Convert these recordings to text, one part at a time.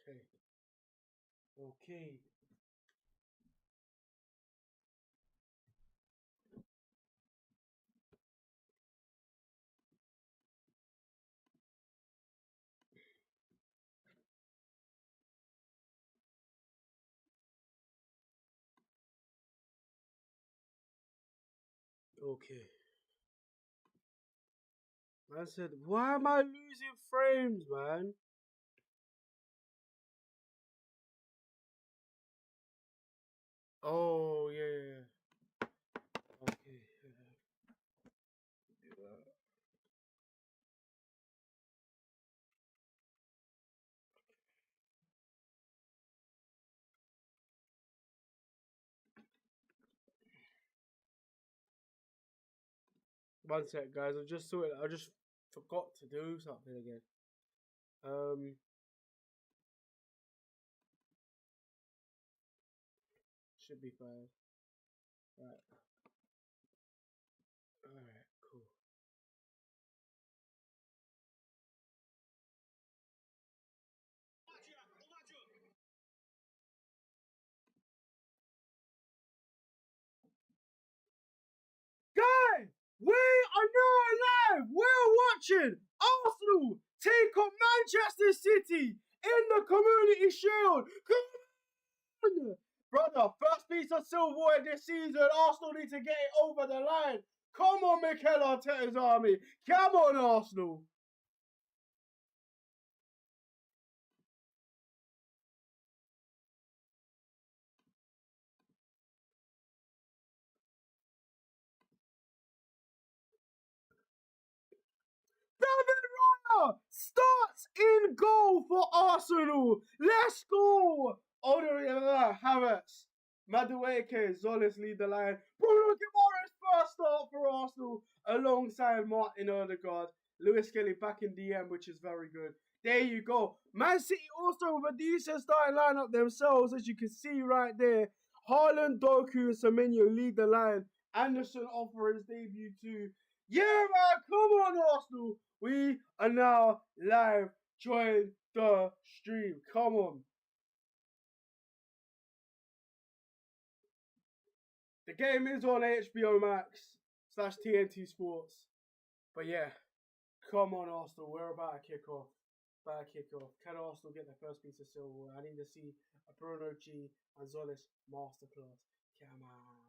Okay. Okay. Okay. I said, why am I losing frames, man? Oh, yeah, yeah, yeah. Okay. Do that. 1 sec, guys. I just forgot to do something again. Should be fine. Right. Alright, cool. Guys, we are now live. We're watching Arsenal take on Manchester City in the Community Shield. Come on, brother. First piece of silverware this season. Arsenal need to get it over the line. Come on, Mikel Arteta's army. Come on, Arsenal. David Raya starts in goal for Arsenal. Let's go. Havertz, Madueke, Zolis lead the line. Bruno Guimaraes first start for Arsenal alongside Martin Odegaard. Lewis Kelly back in DM, which is very good. There you go. Man City also with a decent starting lineup themselves, as you can see right there. Haaland, Doku, and Semenyo lead the line. Anderson off for his debut too. Yeah, man, come on, Arsenal. We are now live. Join the stream. Come on. The game is on HBO Max / TNT Sports. But yeah, come on, Arsenal. We're about to kick off. Can Arsenal get their first piece of silver? I need to see a Bruno G and Zolis masterclass. Come on.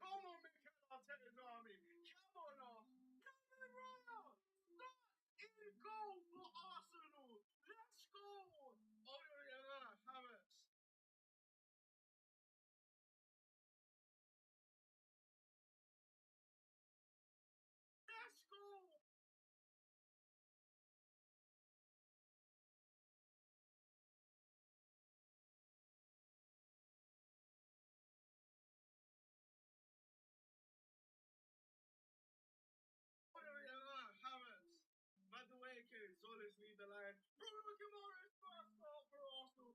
Come on, Mikel Arteta's army. Come on, Arsenal. David Raya, start in goal for Arsenal. Let's go. Oh, yeah, Havertz. Let's go. Oh, yeah, Havertz. Madueke, Zolis lead the line. Bruno Guimaraes first start for Arsenal.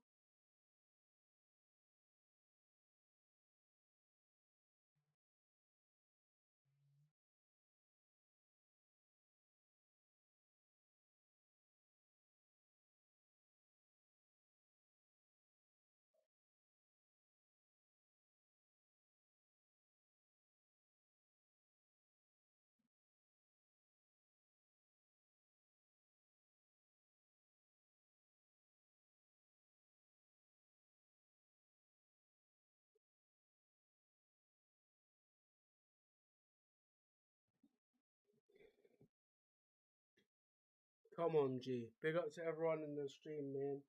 Come on, G. Big up to everyone in the stream, man.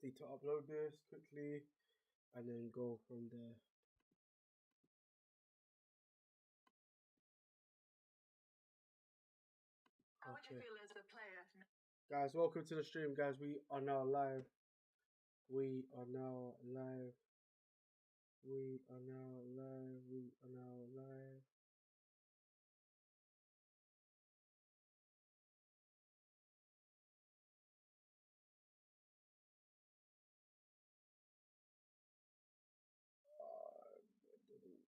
need to upload this quickly and then go from there. How would you feel as a player? Guys, welcome to the stream, guys. We are now live. We are now live. We are now live. We are now live.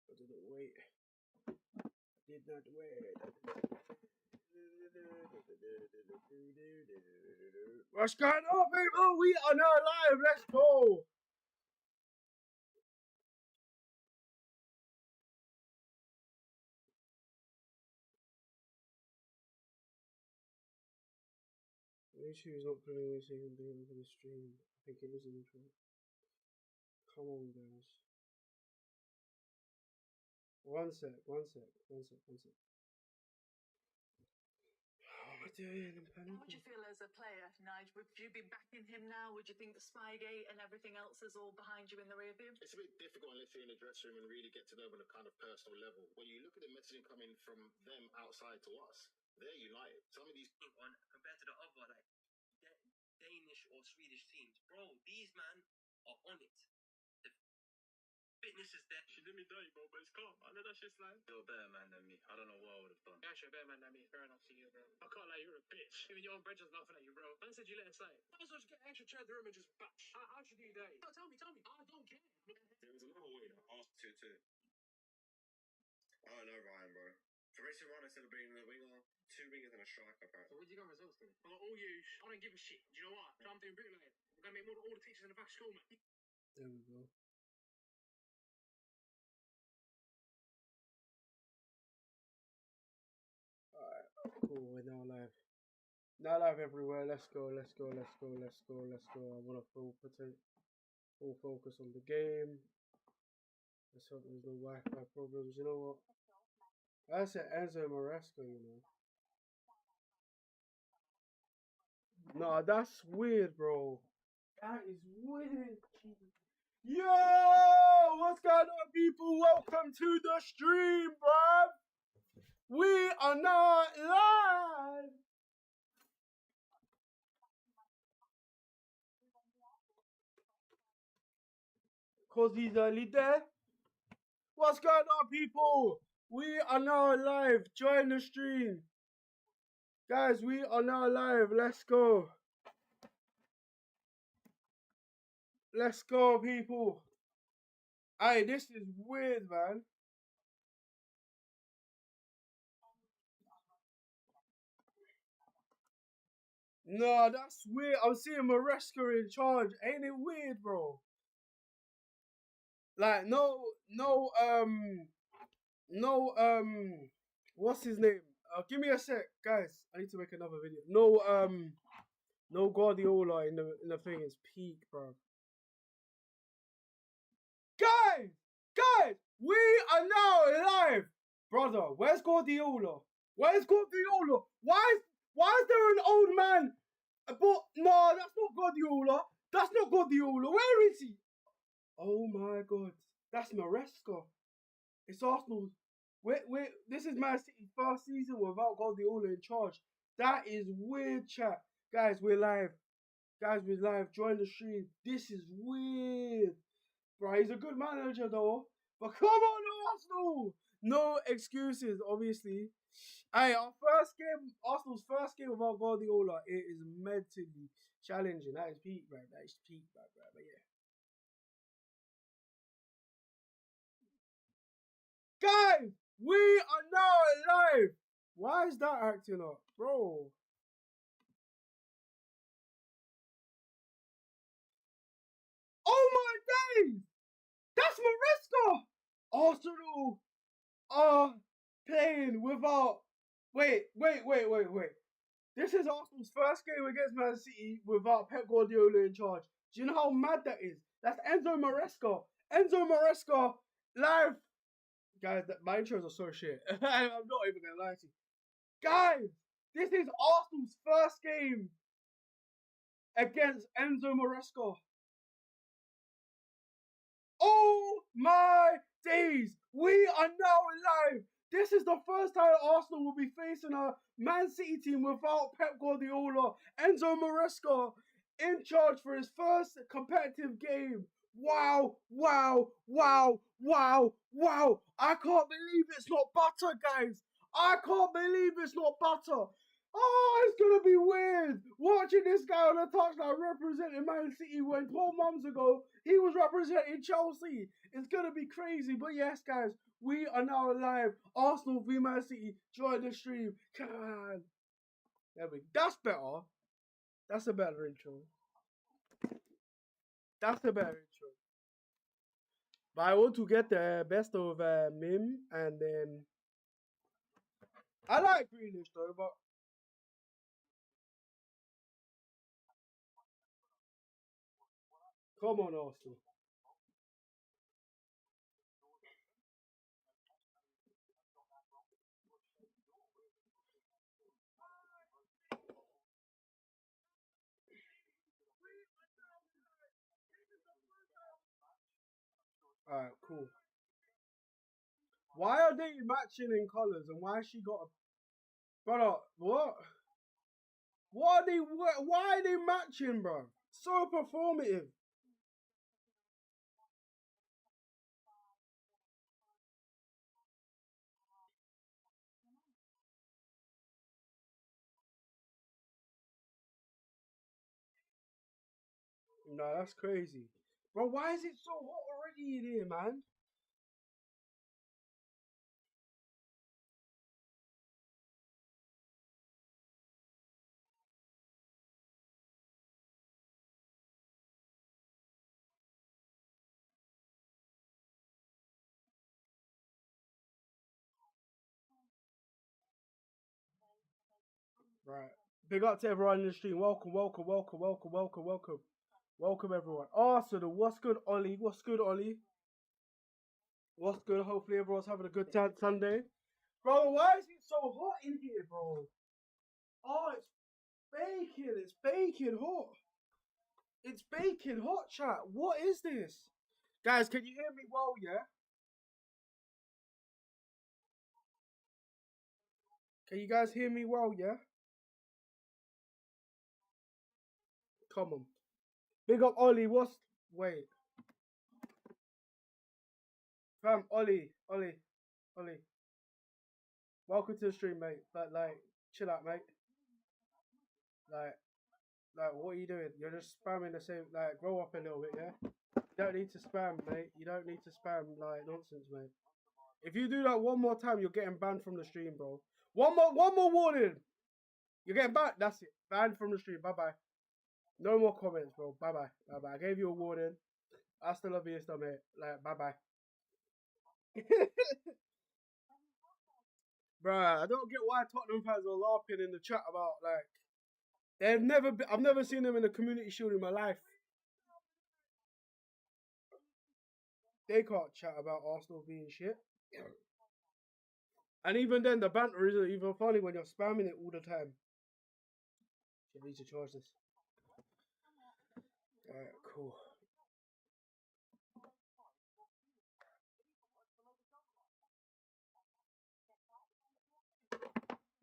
I didn't wait. I did not wait. What's going on, people? We are now live. Let's go. YouTube's not putting this even doing for the stream. I think it is an intro. Come on, guys. One sec. How would you feel as a player, Nige? Would you be backing him now? Would you think the Spygate and everything else is all behind you in the rear view? It's a bit difficult unless you're in the dressing room and really get to know them on a kind of personal level. When you look at the messaging coming from them outside to us, they're united. Some of these on compared to the other Danish or Swedish teams, bro, these man are on it. The fitness is there. She did me dirty, bro, but it's calm. I know that's just like you're a better man than me. I don't know what I would have done. Yeah, you're a better man than me. Fair enough to you, bro. I can't lie, you're a bitch. Even your own brethren laughing at you, bro. Man said you let it slide. I was just get extra chair in the room and just bash. How'd you do that? No, tell me. I don't care. There was another way that asked to too. I don't know, Ryan, bro. For racing one, instead of being the winger, 2 wingers and a striker, apparently. So what do you got results to? I got all you. I don't give a shit. Do you know what? I'm doing bricklaying. I'm gonna make more than all the teachers in the back of school, man. There we go. Alright, cool. We're now live. Now live everywhere. Let's go. I want to full focus on the game. Let's hope there's no Wi-Fi problems. You know what? That's an Enzo Maresca, you know. Nah, that's weird, bro. That is weird. Yo! What's going on, people? Welcome to the stream, bruv. We are not live. Cause he's early there. What's going on, people? We are now live. Join the stream. Guys, we are now live. Let's go. Let's go, people. Hey, this is weird, man. No, that's weird. I'm seeing Maresca in charge. Ain't it weird, bro? Like, no, what's his name? Give me a sec, guys. I need to make another video. No Guardiola in the thing is peak, bro. Guys, we are now live, brother. Where's Guardiola? Why is there an old man? But no, that's not Guardiola. Where is he? Oh my God, that's Maresca. It's Arsenal. This is Man City's first season without Guardiola in charge. That is weird, chat. Guys, we're live. Join the stream. This is weird. Bro, he's a good manager though. But come on, Arsenal! No excuses, obviously. Hey, Arsenal's first game without Guardiola, it is mentally challenging. That is peak, right? But yeah. Guys, we are now live. Why is that acting up, bro? Oh my days! That's Maresca! Arsenal are playing without. Wait. This is Arsenal's first game against Man City without Pep Guardiola in charge. Do you know how mad that is? That's Enzo Maresca live. Guys, my intros are so shit. I'm not even gonna lie to you. Guys, this is Arsenal's first game against Enzo Maresca. Oh my days! We are now live. This is the first time Arsenal will be facing a Man City team without Pep Guardiola. Enzo Maresca in charge for his first competitive game. Wow, wow, wow, wow, wow. I can't believe it's not butter, guys. I can't believe it's not butter. Oh, it's going to be weird watching this guy on the touchline representing Man City when 12 months ago he was representing Chelsea. It's going to be crazy. But yes, guys, we are now live. Arsenal v Man City. Join the stream. Come on. There we go. That's better. That's a better intro. That's a better intro. But I want to get the best of Mim and then... I like Greenish though, but... Come on, Arsenal. Alright, cool. Why are they matching in colours and why she got a... Brother, what? What are they... Why are they matching, bro? So performative. No, that's crazy. Bro, why is it so hot already in here, man? Right. Big up to everyone in the stream. Welcome, welcome, welcome, welcome, welcome, welcome. Welcome, everyone. Arsenal, what's good, Ollie? What's good, Ollie? What's good? Hopefully everyone's having a good time Sunday. Bro, why is it so hot in here, bro? Oh, it's baking. It's baking hot. It's baking hot, chat. What is this? Guys, can you hear me well, yeah? Can you guys hear me well, yeah? Come on. Big up Ollie, what's... Wait. Fam, Ollie. Welcome to the stream, mate. But, like, chill out, mate. Like, what are you doing? You're just spamming the same... Like, grow up a little bit, yeah? You don't need to spam, mate. You don't need to spam, like, nonsense, mate. If you do that one more time, you're getting banned from the stream, bro. One more warning. You're getting banned. That's it. Banned from the stream. Bye-bye. No more comments, bro. Bye-bye. Bye-bye. I gave you a warning. Hasta la vista, mate. Like, bye-bye. Bruh, I don't get why Tottenham fans are laughing in the chat about, like, I've never seen them in a community shield in my life. They can't chat about Arsenal being shit. And even then, the banter isn't even funny when you're spamming it all the time. You need to charge this. Alright, cool.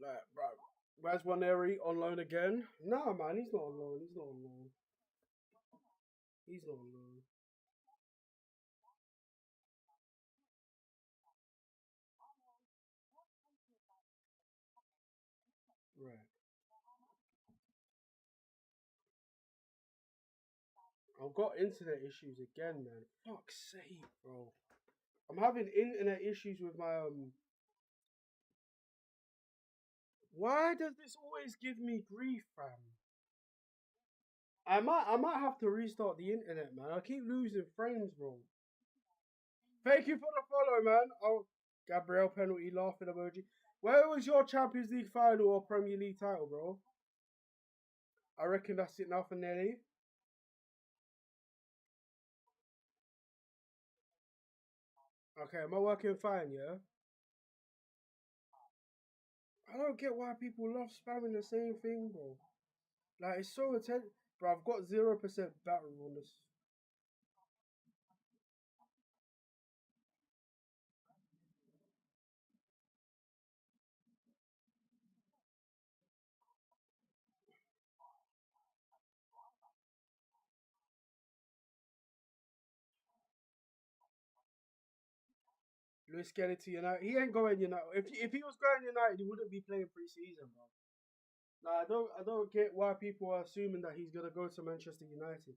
Like, bro, where's Waneri on loan again? Nah, man, he's not on loan. He's not on loan. He's not on loan. Right. I've got internet issues again, man. Fuck's sake, bro. I'm having internet issues with my Why does this always give me grief, fam? I might have to restart the internet, man. I keep losing frames, bro. Thank you for the follow, man. Oh, Gabriel penalty laughing emoji. Where was your Champions League final or Premier League title, bro? I reckon that's it now for Nelly. Okay, am I working fine, yeah? I don't get why people love spamming the same thing, bro. Like, it's so intense. Bro, I've got 0% battery on this. Luis Skelly to United. He ain't going United. If he was going United, he wouldn't be playing pre-season, bro. Like, I don't get why people are assuming that he's gonna go to Manchester United.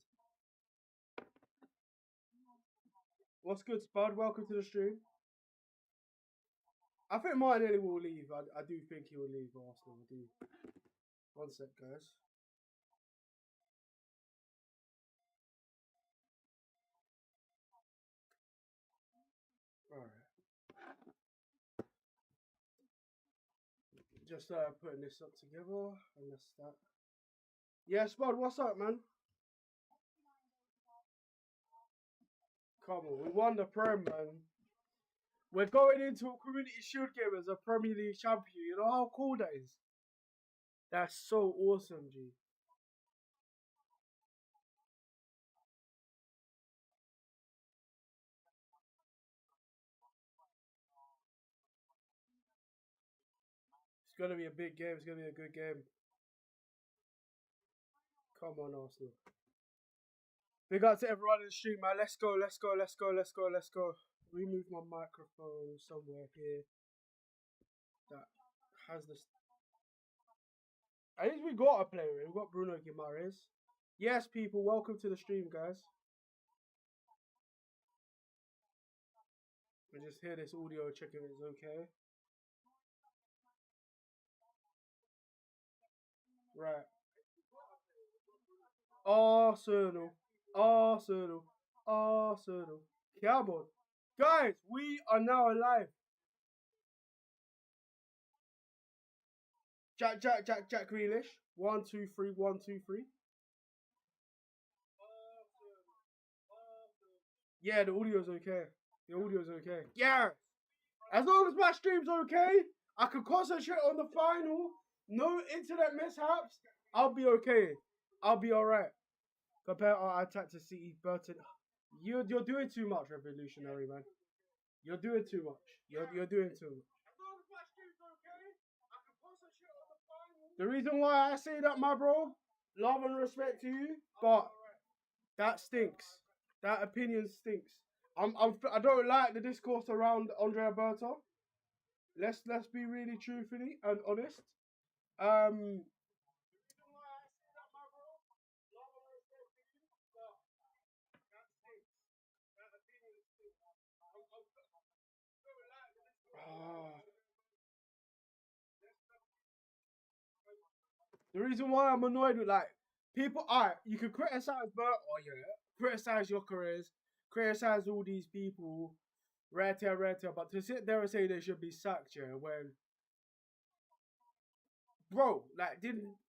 What's good, Spud? Welcome to the stream. I think Martinelli will leave. I do think he will leave Arsenal. I do. One sec, guys. Alright. Just putting this up together. And that's that. Yeah, Spud, what's up, man? Come on, we won the Prem, man. We're going into a Community Shield game as a Premier League champion. You know how cool that is? That's so awesome, G. It's going to be a big game. It's going to be a good game. Come on, Arsenal. Big up to everyone in the stream, man. Let's go, let's go, let's go, let's go, let's go. Remove my microphone somewhere here. That has this. At least we got a player. We got Bruno Guimaraes. Yes, people, welcome to the stream, guys. I just hear this audio, check if it's okay. Right. Arsenal. Arsenal. Arsenal. Come on. Guys, we are now alive. Jack Grealish. 1, 2, 3, 1, 2, 3. Yeah, the audio's okay. The audio's okay. Yeah. As long as my stream's okay, I can concentrate on the final. No internet mishaps. I'll be okay. I'll be alright. Compare our attack to City, Burton. You're doing too much, Revolutionary, man. You're doing too much. You're doing too much. The reason why I say that, my bro, love and respect to you, but that stinks. That opinion stinks. I don't like the discourse around Andre Alberto. Let's be really truthfully and honest. The reason why I'm annoyed with like people, alright, you can criticize Bert, oh yeah, criticize your careers, criticize all these people, rata, but to sit there and say they should be sacked, yeah, when, bro, like,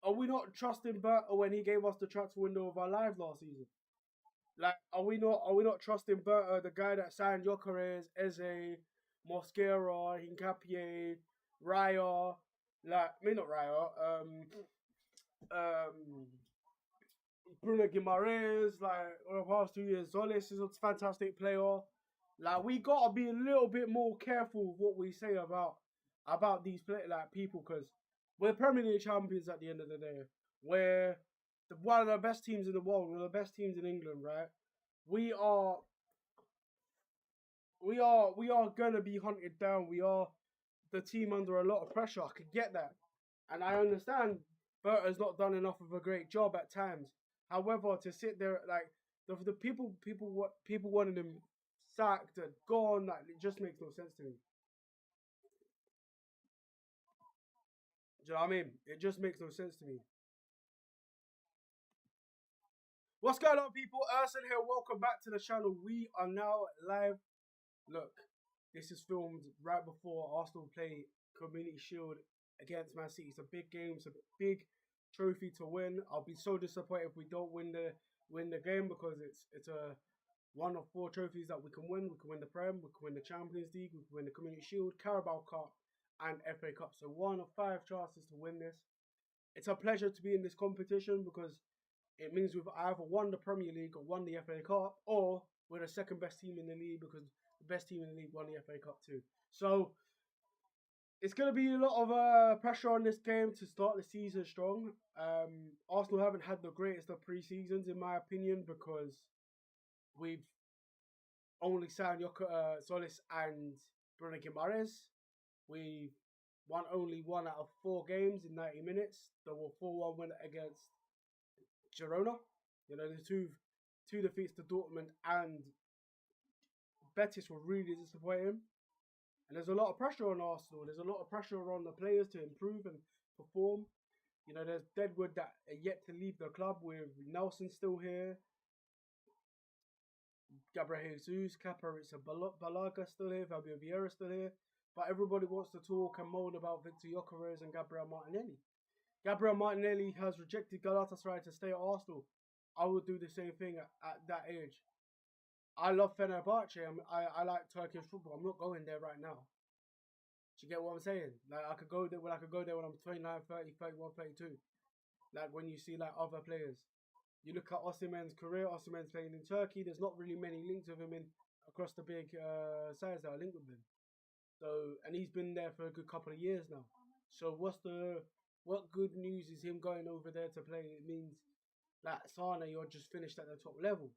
are we not trusting Bert when he gave us the transfer window of our lives last season? Like, are we not trusting Bert, the guy that signed your careers, Eze, Mosquera, Hincapié, Raya, like, I mean not Raya, Bruno Guimaraes, like over the past 2 years, Zolis is a fantastic player. Like we gotta be a little bit more careful with what we say about these people, because we're Premier League champions at the end of the day. We're one of the best teams in the world. We're the best teams in England, right? We are gonna be hunted down. We are the team under a lot of pressure. I could get that, and I understand Bert has not done enough of a great job at times. However, to sit there like the people wanting him sacked and gone, like it just makes no sense to me. Do you know what I mean? It just makes no sense to me. What's going on, people? Urson here. Welcome back to the channel. We are now live. Look, this is filmed right before Arsenal play Community Shield against Man City. It's a big game. It's a big trophy to win. I'll be so disappointed if we don't win the game, because it's a one of 4 trophies that we can win. We can win the Prem, we can win the Champions League, we can win the Community Shield, Carabao Cup, and FA Cup. So 1 of 5 chances to win this. It's a pleasure to be in this competition, because it means we've either won the Premier League or won the FA Cup, or we're the second best team in the league, because the best team in the league won the FA Cup too. So it's going to be a lot of pressure on this game to start the season strong. Arsenal haven't had the greatest of pre-seasons, in my opinion, because we've only signed Solis and Bruno Guimaraes. We won only 1 out of 4 games in 90 minutes. There were 4-1 win against Girona. You know, the two defeats to Dortmund and Betis were really disappointing. And there's a lot of pressure on Arsenal. There's a lot of pressure on the players to improve and perform. You know, there's Deadwood that are yet to leave the club with Nelson still here. Gabriel Jesus, Caparezza Balaga still here. Fabio Vieira still here. But everybody wants to talk and moan about Victor Gyökeres and Gabriel Martinelli. Gabriel Martinelli has rejected Galatasaray to stay at Arsenal. I would do the same thing at that age. I love Fenerbahce. I like Turkish football. I'm not going there right now. Do you get what I'm saying? Like, I could go there when I'm 29, 30, 31, 32. Like, when you see, like, other players. You look at Osimhen's career. Osimhen's playing in Turkey. There's not really many links with him across the big sides that are linked with him. So, and he's been there for a good couple of years now. So, what good news is him going over there to play? It means that Sana, you're just finished at the top level.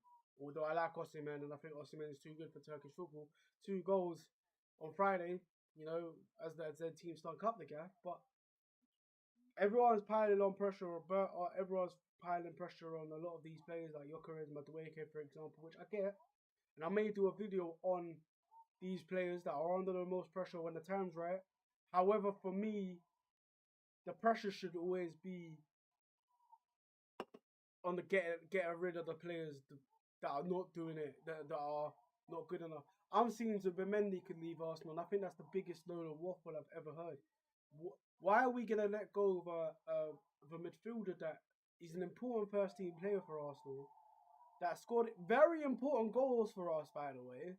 Although I like Osimhen and I think Osimhen is too good for Turkish football. 2 goals on Friday, you know, as the team stunk up the gap. But everyone's piling on pressure, everyone's piling pressure on a lot of these players like Gyökeres, Madueke, for example, which I get. And I may do a video on these players that are under the most pressure when the time's right. However, for me, the pressure should always be on the getting rid of the players that are not doing it, that are not good enough. I'm seeing Zubimendi could leave Arsenal, and I think that's the biggest load of waffle I've ever heard. Why are we going to let go of a midfielder that is an important first team player for Arsenal, that scored very important goals for us, by the way?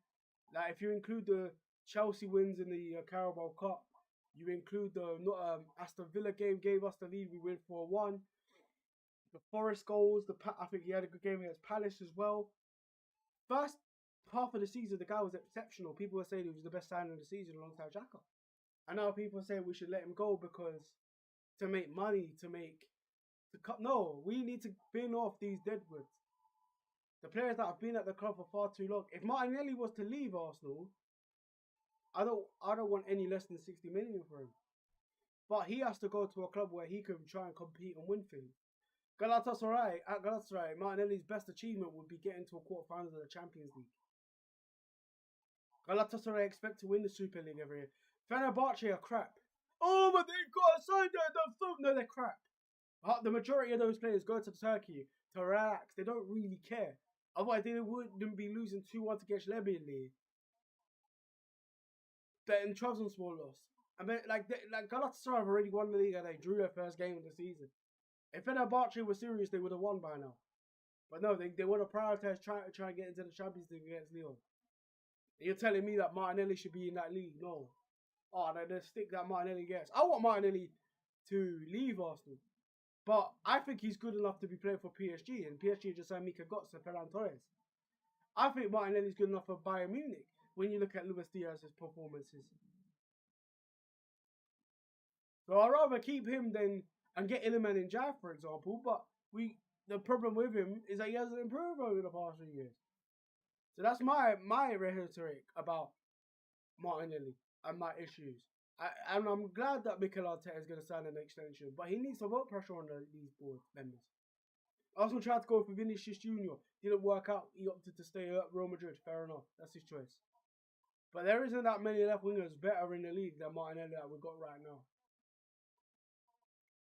Like, if you include the Chelsea wins in the Carabao Cup, you include the Aston Villa game, gave us the lead, we win 4-1. The Forest goals, I think he had a good game against Palace as well. First half of the season, the guy was exceptional. People were saying he was the best signing of the season alongside Xhaka. And now people are saying we should let him go because to make money, no, we need to bin off these deadwoods. The players that have been at the club for far too long. If Martinelli was to leave Arsenal, I don't want any less than 60 million for him. But he has to go to a club where he can try and compete and win things. At Galatasaray, Martinelli's best achievement would be getting to a quarterfinals of the Champions League. Galatasaray expect to win the Super League every year. Fenerbahce are crap. Oh, but they've got a side there. No, they're crap. The majority of those players go to Turkey to relax. They don't really care. Otherwise, they wouldn't be losing 2-1 against Lebanon. They're in Trabzonspor loss. I mean, like Galatasaray have already won the league and they drew their first game of the season. If Fenerbahce were serious, they would have won by now. But no, they want to prioritise trying to get into the Champions League against Lyon. And you're telling me that Martinelli should be in that league? No. Oh, the stick that Martinelli gets. I want Martinelli to leave Arsenal. But I think he's good enough to be playing for PSG. And PSG just signed Mika Götze and Ferran Torres. I think Martinelli's good enough for Bayern Munich when you look at Luis Diaz's performances. So I'd rather keep him and get Iliman and Jav, for example. But the problem with him is that he hasn't improved over the past few years. So that's my rhetoric about Martinelli and my issues. And I'm glad that Mikel Arteta is going to sign an extension, but he needs to put pressure on these board members. Arsenal tried to go for Vinicius Jr. Didn't work out. He opted to stay at Real Madrid. Fair enough. That's his choice. But there isn't that many left wingers better in the league than Martinelli that we've got right now.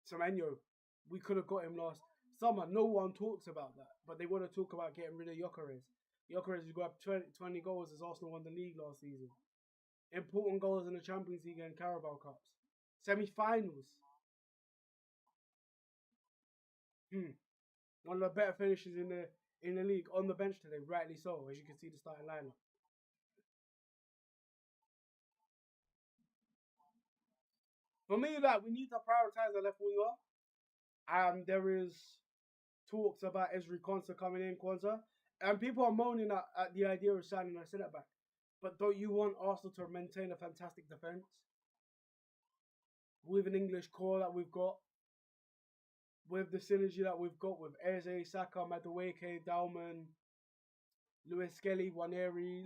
Semenyo, we could have got him last summer. No one talks about that. But they want to talk about getting rid of Gyökeres. Gyökeres has got 20 goals as Arsenal won the league last season. Important goals in the Champions League and Carabao Cups. Semi-finals. One of the better finishes in the league on the bench today, rightly so, as you can see the starting lineup. For me, we need to prioritise the left winger. And there is talks about Ezri Konsa coming in, and people are moaning at the idea of signing a centre back. But don't you want Arsenal to maintain a fantastic defence? With an English core that we've got. With the synergy that we've got with Eze, Saka, Madueke, Dalman, Lewis Skelly, Waneri,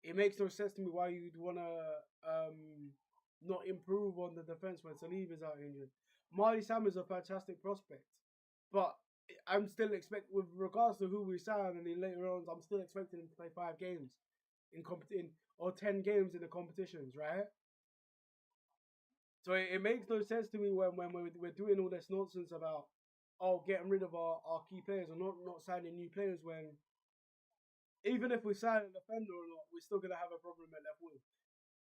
it makes no sense to me why you'd want to not improve on the defense when Saliba's out injured. Marley Sam is a fantastic prospect, but I'm still expect with regards to who we sign and in later on, I'm still expecting him to play 5 games in or 10 games in the competitions, right? So it makes no sense to me when we're doing all this nonsense about getting rid of our key players or not signing new players when even if we sign a defender or not, we're still gonna have a problem at left wing.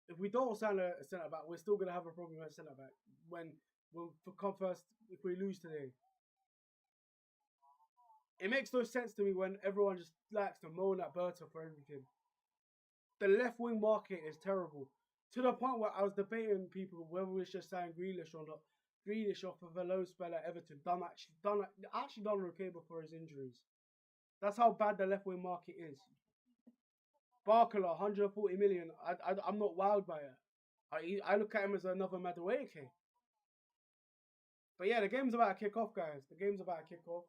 If we don't sign a centre back, we're still gonna have a problem at centre back when we'll come first if we lose today. It makes no sense to me when everyone just likes to moan at Berta for everything. The left wing market is terrible. To the point where I was debating people whether we should sign Grealish or not. Grealish off of a low spell at Everton actually done okay before his injuries. That's how bad the left wing market is. Barcola, 140 million. I'm not wowed by it. I look at him as another Madueke. But yeah, the game's about to kick off, guys. The game's about to kick off.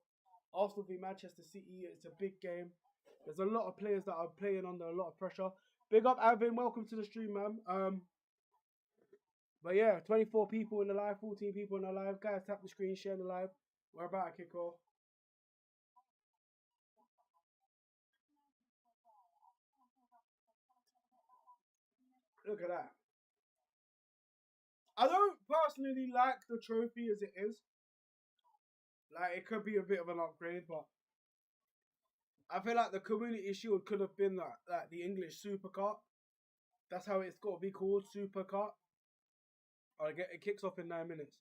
Arsenal v Manchester City. It's a big game. There's a lot of players that are playing under a lot of pressure. Big up, Alvin. Welcome to the stream, man. But yeah, 24 people in the live, 14 people in the live. Guys, tap the screen, share the live. We're about to kick off. Look at that. I don't personally like the trophy as it is. Like, it could be a bit of an upgrade, but I feel like the Community Shield could have been like the English Super Cup. That's how it's got to be called, Super Cup. It kicks off in 9 minutes.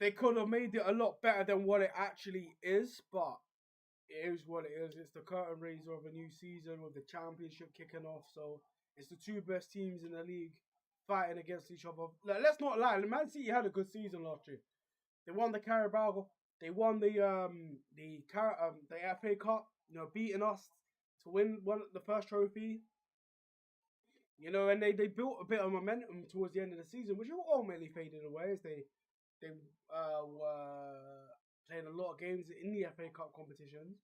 They could have made it a lot better than what it actually is, but it is what it is. It's the curtain raiser of a new season with the championship kicking off. So it's the 2 best teams in the league fighting against each other. Like, let's not lie, Man City had a good season last year. They won the Carabao. They won the FA Cup. You know, beating us to win the first trophy. You know, and they built a bit of momentum towards the end of the season, which ultimately faded away as they were playing a lot of games in the FA Cup competitions.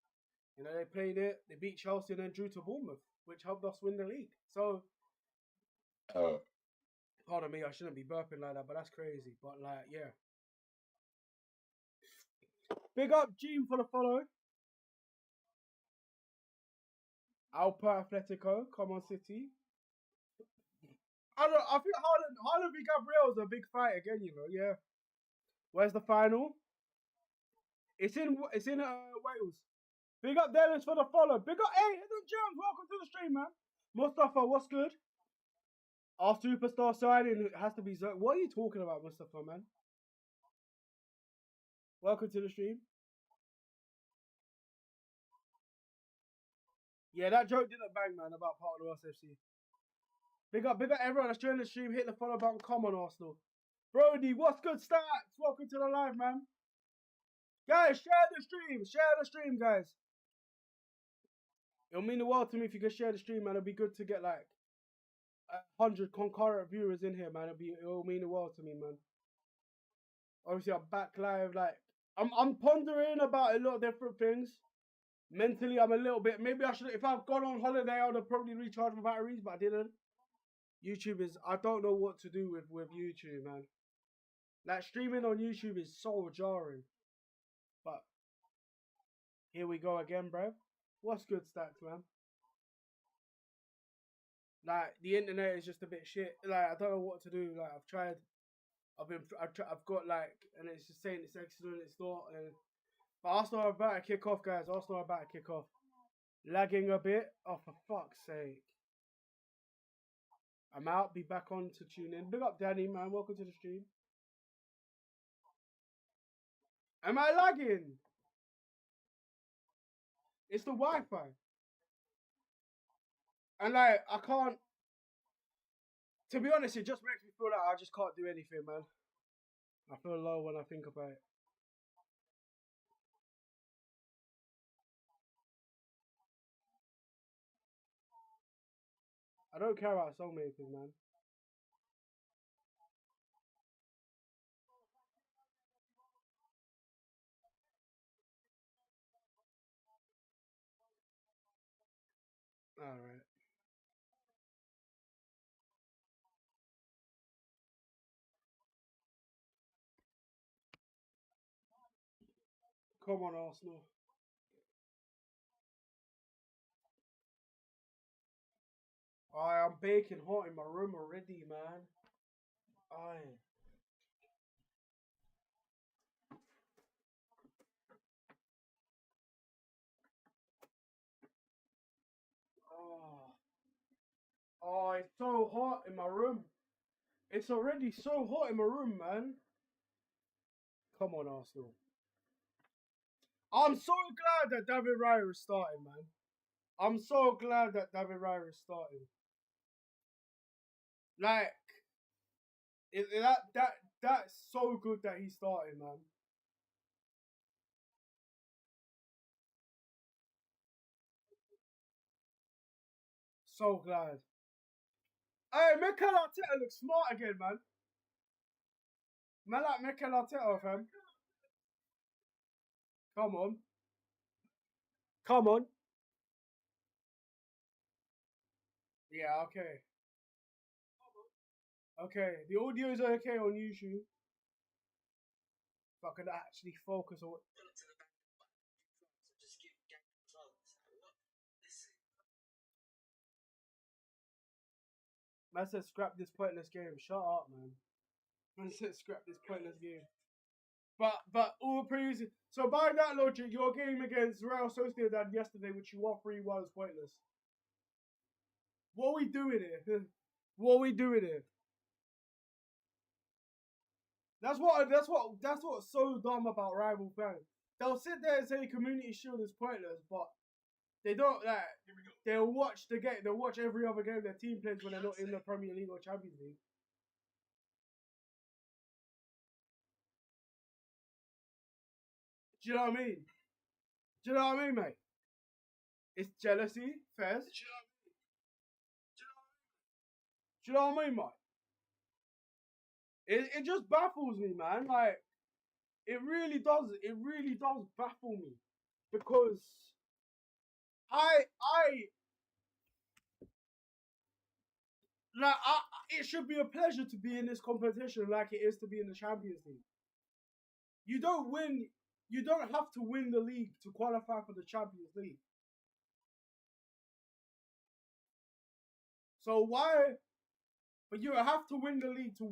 You know, they played it, they beat Chelsea and then drew to Bournemouth, which helped us win the league. So, pardon me, I shouldn't be burping like that, but that's crazy. But like, yeah. Big up Gene for the follow. Alpa Atletico, come on City. I think Haaland v Gabriel is a big fight again, you know, yeah. Where's the final? It's in Wales. Big up Dennis for the follow. Big up, hey, Hidden Germs, welcome to the stream, man. Mustafa, what's good? Our superstar signing has to be Zerk. What are you talking about, Mustafa, man? Welcome to the stream. Yeah, that joke didn't bang, man, about part of the FC. Big up everyone that's joining the stream. Hit the follow button. Come on, Arsenal. Brody, what's good, Stats? Welcome to the live, man. Guys, share the stream. Share the stream, guys. It'll mean the world to me if you could share the stream, man. It'll be good to get like 100 concurrent viewers in here, man. It'll mean the world to me, man. Obviously, I'm back live. Like, I'm pondering about a lot of different things. Mentally, I'm a little bit. Maybe I should. If I've gone on holiday, I would have probably recharged my batteries, but I didn't. YouTube is. I don't know what to do with YouTube, man. Like, streaming on YouTube is so jarring. But here we go again, bro. What's good, Stats, man? Like, the internet is just a bit shit. Like, I don't know what to do. Like, I've tried. I've got like, and it's just saying it's excellent. It's not. But Arsenal are about to kick off, guys. Arsenal are about to kick off. Lagging a bit. Oh, for fuck's sake. I'm out. Be back on to tune in. Big up, Danny, man. Welcome to the stream. Am I lagging? It's the Wi-Fi. And like, I can't. To be honest, it just makes me feel like I just can't do anything, man. I feel low when I think about it. I don't care about song making, man. Alright. Come on, Arsenal. I am baking hot in my room already, man. Aye. Oh. Oh, it's so hot in my room. It's already so hot in my room, man. Come on, Arsenal. I'm so glad that David Raya is starting, man. I'm so glad that David Raya is starting. Like, that's so good that he's starting, man. So glad. Hey, Mikel Arteta looks smart again, man. Man like Mikel Arteta, fam. Come on. Come on. Yeah, okay. Okay, the audio is okay on YouTube. If I could actually focus on. Man said scrap this pointless game. Shut up, man. Man said scrap this pointless game. But all praise. So by that logic, your game against Real Sociedad yesterday, which you won 3-1, was pointless. What are we doing here? What are we doing here? That's what's so dumb about rival fans. They'll sit there and say Community Shield is pointless, but they don't like. They'll watch the game. They'll watch every other game their team plays when they're not in the Premier League or Champions League. Do you know what I mean? Do you know what I mean, mate? It's jealousy, Fez. Do you know what I mean, mate? It just baffles me, man. Like, it really does. It really does baffle me because it should be a pleasure to be in this competition like it is to be in the Champions League. You don't win. You don't have to win the league to qualify for the Champions League. So why? But you have to win the league to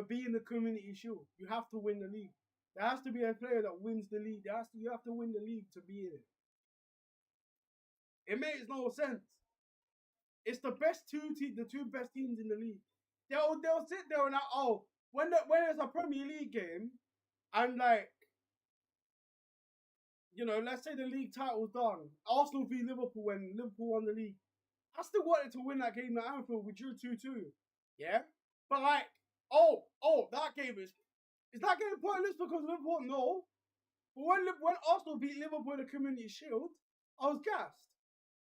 be in the Community Shield. You have to win the league. There has to be a player that wins the league. You have to win the league to be in it. It makes no sense. It's the two best teams in the league. They'll sit there and when it's a Premier League game, and like, you know, let's say the league title's done. Arsenal v Liverpool when Liverpool won the league. I still wanted to win that game at Anfield. We drew 2-2. Yeah? But like, that game is that game pointless because Liverpool? No. But when Arsenal beat Liverpool in the Community Shield, I was gassed.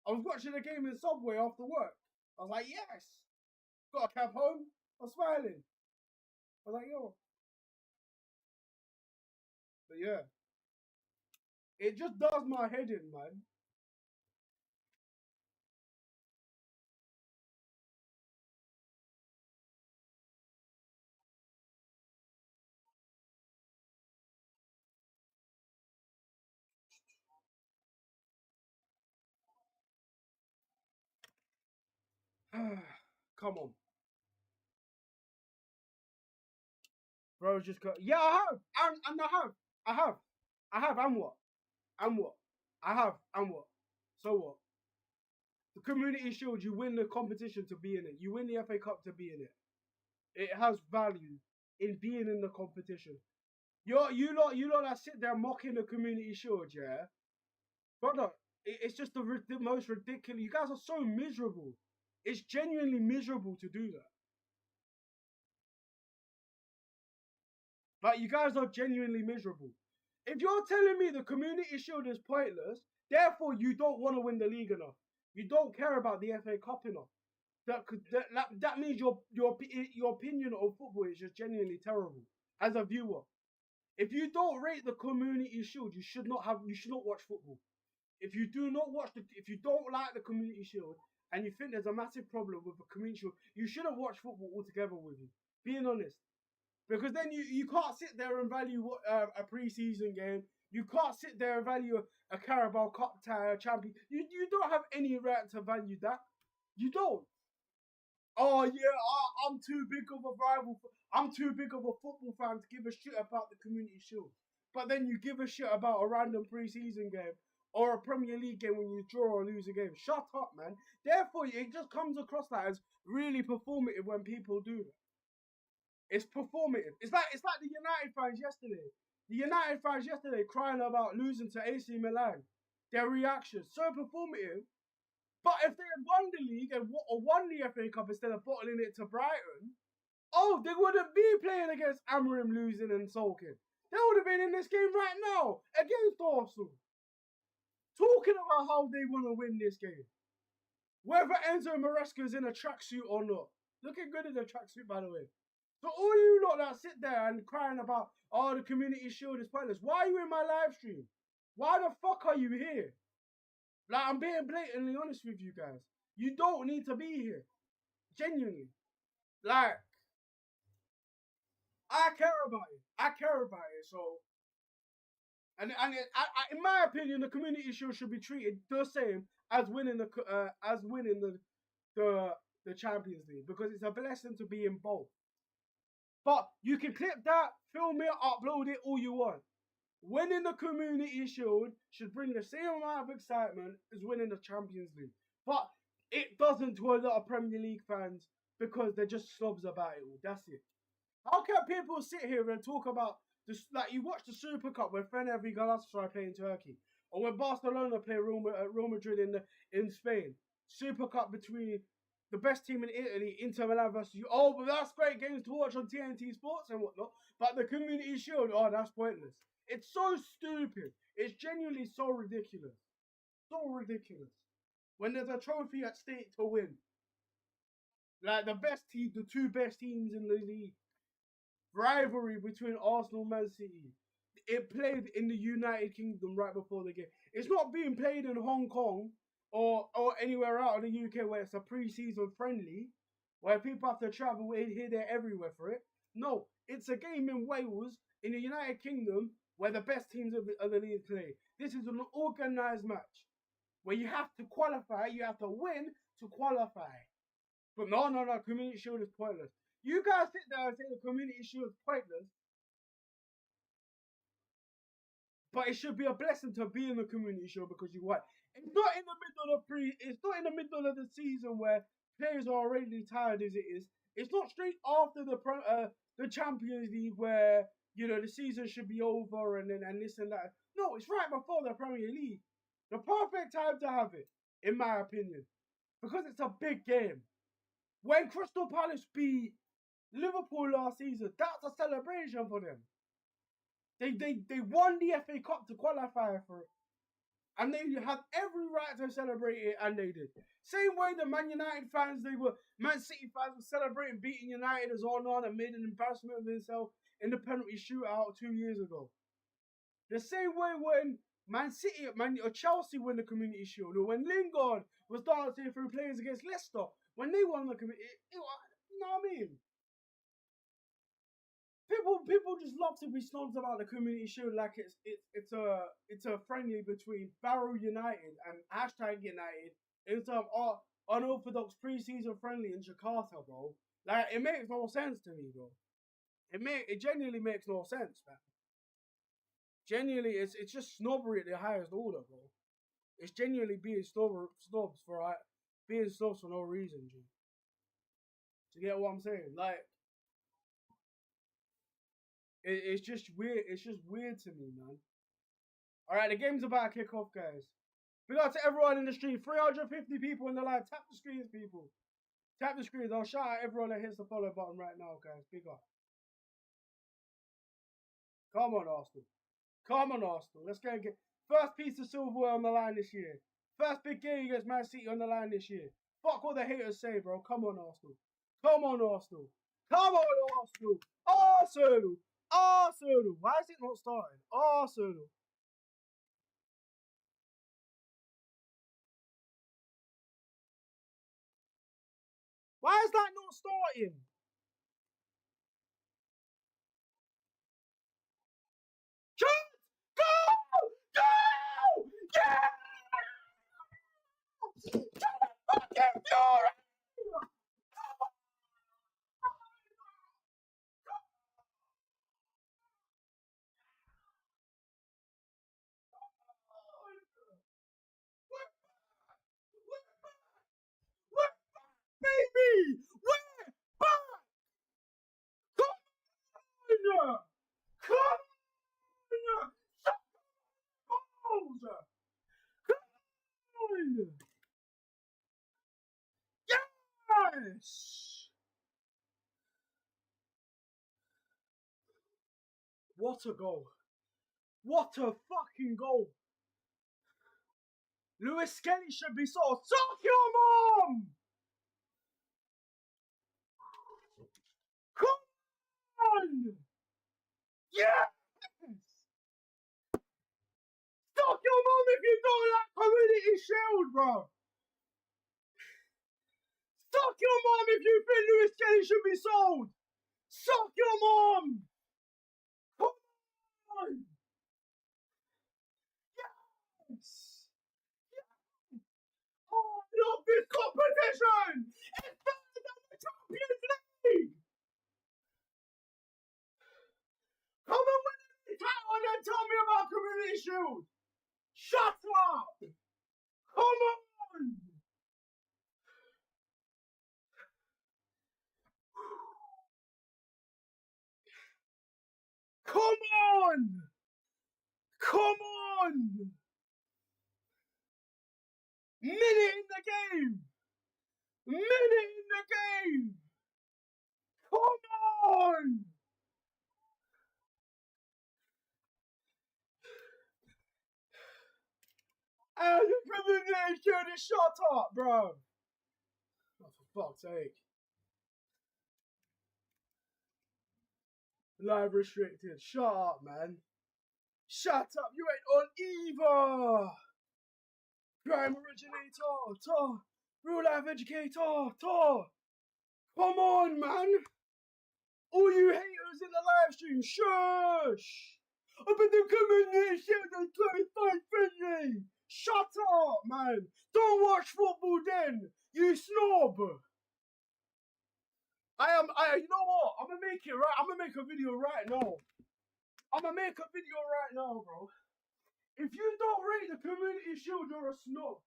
I was watching the game in Subway after work. I was like, yes. Got a cab home. I was smiling. I was like, yo. But yeah. It just does my head in, man. Come on. Bro, just got. Yeah, I have. And I have. And what? And what? I have. And what? So what? The Community Shield, you win the competition to be in it. You win the FA Cup to be in it. It has value in being in the competition. You lot that sit there mocking the Community Shield, yeah? Brother, it's just the most ridiculous. You guys are so miserable. It's genuinely miserable to do that. Like, you guys are genuinely miserable. If you're telling me the Community Shield is pointless, therefore you don't want to win the league enough. You don't care about the FA Cup enough. That means your opinion of football is just genuinely terrible as a viewer. If you don't rate the Community Shield, you should not watch football. If you don't like the Community Shield and you think there's a massive problem with the Community Shield, you shouldn't watch football altogether with you. Being honest. Because then you can't sit there and value a pre-season game. You can't sit there and value a Carabao Cup tie, a champion. You don't have any right to value that. You don't. Oh yeah, I'm too big of a rival. I'm too big of a football fan to give a shit about the Community Shield. But then you give a shit about a random pre-season game or a Premier League game when you draw or lose a game. Shut up, man. Therefore, it just comes across like as really performative when people do that. It's performative. It's like the United fans yesterday. The United fans yesterday crying about losing to AC Milan. Their reaction so performative. But if they had won the league and won the FA Cup instead of bottling it to Brighton, oh, they wouldn't be playing against Amorim losing and sulking. They would have been in this game right now against Arsenal. Talking about how they want to win this game. Whether Enzo Maresca's in a tracksuit or not. Looking good in a tracksuit, by the way. So all you lot that sit there and crying about, oh, the Community Shield is pointless. Why are you in my live stream? Why the fuck are you here? Like, I'm being blatantly honest with you guys. You don't need to be here. Genuinely. Like, I care about it. I care about it. So, and in my opinion, the Community Shield should be treated the same as winning the Champions League, because it's a blessing to be in both. But you can clip that, film it, upload it all you want. Winning the Community Shield should bring the same amount of excitement as winning the Champions League. But it doesn't to a lot of Premier League fans because they're just snobs about it all. That's it. How can people sit here and talk about this? Like, you watch the Super Cup when Fener Galatasaray play in Turkey, or when Barcelona play Real Madrid in Spain. Super Cup between the best team in Italy, Inter Milan versus you. Oh, but that's great games to watch on TNT Sports and whatnot. But the Community Shield, oh, that's pointless. It's so stupid. It's genuinely so ridiculous. So ridiculous. When there's a trophy at stake to win. Like the best team, the two best teams in the league. Rivalry between Arsenal and Man City. It played in the United Kingdom right before the game. It's not being played in Hong Kong or anywhere out of the UK where it's a pre-season friendly, where people have to travel here, there, everywhere for it. No, it's a game in Wales, in the United Kingdom, where the best teams of the league play. This is an organised match where you have to qualify, you have to win to qualify. But no, Community Shield is pointless. You guys sit there and say the Community Shield is pointless, but it should be a blessing to be in the Community Shield because you won. It's not in the middle of the season where players are already tired as it is. It's not straight after the Champions League where, you know, the season should be over and this and that. No, it's right before the Premier League. The perfect time to have it, in my opinion, because it's a big game. When Crystal Palace beat Liverpool last season, that's a celebration for them. They won the FA Cup to qualify for it. And they had every right to celebrate it, and they did. Same way the Man United fans, Man City fans were celebrating beating United as on and made an embarrassment of themselves in the penalty shootout 2 years ago. The same way when Man City or Chelsea won the Community Shield, or when Lingard was dancing through players against Leicester, when they won the Community, you know what I mean? People just love to be snobs about the Community Shield like it's a friendly between Barrow United and # United in some unorthodox pre-season friendly in Jakarta, bro. Like, it makes no sense to me, bro. It genuinely makes no sense, man. Genuinely, it's just snobbery at the highest order, bro. It's genuinely being snobs for being snobs for no reason, G. Do you get what I'm saying? Like, it's just weird. It's just weird to me, man. All right, the game's about to kick off, guys. Big up to everyone in the stream. 350 people in the live. Tap the screens, people. Tap the screens. I'll shout out everyone that hits the follow button right now, guys. Big up. Come on, Arsenal. Come on, Arsenal. Let's go and get first piece of silverware on the line this year. First big game against Man City on the line this year. Fuck what the haters say, bro. Come on, Arsenal. Come on, Arsenal. Come on, Arsenal. Arsenal. Arsenal. Why is it not starting? Arsenal. Why is that not starting? We're back! Come on! Come on! Balls! Come on! Yes! What a goal. What a fucking goal. Lewis Kelly should be sold. Suck your mom! Come on! Yes! Suck your mom if you don't like Community Shield, bro! Suck your mom if you think Lewis Kelly should be sold! Suck your mom! Come on! Yes! Oh, I love this competition! It's better than the Champions League! Come and win the title and then tell me about Community Shield! Shut up! Come on! Come on! Come on! Minute in the game! Minute in the game! Come on! And the Premier League is shut up, bro! Oh, for fuck's sake. Live restricted. Shut up, man. Shut up, you ain't on either! Crime originator, Tor! Real life educator, Tor! Come on, man! All you haters in the live stream, shush! I've been Community Shield and 25 friendly! Shut up, man! Don't watch football then, you snob! You know what? I'm gonna make it right. I'm gonna make a video right now. Bro. If you don't rate the Community Shield, you're a snob.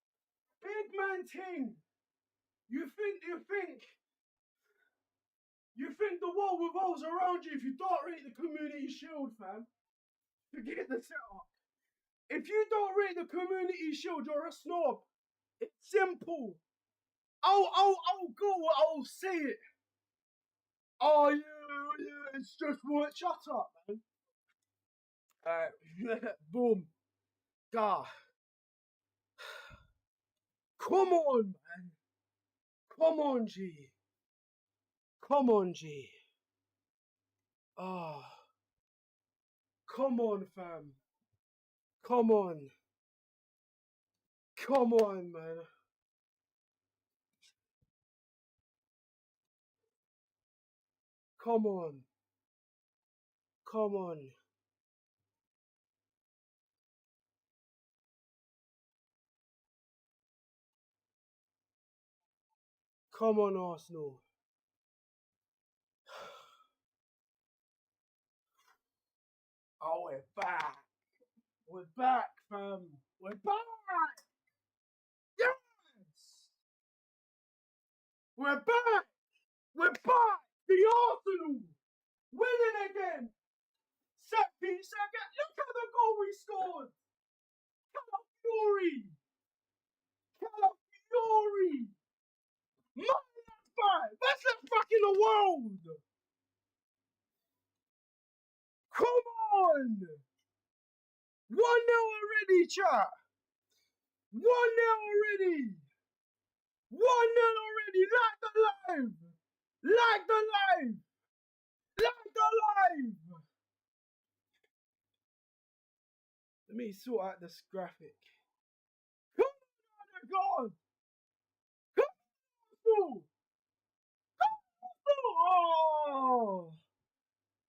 Big man ting. You think the world revolves around you if you don't rate the Community Shield, fam. Forget the setup. If you don't rate the Community Shield, you're a snob. It's simple. I'll say it. Oh yeah, it's just what. Shut up, man. Alright, boom. God. Come on, man. Come on, G. Come on, G. Ah. Come on, fam. Come on. Come on, man. Come on. Come on. Come on, Arsenal. Oh, we're back. We're back, fam. We're back. Yes. We're back. We're back. The Arsenal winning again. Set piece again. Look at the goal we scored. Fury. Fury. That's the fuck in the world. Come on. 1-0 already, chat. 1-0 already. 1-0 already. Like the live. Like the live. Like the live. Let me sort out this graphic. Come on, God. Come on. Oh.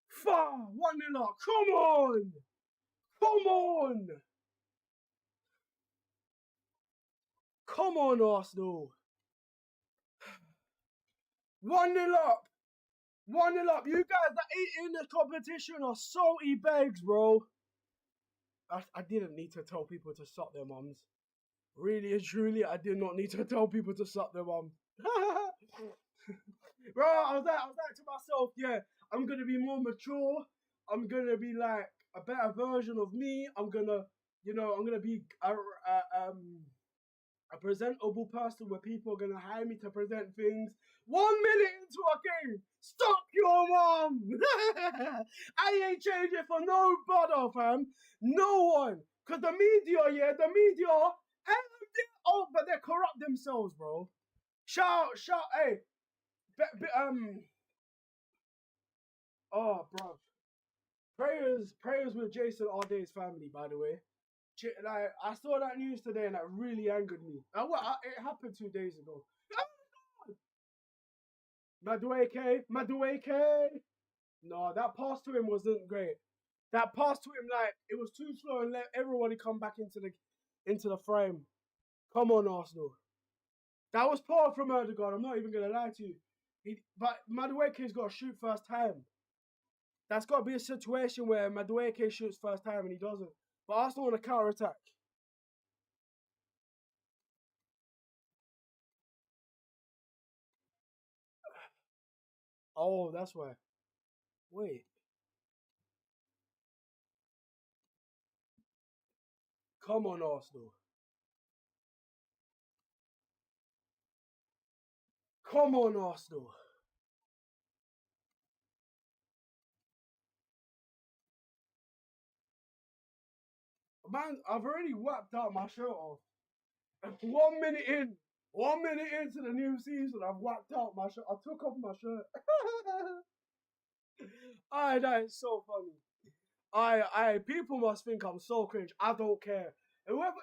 Far. 1-0 up. Come on. Come on. Come on, Arsenal. 1-0 up. 1-0 up. You guys that ain't in the competition are salty bags, bro. I didn't need to tell people to suck their mums. Really and truly, I did not need to tell people to suck their mums. Bro, I was like to myself, yeah, I'm gonna be more mature. I'm gonna be like a better version of me. I'm gonna be a presentable person where people are gonna hire me to present things. 1 minute into a game, stop your mom! I ain't changing for no brother, fam. No one. Cause the media, but they corrupt themselves, bro. Shout, hey, oh, bro. Prayers with Jason Arday's family, by the way. Like, I saw that news today and that really angered me. It happened 2 days ago. Madueke. No, that pass to him wasn't great. That pass to him, like, it was too slow and let everybody come back into the frame. Come on, Arsenal. That was poor from Erdogan. I'm not even gonna lie to you. But Madueke's got to shoot first time. That's got to be a situation where Madueke shoots first time and he doesn't. But Arsenal on a counter attack. Oh, that's why. Wait. Come on, Arsenal. Come on, Arsenal. Man, I've already whacked out my shirt off. 1 minute in. 1 minute into the new season, I've whacked out my shirt. I took off my shirt. That is so funny. People must think I'm so cringe. I don't care.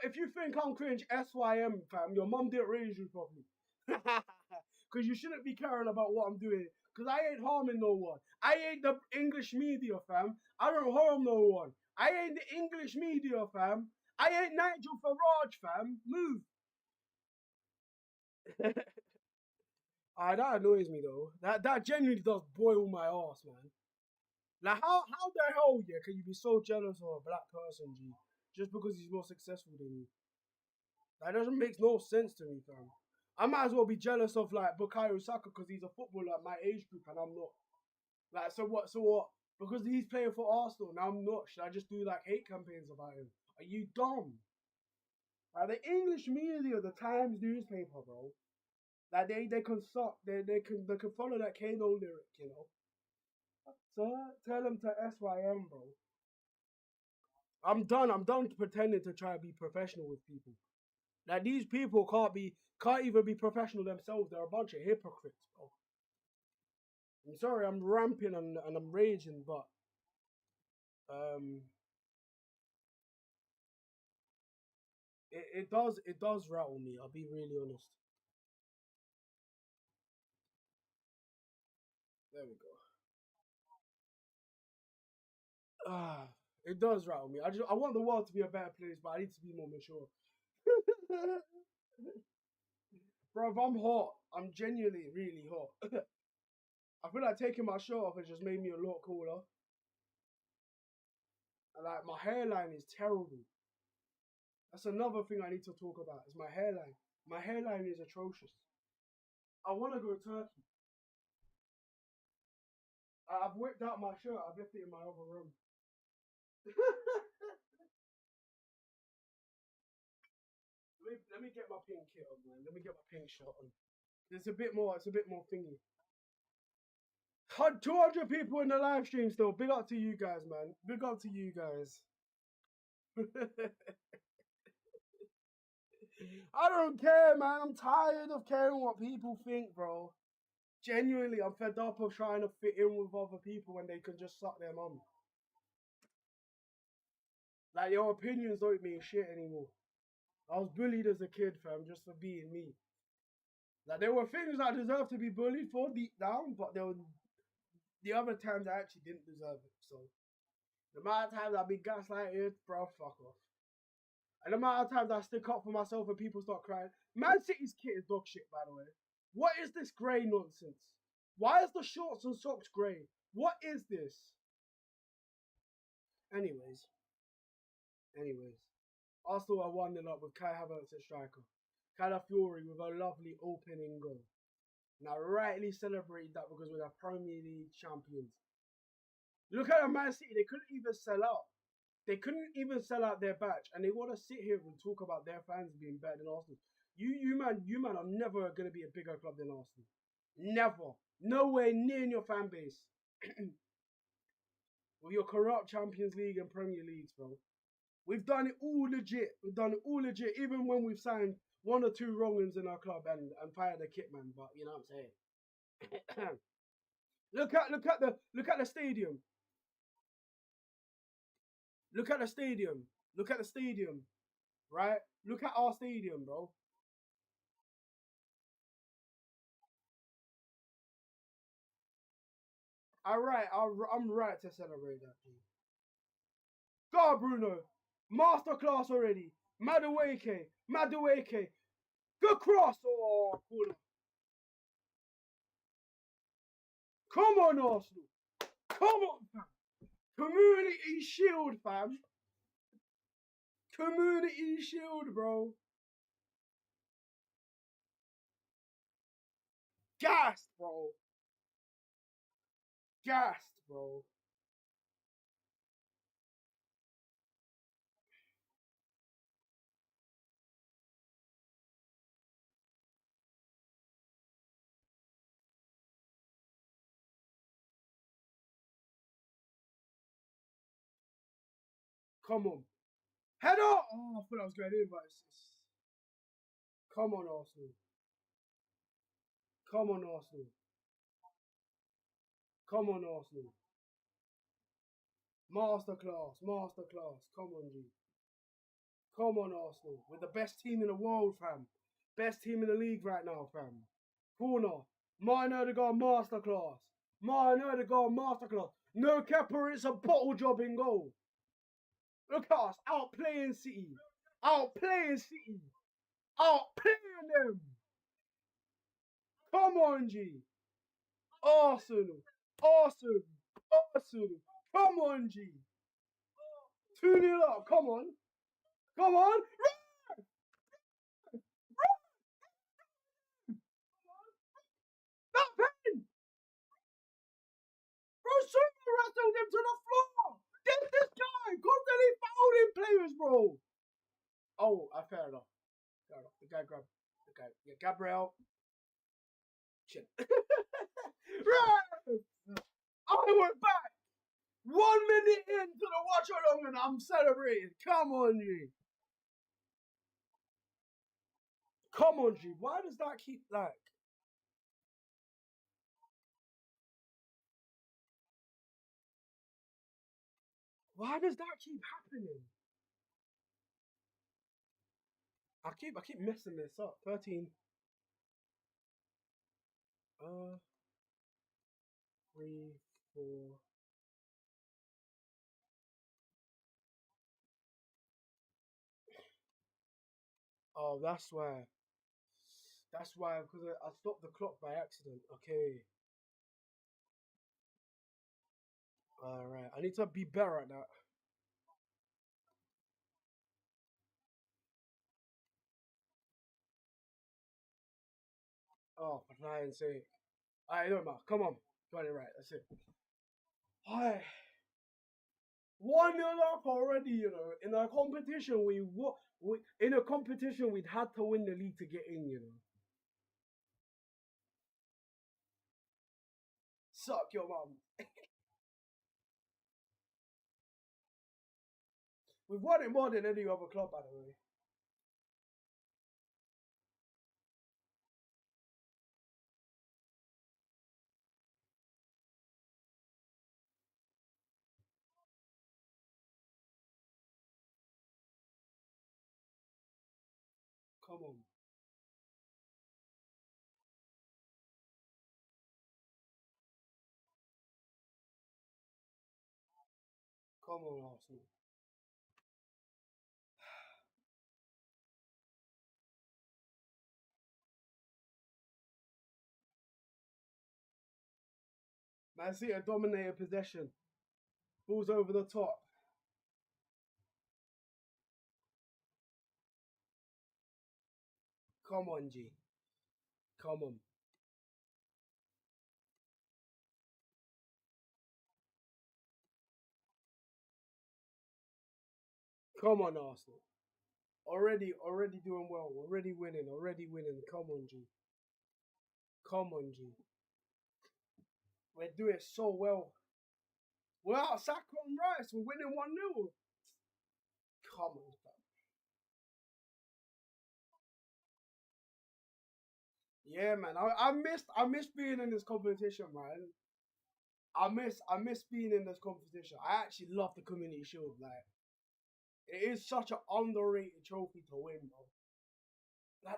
If you think I'm cringe, SYM, fam, your mum didn't raise you properly. Because you shouldn't be caring about what I'm doing. Because I ain't harming no one. I ain't the English media, fam. I don't harm no one. I ain't the English media, fam. I ain't Nigel Farage, fam. Move. That annoys me though. That genuinely does boil my ass, man. Like how the hell, yeah, can you be so jealous of a black person, G, just because he's more successful than you? That doesn't make no sense to me, fam. I might as well be jealous of like Bukayo Saka because he's a footballer at my age group and I'm not. Like, so what? So what? Because he's playing for Arsenal now, I'm not. Should I just do like hate campaigns about him? Are you dumb? Like the English media, the Times newspaper, bro. Like they can suck. They can follow that Kano lyric, you know. So tell them to SYM, bro. I'm done. I'm done pretending to try to be professional with people. Like these people can't even be professional themselves. They're a bunch of hypocrites, bro. I'm sorry, I'm ramping and I'm raging, but um, it does rattle me. I'll be really honest. There we go. It does rattle me. I want the world to be a better place, but I need to be more mature. Bro, if I'm hot. I'm genuinely really hot. I feel like taking my shirt off has just made me a lot cooler. And like my hairline is terrible. That's another thing I need to talk about. Is my hairline. My hairline is atrocious. I want to go Turkey. I've whipped out my shirt. I've left it in my other room. let me get my pink kit on, man. Let me get my pink shirt on. It's a bit more. It's a bit more thingy. 200 people in the live stream still. Big up to you guys, man. Big up to you guys. I don't care, man. I'm tired of caring what people think, bro. Genuinely, I'm fed up of trying to fit in with other people when they can just suck their mum. Like, your opinions don't mean shit anymore. I was bullied as a kid, fam, just for being me. Like, there were things I deserved to be bullied for deep down, but there were the other times I actually didn't deserve it. So, the amount of times I've been gaslighted, bro, fuck off. And the amount of times I stick up for myself and people start crying. Man City's kit is dog shit, by the way. What is this grey nonsense? Why is the shorts and socks grey? What is this? Anyways. Arsenal are 1-0 up with Kai Havertz at striker. Calafiori with a lovely opening goal. Now, rightly celebrate that because we're the Premier League champions. Look at Man City. They couldn't even sell out. They couldn't even sell out their batch, and they want to sit here and talk about their fans being better than Arsenal. You man are never going to be a bigger club than Arsenal. Never. Nowhere near in your fan base. With your corrupt Champions League and Premier Leagues, bro. We've done it all legit. We've done it all legit, even when we've signed one or two wrong uns in our club and fired the kit man. But you know what I'm saying. look at the stadium. Look at the stadium. Look at the stadium. Right? Look at our stadium, bro. Alright, I'm right to celebrate that. Go, Bruno. Masterclass already. Madueke. Good cross. Oh, cool. Come on, Arsenal. Come on, fam. Community Shield, fam. Community Shield, bro. Gassed, bro. Gassed, bro. Come on. Head up! Oh, I thought I was going in, but it's... Come on, Arsenal. Come on, Arsenal. Come on, Arsenal. Masterclass. Come on, G. Come on, Arsenal. We're the best team in the world, fam. Best team in the league right now, fam. Corner. Martin Odegaard, masterclass. No capper, it's a bottle job in goal. Look at us, outplaying City. Outplaying them. Come on, G. Arsenal. Come on, G. 2-0 up. Come on. That pen! Bro, Super rattled him to the floor! Get this guy! Constantly fouling players, bro! Oh, fair enough. The guy grabbed. Yeah, Gabriel. Shit. Right! I went back! 1 minute into the watch along and I'm celebrating. Come on, G. Come on, G. Why does that keep like... Why does that keep happening? I keep messing this up. 13. 3, 4. Oh, that's why. That's why, because I stopped the clock by accident. Okay. Alright. I need to be better at that. Oh, for lying's sake. Alright, no matter. Come on. Got it right. That's it. Alright. 1-0 up already, you know. In a competition, we'd had to win the league to get in, you know. Suck your mum. We've won it more than any other club, by the way. Come on. Come on, Arsenal. Man City dominated possession. Balls over the top. Come on, G. Come on. Come on, Arsenal. Already doing well. Already winning. Come on, G. Come on, G. We're doing so well. We're out Saka and Rice. We're winning 1-0. Come on, fam. Yeah, man. I miss being in this competition, man. I miss being in this competition. I actually love the Community Shield. Like, it is such an underrated trophy to win, bro. Like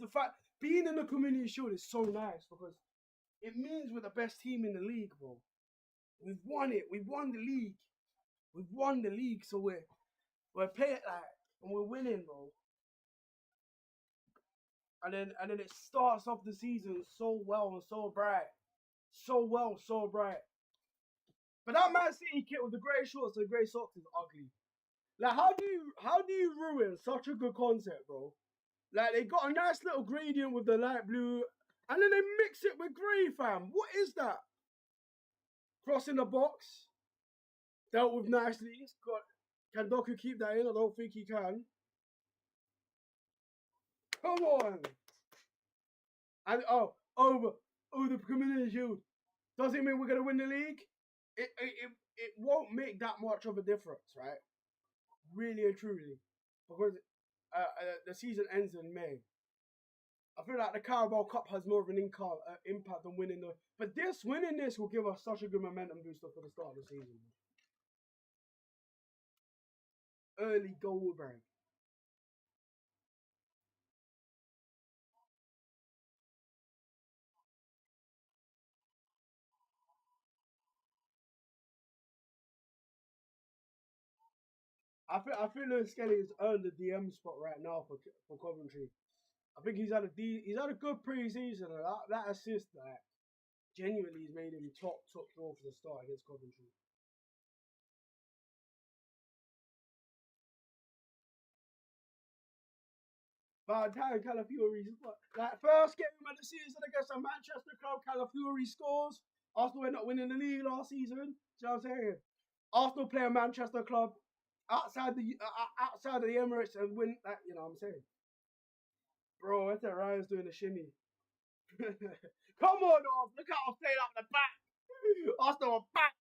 the fact being in the Community Shield is so nice because it means we're the best team in the league, bro. We've won it. We've won the league. We've won the league, so we're playing like and we're winning, bro. And then it starts off the season so well and so bright. So bright. But that Man City kit with the grey shorts and grey socks is ugly. Like how do you ruin such a good concept, bro? Like they got a nice little gradient with the light blue, and then they mix it with grey, fam. What is that? Crossing the box, dealt with nicely. Can Doku keep that in? I don't think he can. Come on. And the Community Shield. Does it mean we're gonna win the league? It won't make that much of a difference, right? Really and truly, because the season ends in May. I feel like the Carabao Cup has more of an impact than winning the. But winning this will give us such a good momentum booster for the start of the season. Early goal break. I feel Lewis Skelly has earned the DM spot right now for Coventry. I think he's had a good pre-season. And that assist that genuinely has made him top draw for the start against Coventry. Valentine Calafiori, like first game of the season against a Manchester club, Calafiori scores. Arsenal end up winning the league last season. See what I'm saying? Arsenal play a Manchester club outside of the Emirates and win that. You know what I'm saying? Bro, I think Ryan's doing a shimmy. Come on, Arsenal. Look how I'm playing up the back. Arsenal are back.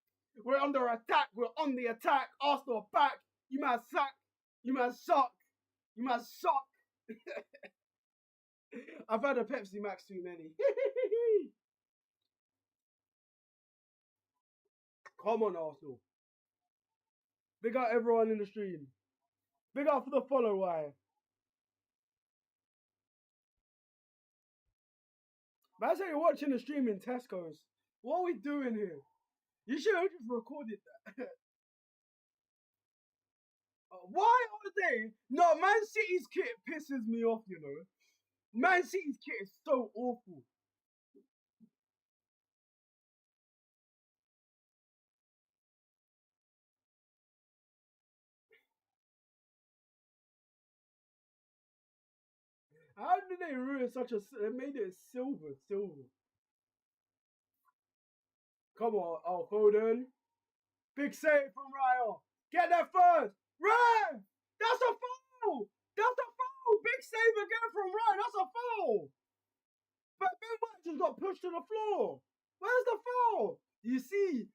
We're under attack. We're on the attack. Arsenal are back. You might suck. You might suck. You might suck. I've had a Pepsi Max too many. Come on, Arsenal. Big up everyone in the stream. Big up for the follow, why? Man, I say you're watching the stream in Tesco's. What are we doing here? You should have just recorded that. Why are they? No, Man City's kit pisses me off, you know. Man City's kit is so awful. How did they ruin such a? They made it silver. Come on, Foden. Big save from Ryan. Get there first. Ryan! That's a foul! That's a foul! Big save again from Ryan. That's a foul! But Ben White just got pushed to the floor. Where's the foul? You see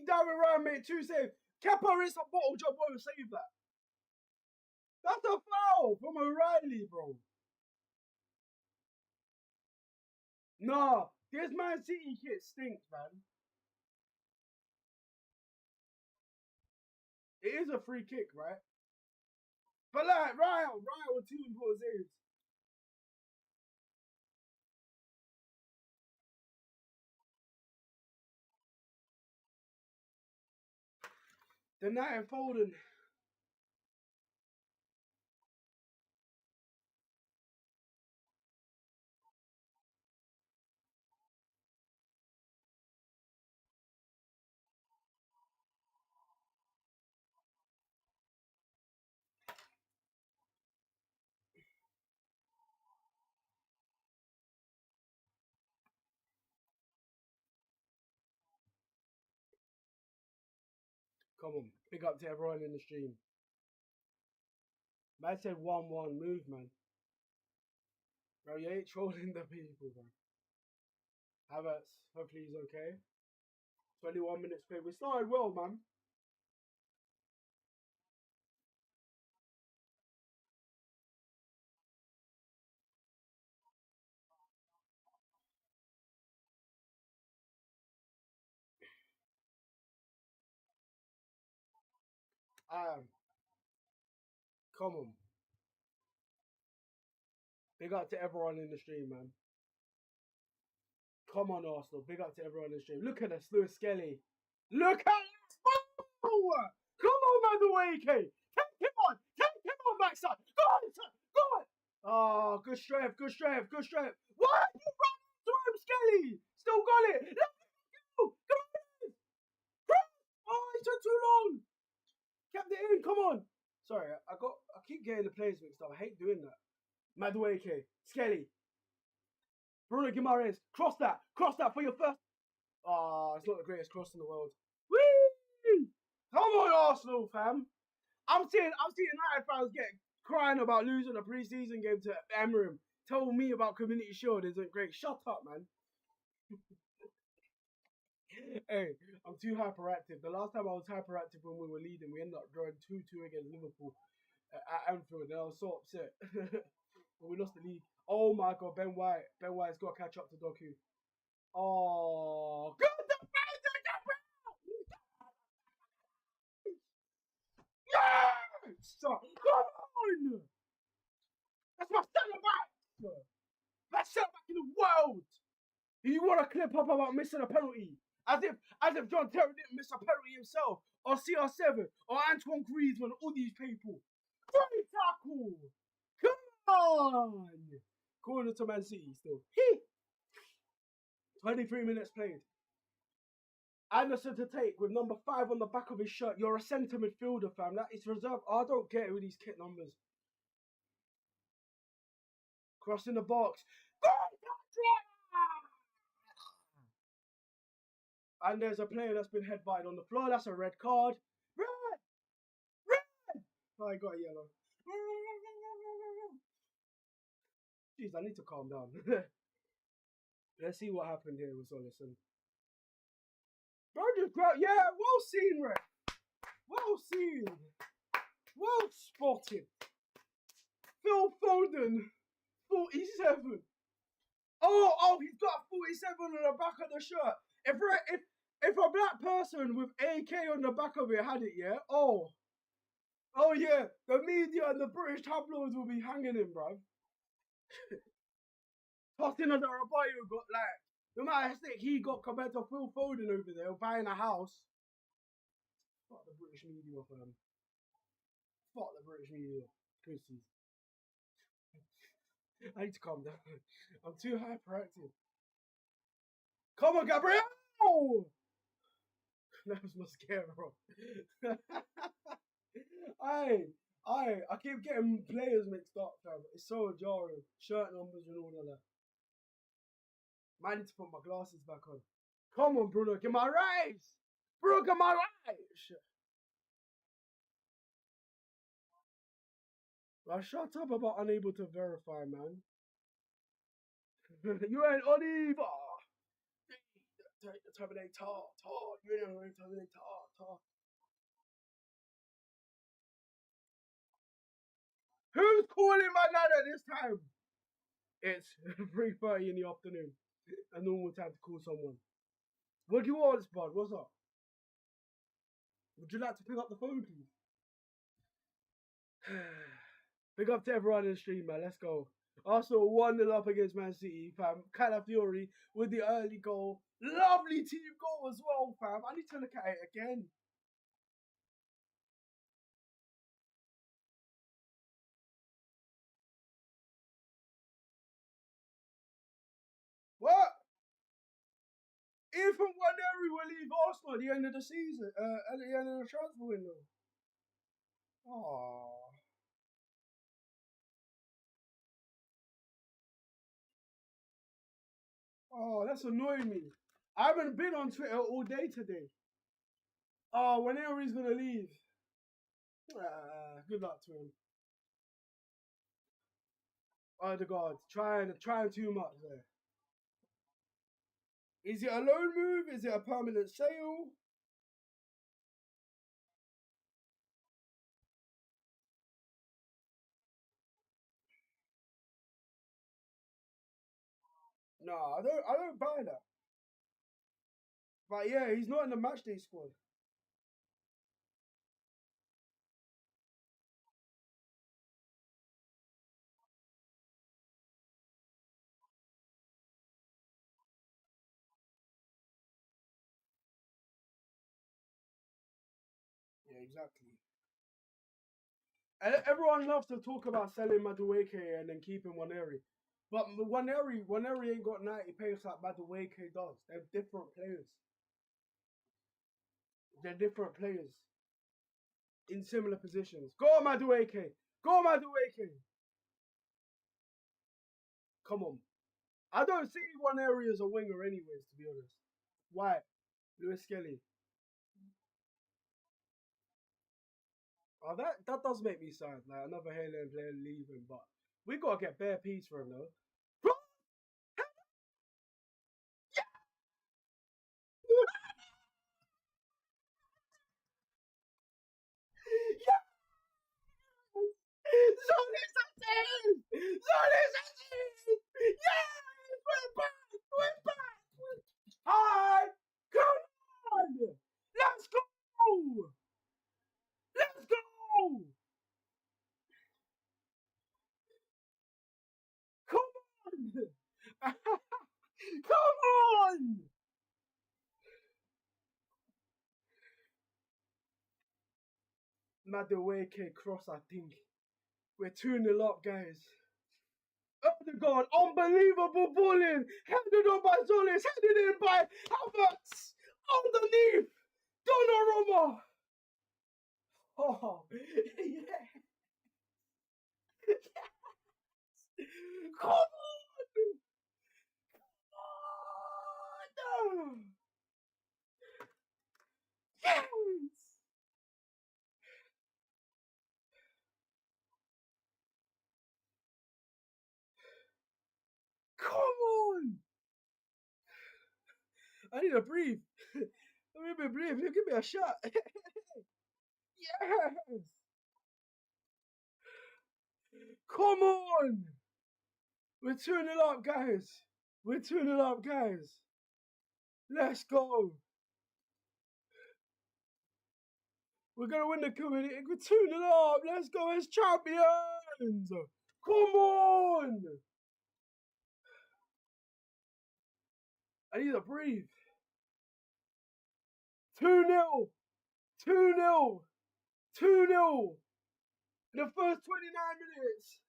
Darren Ryan made 2 saves. Kepa is a bottle job won't save that. That's a foul from O'Reilly, bro. Nah, this Man City kit stinks, man. It is a free kick, right? But like Ryan with 2 important saves. The night of Foden. Come on, big up to everyone in the stream. Man said 1-1 move, man. Bro, you ain't trolling the people, bro. Havertz, hopefully he's okay. 21 minutes played. We started well, man. Come on. Big up to everyone in the stream, man. Come on, Arsenal. Big up to everyone in the stream. Look at this, Lewis Skelly. Look at this! Oh! Come on, Madueke! Take him on! Take him on, backside! Go on, son! Go on! Oh, good strength, good strength, good strength. Why are you running to him, Skelly? Still got it! Let me go! Go on! Oh, he took too long! Kept it in, come on! Sorry, I keep getting the players mixed up. I hate doing that. Madueke, Skelly, Bruno Guimaraes, cross that for your first. Oh, it's not the greatest cross in the world. Whee! Come on, Arsenal, fam. I'm seeing United fans crying about losing a pre-season game to Emery. Tell me about Community Shield isn't great. Shut up, man. Hey, I'm too hyperactive. The last time I was hyperactive when we were leading, we ended up drawing 2-2 against Liverpool at Anfield, and I was so upset. We lost the league. Oh my god, Ben White. Ben White's got to catch up to Doku. Oh, good yes! Come on! That's my centre back! Best centre back in the world! You want to clip up about missing a penalty? As if John Terry didn't miss a penalty himself, or CR7, or Antoine Griezmann, all these people. Great tackle! Come on! Corner to Man City still. 23 minutes played. Anderson to take with number 5 on the back of his shirt. You're a centre midfielder, fam. That is reserved. I don't get it with these kit numbers. Crossing the box. And there's a player that's been headbutted on the floor. That's a red card. Red! Red! Oh, I got a yellow. Jeez, I need to calm down. Let's see what happened here with Solisson. Bro, just grab. Yeah, well seen, Red. Well seen. Well spotted. Phil Foden, 47. Oh, he's got 47 on the back of the shirt. If a black person with AK on the back of it had it, yeah. Oh yeah, the media and the British tabloids will be hanging him, bruv. Tossing under a bio got like, no matter how sick he got compared to Phil Foden over there buying a house. Fuck the British media, fam. Fuck the British media. Pussies. I need to calm down. I'm too hyperactive. Come on, Gabriel! That was mascara. I keep getting players mixed up, fam. It's so jarring. Shirt numbers and all of that. I need to put my glasses back on. Come on, Bruno, get my race! Bruno, get my race! Well, shut up about unable to verify, man. You ain't Oliver! Terminator, you ain't Terminator, Who's calling my dad at this time? It's 3:30 in the afternoon. A normal time to call someone. What do you want, bud? What's up? Would you like to pick up the phone, please? Big up to everyone in the stream, man. Let's go. Arsenal 1-0 up against Man City, fam. Calafiori with the early goal. Lovely team goal as well, fam. I need to look at it again. What? Ethan Waneri will leave Arsenal at the end of the season, at the end of the transfer window. Oh. Oh, that's annoying me. I haven't been on Twitter all day today. Oh, Waneri's gonna leave. Good luck to him. Odegaard trying too much there. Is it a loan move? Is it a permanent sale? No, I don't buy that. But yeah, he's not in the matchday squad. Yeah, exactly. And everyone loves to talk about selling Madueke and then keeping Waneri. But Waneri ain't got 90 pace like Madueke does. They're different players. They're different players in similar positions. Go on, Madueke. Go on, Madueke. Come on. I don't see Waneri as a winger anyways, to be honest. Why? Lewis Skelly. Oh, that does make me sad. Like another Highland player leaving, but we gotta get bare piece for him though. Zolis Aziz! Zolis Aziz! Yes! We're back! We're back! Hi! Come on! Let's go! Let's go! Come on! Come on! Madueke cross, I think. We're 2-0 up, guys. Odegaard, unbelievable balling! Headed on by Zolis, headed in by Havertz! Underneath! Donnarumma! Oh, yeah! Come on! Come on! Yes! Come on! I need to breathe. Let me breathe. Give me a shot. Yes! Come on! We're 2-0 up, guys. We're 2-0 up, guys. Let's go. We're going to win the community. We're 2-0 up. Let's go as champions. Come on. I need to breathe. 2-0. 2-0. 2-0. In the first 29 minutes.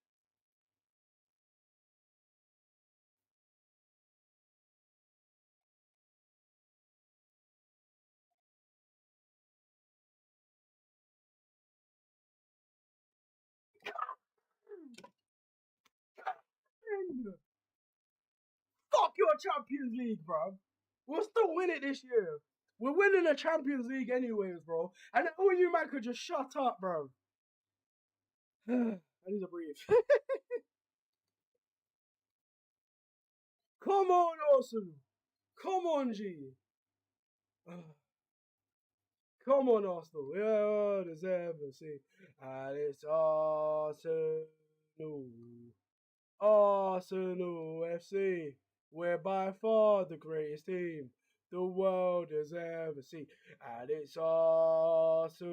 Fuck your Champions League, bro. We'll still win it this year. We're winning the Champions League anyways, bro. And all you man could just shut up, bro. I need to breathe. Come on, Arsenal. Come on, G. Come on, Arsenal. We all deserve to see. And it's Arsenal. Arsenal FC. We're by far the greatest team the world has ever seen. And it's Arsenal.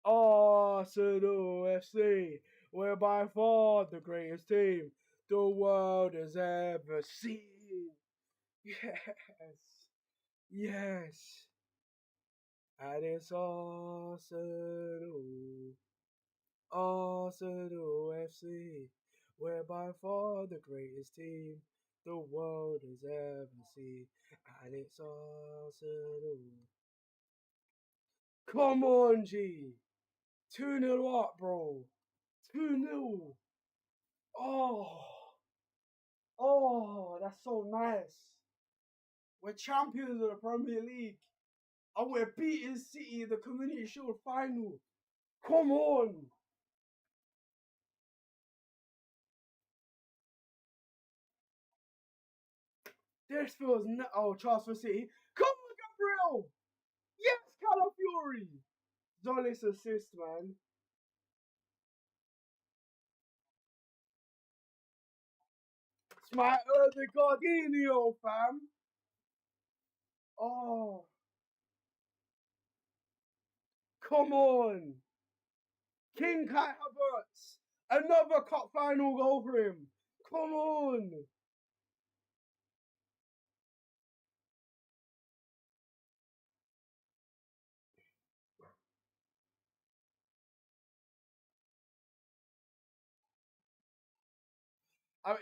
Arsenal FC. We're by far the greatest team the world has ever seen. Yes. Yes. And it's Arsenal. Arsenal FC. We're by far the greatest team the world has ever seen. And it's Arsenal. Come on, G. 2-0 up, bro. 2-0. Oh, that's so nice. We're champions of the Premier League. And we're beating City in the Community Shield final. Come on. This feels transfer City. Come on, Gabriel. Yes, Calafiori. Zolis assist, man. It's my early Gardinio, fam. Oh, come on. King Kai Havertz. Another cup final goal for him. Come on.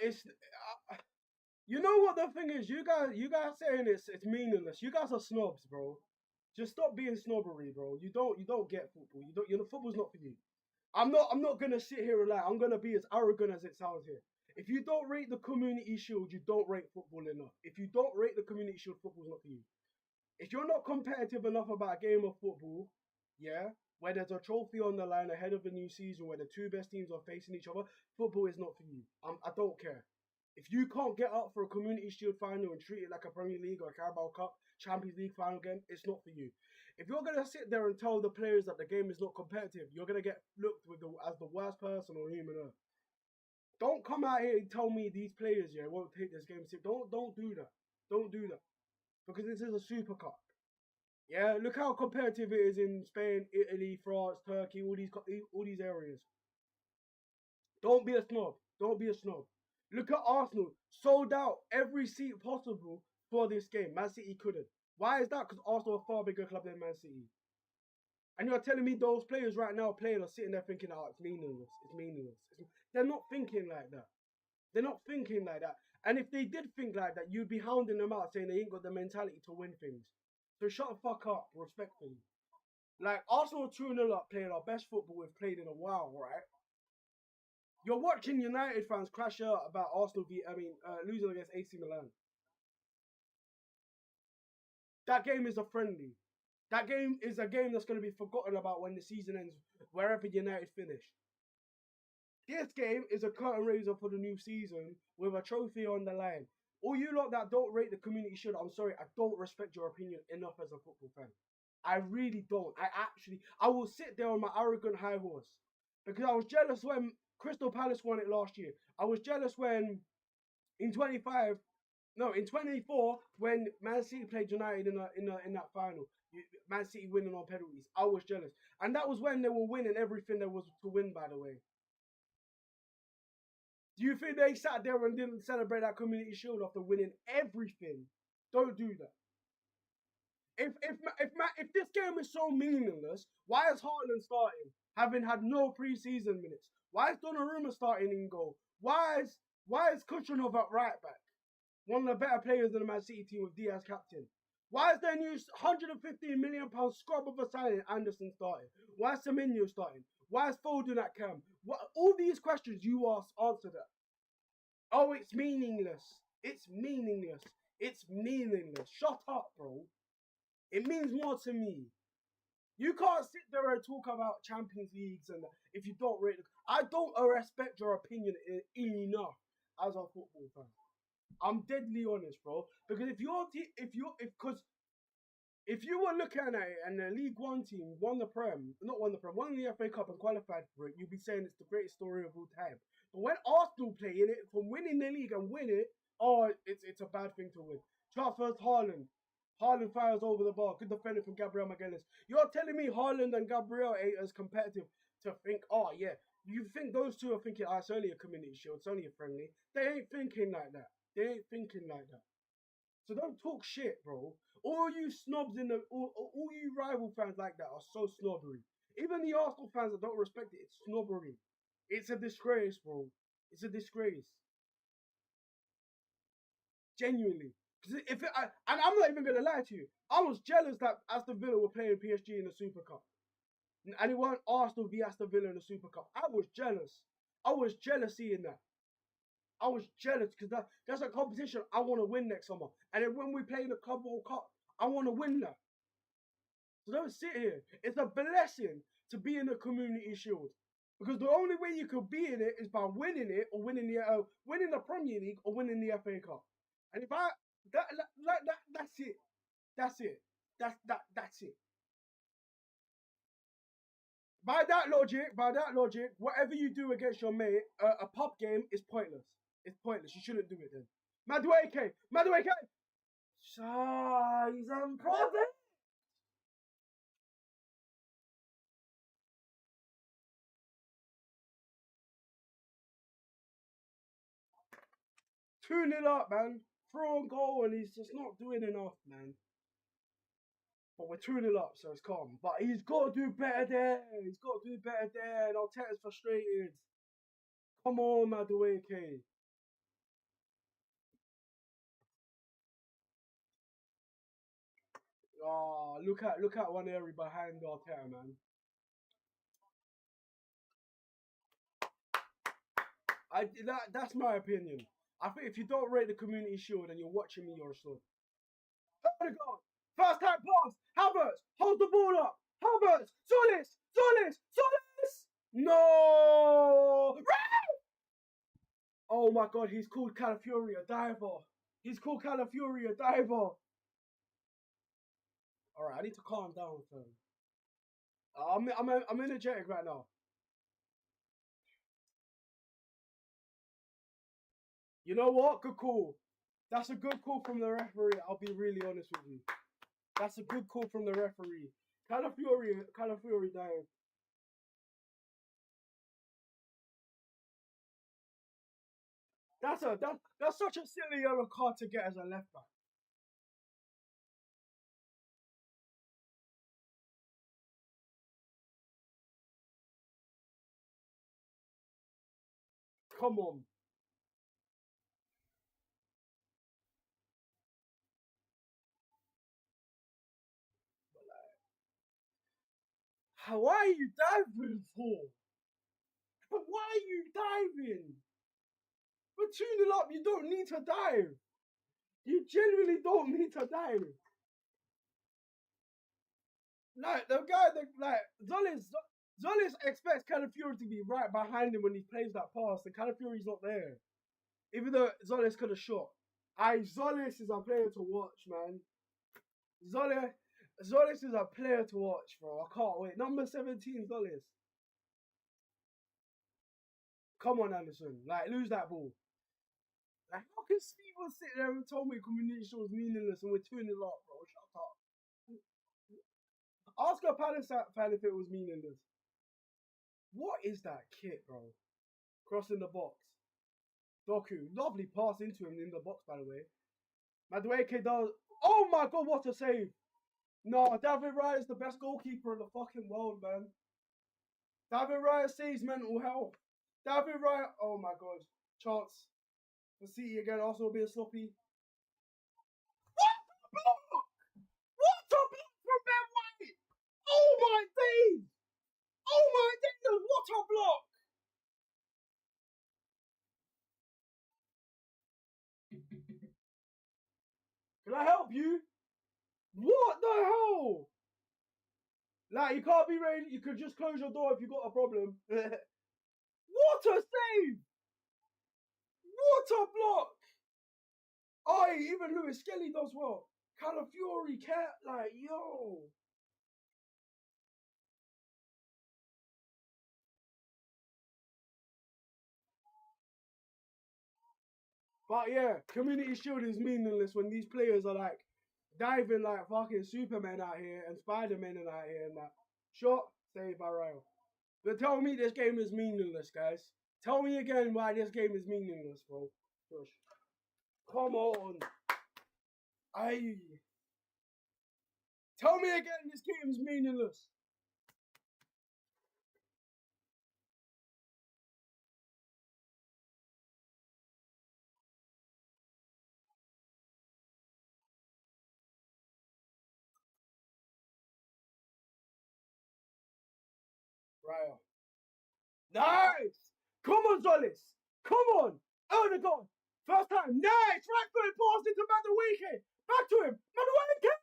It's you know what the thing is. You guys saying it's meaningless. You guys are snobs, bro. Just stop being snobbery, bro. You don't get football. Football's not for you. I'm not gonna sit here and lie. I'm gonna be as arrogant as it sounds here. If you don't rate the Community Shield, you don't rate football enough. If you don't rate the Community Shield, football's not for you. If you're not competitive enough about a game of football, yeah, where there's a trophy on the line ahead of the new season, where the two best teams are facing each other, football is not for you. I don't care. If you can't get up for a Community Shield final and treat it like a Premier League or a Carabao Cup, Champions League final game, it's not for you. If you're gonna sit there and tell the players that the game is not competitive, you're gonna get looked as the worst person on human earth. Don't come out here and tell me these players won't take this game seriously. Don't do that. Don't do that. Because this is a Super Cup. Yeah, look how competitive it is in Spain, Italy, France, Turkey, all these areas. Don't be a snob. Don't be a snob. Look at Arsenal, sold out every seat possible for this game. Man City couldn't. Why is that? Because Arsenal are a far bigger club than Man City. And you're telling me those players right now playing are sitting there thinking, oh, it's meaningless. It's meaningless. They're not thinking like that. They're not thinking like that. And if they did think like that, you'd be hounding them out saying they ain't got the mentality to win things. So shut the fuck up, respectfully. Like, Arsenal 2-0 up playing our best football we've played in a while, right? You're watching United fans crash out about Arsenal losing against AC Milan. That game is a friendly. That game is a game that's going to be forgotten about when the season ends, wherever United finish. This game is a curtain raiser for the new season with a trophy on the line. All you lot that don't rate the Community Shield, I'm sorry, I don't respect your opinion enough as a football fan. I really don't. I will sit there on my arrogant high horse. Because I was jealous when Crystal Palace won it last year. I was jealous when in 24 when Man City played United in that final. Man City winning on penalties. I was jealous. And that was when they were winning everything there was to win, by the way. Do you think they sat there and didn't celebrate that Community Shield after winning everything? Don't do that. If this game is so meaningless, why is Haaland starting, having had no preseason minutes? Why is Donnarumma starting in goal? Why is Kucherov at right back? One of the better players in the Man City team with Diaz captain. Why is their new £115 million scrub of a signing Anderson starting? Why is Semenyo starting? Why is Foden at cam? All these questions you answer that. Oh, it's meaningless. It's meaningless. It's meaningless. Shut up, bro. It means more to me. You can't sit there and talk about Champions Leagues and if you don't rate. I don't respect your opinion enough as a football fan. I'm deadly honest, bro. Because if you were looking at it and the League One team won the FA Cup and qualified for it, you'd be saying it's the greatest story of all time. But when Arsenal play in it, from winning the league and win it, it's a bad thing to win. Transfers Haaland. Haaland fires over the bar. Good defender from Gabriel Magalhaes. You're telling me Haaland and Gabriel ain't as competitive to think, oh yeah, you think those two are thinking, it's only a Community Shield, it's only a friendly. They ain't thinking like that. They ain't thinking like that. So don't talk shit, bro. All you snobs all you rival fans like that are so snobbery. Even the Arsenal fans that don't respect it, it's snobbery. It's a disgrace, bro. It's a disgrace. Genuinely. And I'm not even gonna lie to you. I was jealous that Aston Villa were playing PSG in the Super Cup. And it weren't Arsenal v Aston Villa in the Super Cup. I was jealous. I was jealous seeing that. I was jealous because that's a competition I want to win next summer. And then when we play the Club World Cup, I want to win that. So don't sit here. It's a blessing to be in the Community Shield. Because the only way you could be in it is by winning it or winning the Premier League or winning the FA Cup. And That's it. That's it. That's it. By that logic, whatever you do against your mate, a pub game is pointless. It's pointless. You shouldn't do it then. Madueke! Size and product! 2-0 up, man. Throw on goal and he's just not doing enough, man. But we're 2-0 up, so it's calm. But he's got to do better there. He's got to do better there. And Arteta's frustrated. Come on, Madueke. Oh, look at one area behind Arteta, man. That's my opinion. I think if you don't rate the Community Shield and you're watching me, you're a stud. Odegaard, first time pass. Havertz holds the ball up. Havertz, Solis. No. Oh my God, he's called Calafiori a diver. All right, I need to calm down, fam. I'm energetic right now. You know what? Good call. That's a good call from the referee. I'll be really honest with you. That's a good call from the referee. Calafiori dive. That's such a silly yellow card to get as a left back. Come on. Why are you diving for? Why are you diving? We're 2-0 up. You don't need to dive. You genuinely don't need to dive. Like the guy that Zolis expects Calafiori to be right behind him when he plays that pass, and Calafiori's not there. Even though Zolis could have shot. Zolis is a player to watch, man. Zolis is a player to watch, bro. I can't wait. Number 17, Zolis. Come on, Anderson. Like, lose that ball. Like, how can Steven sit there and tell me Community Shield was meaningless and we're 2-0 up, bro? Shut up. Ask a Palace fan if it was meaningless. What is that kit, bro? Crossing the box. Doku. Lovely pass into him in the box, by the way. Madueke does. Oh my God, what a save. No, David Raya is the best goalkeeper in the fucking world, man. David Raya saves mental health. David Raya. Oh my God. Chance. For City again. Arsenal being sloppy. What a block! What a block from Ben White! Oh my days! Oh my days! What a block! Can I help you? What the hell? Like, you can't be ready. You could just close your door if you got a problem. What a save! What a block! Oh, even Lewis Skelly does well. Calafiori, like, yo. But yeah, Community Shield is meaningless when these players are like diving like fucking Superman out here and Spider-Man out here and that. Shot, saved by Ryle. But tell me this game is meaningless, guys. Tell me again why this game is meaningless, bro. Gosh. Come on. Aye. Tell me again this game is meaningless. Ryle. Nice! Come on, Zolis! Come on! Odegaard! First time! Nice! Right foot pass into Madueke! Back to him! Madueke!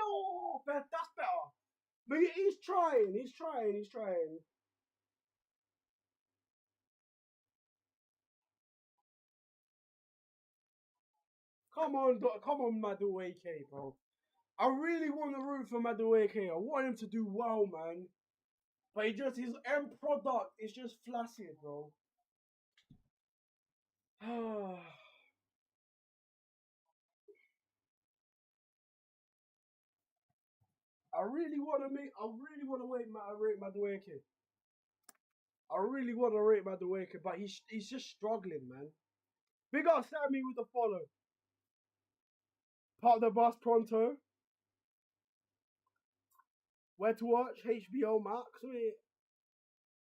Oh, that's better. But he's trying. Come on, Madueke, bro. I really want to root for Madueke. I want him to do well, man. But his end product is just flaccid, bro. I really want to rate Madueke. I really want to rate Madueke, but he's just struggling, man. Big up Sammy with the follow. Part of the bus pronto. Where to watch? HBO Max. Wait.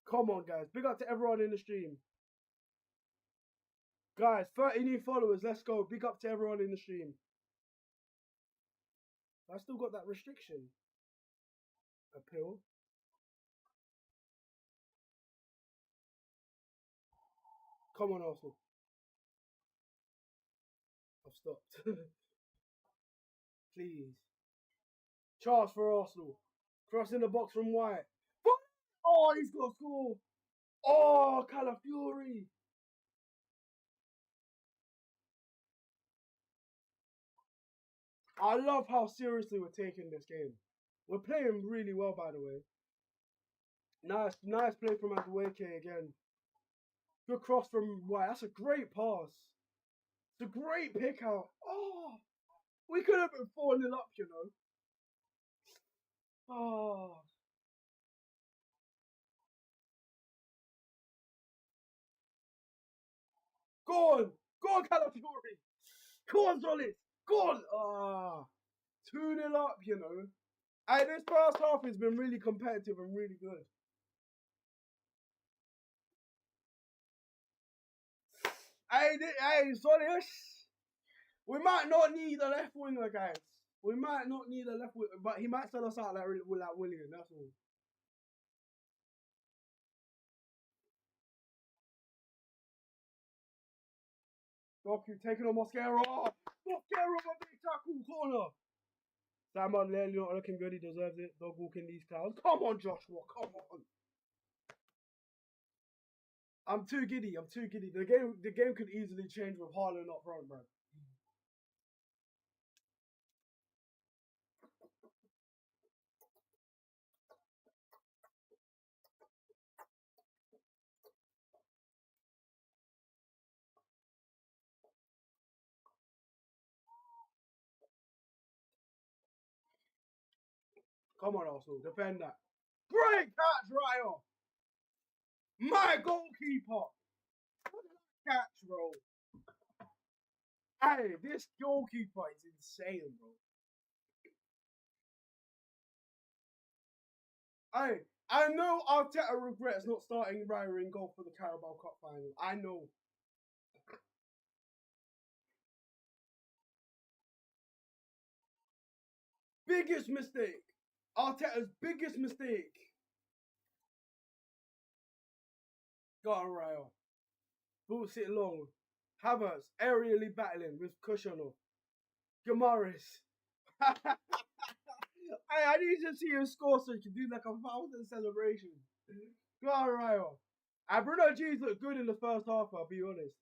Come on, guys. Big up to everyone in the stream. Guys, 30 new followers. Let's go. Big up to everyone in the stream. I still got that restriction. Appeal. Come on, Arsenal. I've stopped. Please. Charge for Arsenal. Cross in the box from White. Oh, he's got a score. Oh, Calafiori. I love how seriously we're taking this game. We're playing really well, by the way. Nice play from Madueke again. Good cross from White. That's a great pass. It's a great pick out. Oh, we could have been 4-0 up, you know. Oh. Go on, Calafiori. Go on, Solis. Go on. Ah, 2-0 up, you know. And this first half has been really competitive and really good. Hey, Solis. We might not need a left winger, guys. We might not need a left winger, but he might sell us out like William. That's all. Doku taking on Mosquera. Mosquera on a big tackle corner. Simon Lely not looking good. He deserves it. Dog walking these clouds. Come on, Joshua. Come on. I'm too giddy. The game could easily change with Haaland not front, bro. Come on, Arsenal. Defend that. Great catch, Ryan. My goalkeeper. Catch, bro. Hey, this goalkeeper is insane, bro. Hey, I know Arteta regrets not starting Raya in goal for the Carabao Cup final. I know. Biggest mistake. Arteta's biggest mistake. Got on Raya. Boots it long. Havertz aerially battling with Kushner. Gamaris. Hey, I need to see him score so he can do like a 1,000 celebration. Go on, Raya. And Bruno G's looked good in the first half, I'll be honest.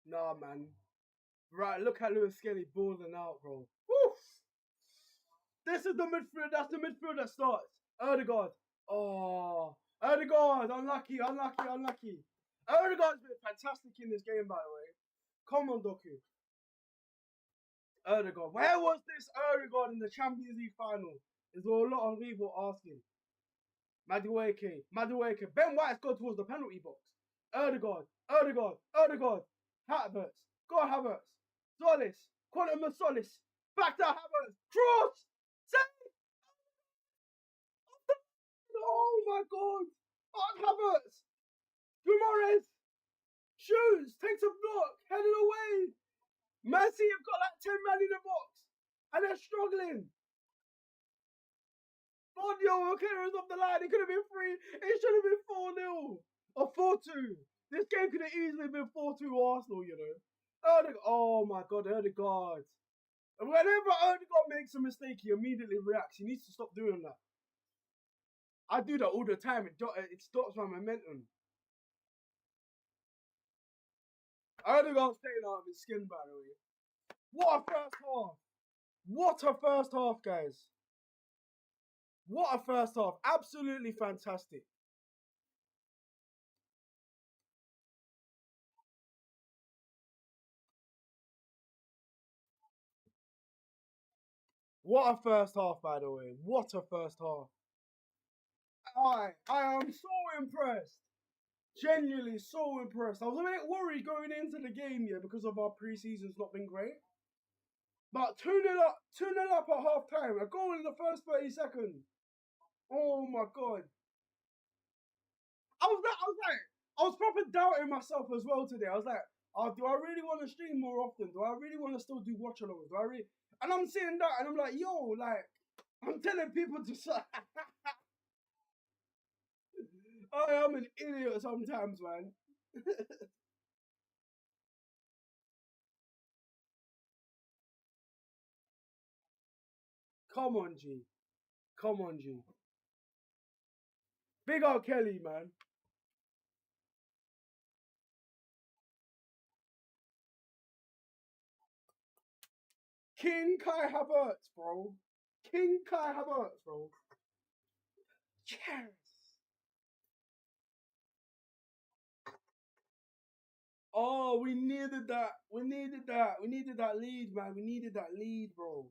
Nah, man. Right, look at Lewis Skelly balling out, bro. Woo! This is the midfield. That's the midfield that starts. Erdegaard. Oh. Erdegaard. Unlucky. Erdegaard's been fantastic in this game, by the way. Come on, Doku. Erdegaard. Where was this Erdegaard in the Champions League final? Is what a lot of people asking. Madueke. Ben White's gone towards the penalty box. Erdegaard. Havertz. Go on, Havertz. Solis. Quantum of Solis. Back to Havertz. Cross. Save. Oh my God. On Havertz. Guimaraes. Shoots. Takes a block. Headed away. Man City have got like 10 men in the box. And they're struggling. Audio clearance off the line. It could have been 3. It should have been 4-0. Or 4-2. This game could have easily been 4-2 Arsenal, you know. Oh my God, Erdegaard. Whenever Erdegaard makes a mistake, he immediately reacts. He needs to stop doing that. I do that all the time. It stops my momentum. Odegaard's staying out of his skin, by the way. What a first half! What a first half, guys! What a first half! Absolutely fantastic. What a first half, by the way. What a first half. I am so impressed. Genuinely so impressed. I was a bit worried going into the game, yeah, because of our pre-season's not been great. But 2-0 up at half time. A goal in the first 30 seconds. Oh my god. I was proper doubting myself as well today. I was like, oh, do I really want to stream more often? Do I really want to still do watch-alongs? Do I really? And I'm seeing that and I'm like, yo, like, I'm telling people to I am an idiot sometimes, man. Come on, G. Come on, G. Big up Kelly, man. King Kai Havertz, bro. King Kai Havertz, bro. Yes. Oh, we needed that. We needed that. We needed that lead, man. We needed that lead, bro.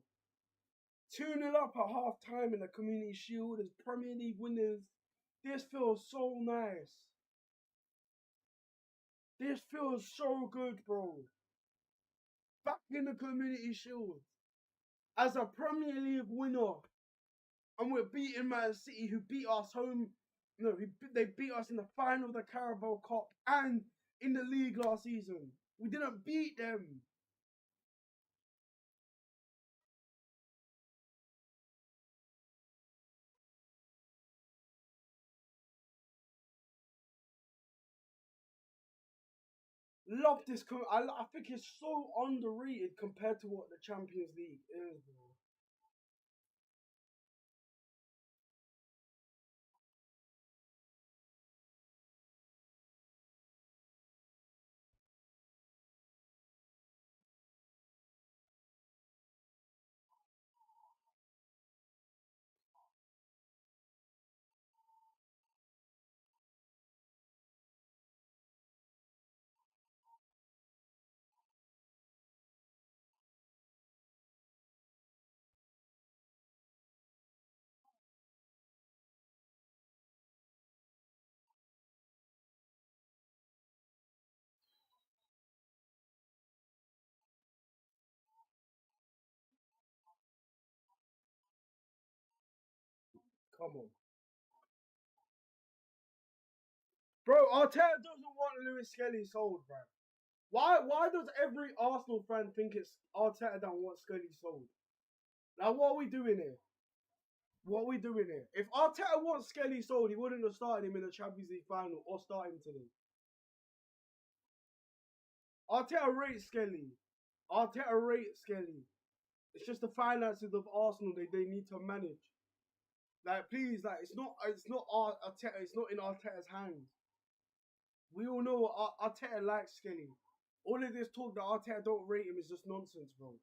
2-0 up at half time in the Community Shield as Premier League winners. This feels so nice. This feels so good, bro. Back in the Community Shield as a Premier League winner. And we're beating Man City, who beat us home. No, they beat us in the final of the Carabao Cup and in the league last season. We didn't beat them. Love this. I think it's so underrated compared to what the Champions League is, bro. Come on. Bro, Arteta doesn't want Lewis Skelly sold, bro. Why does every Arsenal fan think it's Arteta that wants Skelly sold? Now, what are we doing here? What are we doing here? If Arteta wants Skelly sold, he wouldn't have started him in the Champions League final or started him today. Arteta rates Skelly. Arteta rates Skelly. It's just the finances of Arsenal they need to manage. Like, please, like, it's not Arteta. It's not in Arteta's hands. We all know Arteta likes Skelly. All of this talk that Arteta don't rate him is just nonsense, bro.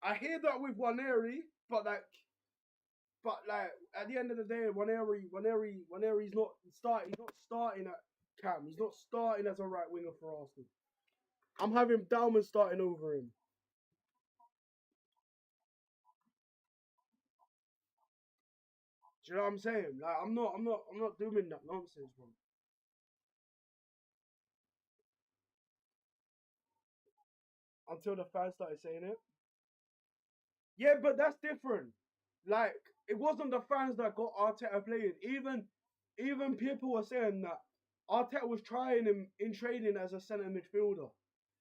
I hear that with Waneri, but like at the end of the day, Waneri's not starting. He's not starting at Cam. He's not starting as a right winger for Arsenal. I'm having Dalman starting over him. Do you know what I'm saying? Like, I'm not doing that nonsense, bro. Until the fans started saying it. Yeah, but that's different. Like, it wasn't the fans that got Arteta playing. Even people were saying that Arteta was trying him in training as a centre midfielder.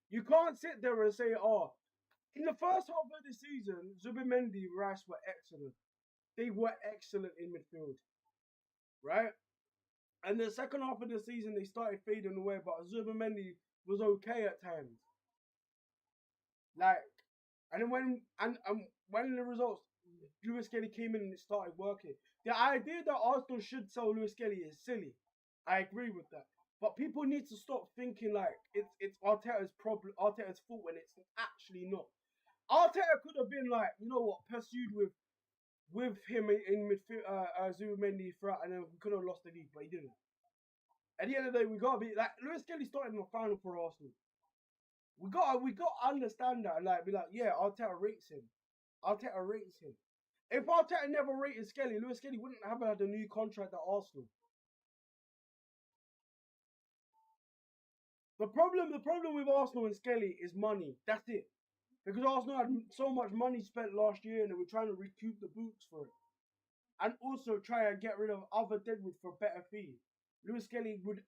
You can't sit there and say, oh, in the first half of the season, Zubimendi, Rice were excellent. They were excellent in midfield, right? And the second half of the season, they started fading away, but Zubimendi was okay at times. Like, and then when the results, Lewis Kelly came in and it started working. The idea that Arsenal should sell Lewis Kelly is silly. I agree with that. But people need to stop thinking like it's Arteta's problem, Arteta's fault when it's actually not. Arteta could have been like, you know what, pursued with him in midfield, Zubimendi throughout, and then we could have lost the league, but he didn't. At the end of the day, we gotta be like Lewis Kelly started in the final for Arsenal. We gotta understand that and like be like, yeah, Arteta rates him. Arteta rates him. If Arteta never rated Skelly, Lewis Skelly wouldn't have had a new contract at Arsenal. The problem with Arsenal and Skelly is money. That's it. Because Arsenal had so much money spent last year and they were trying to recoup the boots for it. And also try and get rid of other Deadwood for a better fee. Lewis Skelly would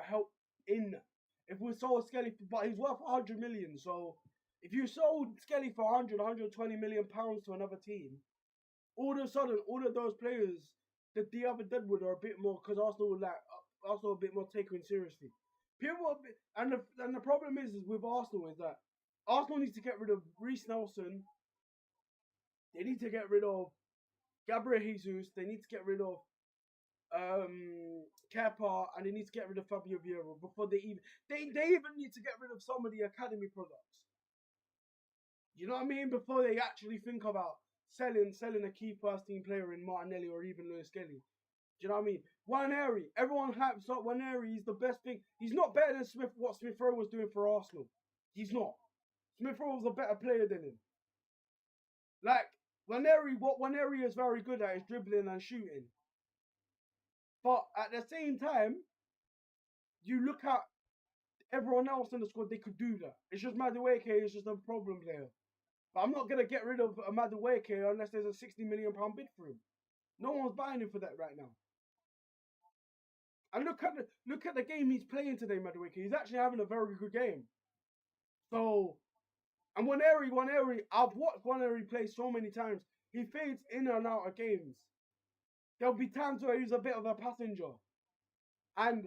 help in that. If we sold Skelly, but he's worth 100 million. So if you sold Skelly for 120 million pounds to another team, all of a sudden, all of those players, the other Deadwood are a bit more, because Arsenal would like, Arsenal a bit more taken seriously. People, and the problem is with Arsenal is that Arsenal needs to get rid of Reece Nelson. They need to get rid of Gabriel Jesus. They need to get rid of Kepa, and they need to get rid of Fabio Vieira before they even need to get rid of some of the academy products. You know what I mean? Before they actually think about selling a key first team player in Martinelli or even Lewis Kelly. Do you know what I mean? Waneri, everyone hypes up Waneri. He's the best thing. He's not better than what Smith Rowe was doing for Arsenal. He's not. Smith Rowe was a better player than him. Like Waneri, what Waneri is very good at is dribbling and shooting. But at the same time, you look at everyone else in the squad, they could do that. It's just Madueke is just a problem player. But I'm not going to get rid of Madueke unless there's a £60 million bid for him. No one's buying him for that right now. And look at the game he's playing today, Madueke. He's actually having a very good game. So, and Waneri, I've watched Waneri play so many times. He fades in and out of games. There'll be times where he's a bit of a passenger. And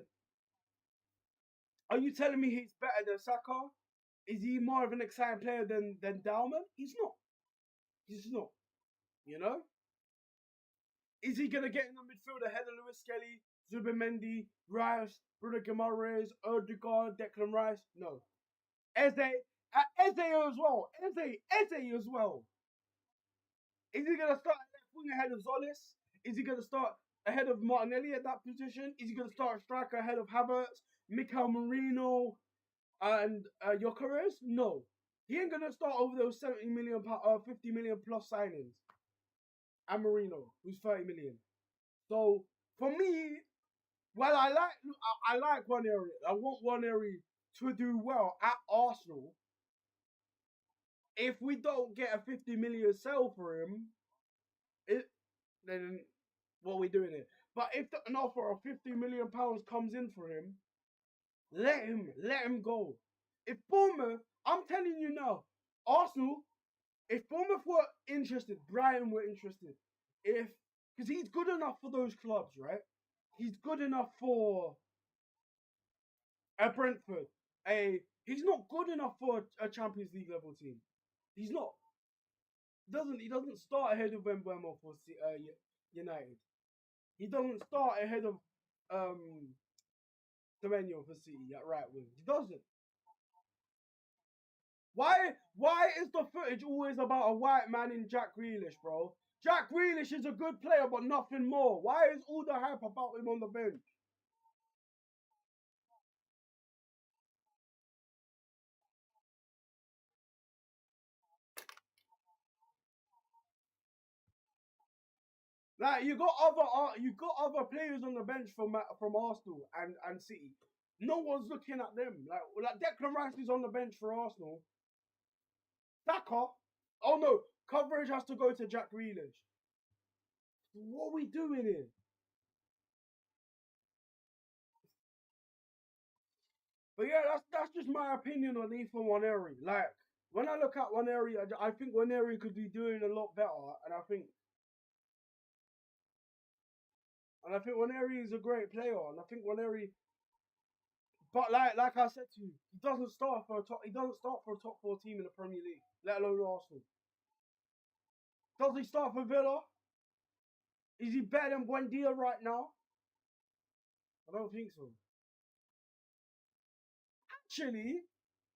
are you telling me he's better than Saka? Is he more of an exciting player than Dalman? He's not. He's not. You know? Is he going to get in the midfield ahead of Lewis Skelly, Zubimendi, Rice, Bruno Guimaraes, Odegaard, Declan Rice? No. Eze as well. Eze as well. Is he going to start at left wing ahead of Zolis? Is he going to start ahead of Martinelli at that position? Is he going to start a striker ahead of Havertz, Mikel Merino, and Gyökeres? No. He ain't going to start over those 50 million plus signings. And Merino, who's 30 million. So, for me, well, I like Waneri. I want Waneri to do well at Arsenal. If we don't get a 50 million sell for him, then what are we doing here? But if an offer of £50 million comes in for him, let him go. If Bournemouth, I'm telling you now, Arsenal, if Bournemouth were interested, Brighton were interested, because he's good enough for those clubs, right? He's good enough for a Brentford. He's not good enough for a Champions League level team. He's not. He doesn't start ahead of Mbeumo for United. He doesn't start ahead of Semenyo for City at right wing. He doesn't. Why is the footage always about a white man in Jack Grealish, bro? Jack Grealish is a good player, but nothing more. Why is all the hype about him on the bench? Like you got other players on the bench from Arsenal and City. No one's looking at them. Like Declan Rice is on the bench for Arsenal. Saka, oh no, coverage has to go to Jack Grealish. What are we doing here? But yeah, that's just my opinion on Ethan Waneri. Like when I look at Waneri, I think Waneri could be doing a lot better, and I think Waneri is a great player, and I think Waneri. But like I said to you, he doesn't start for a top 4 team in the Premier League, let alone Arsenal. Does he start for Villa? Is he better than Buendia right now? I don't think so. actually,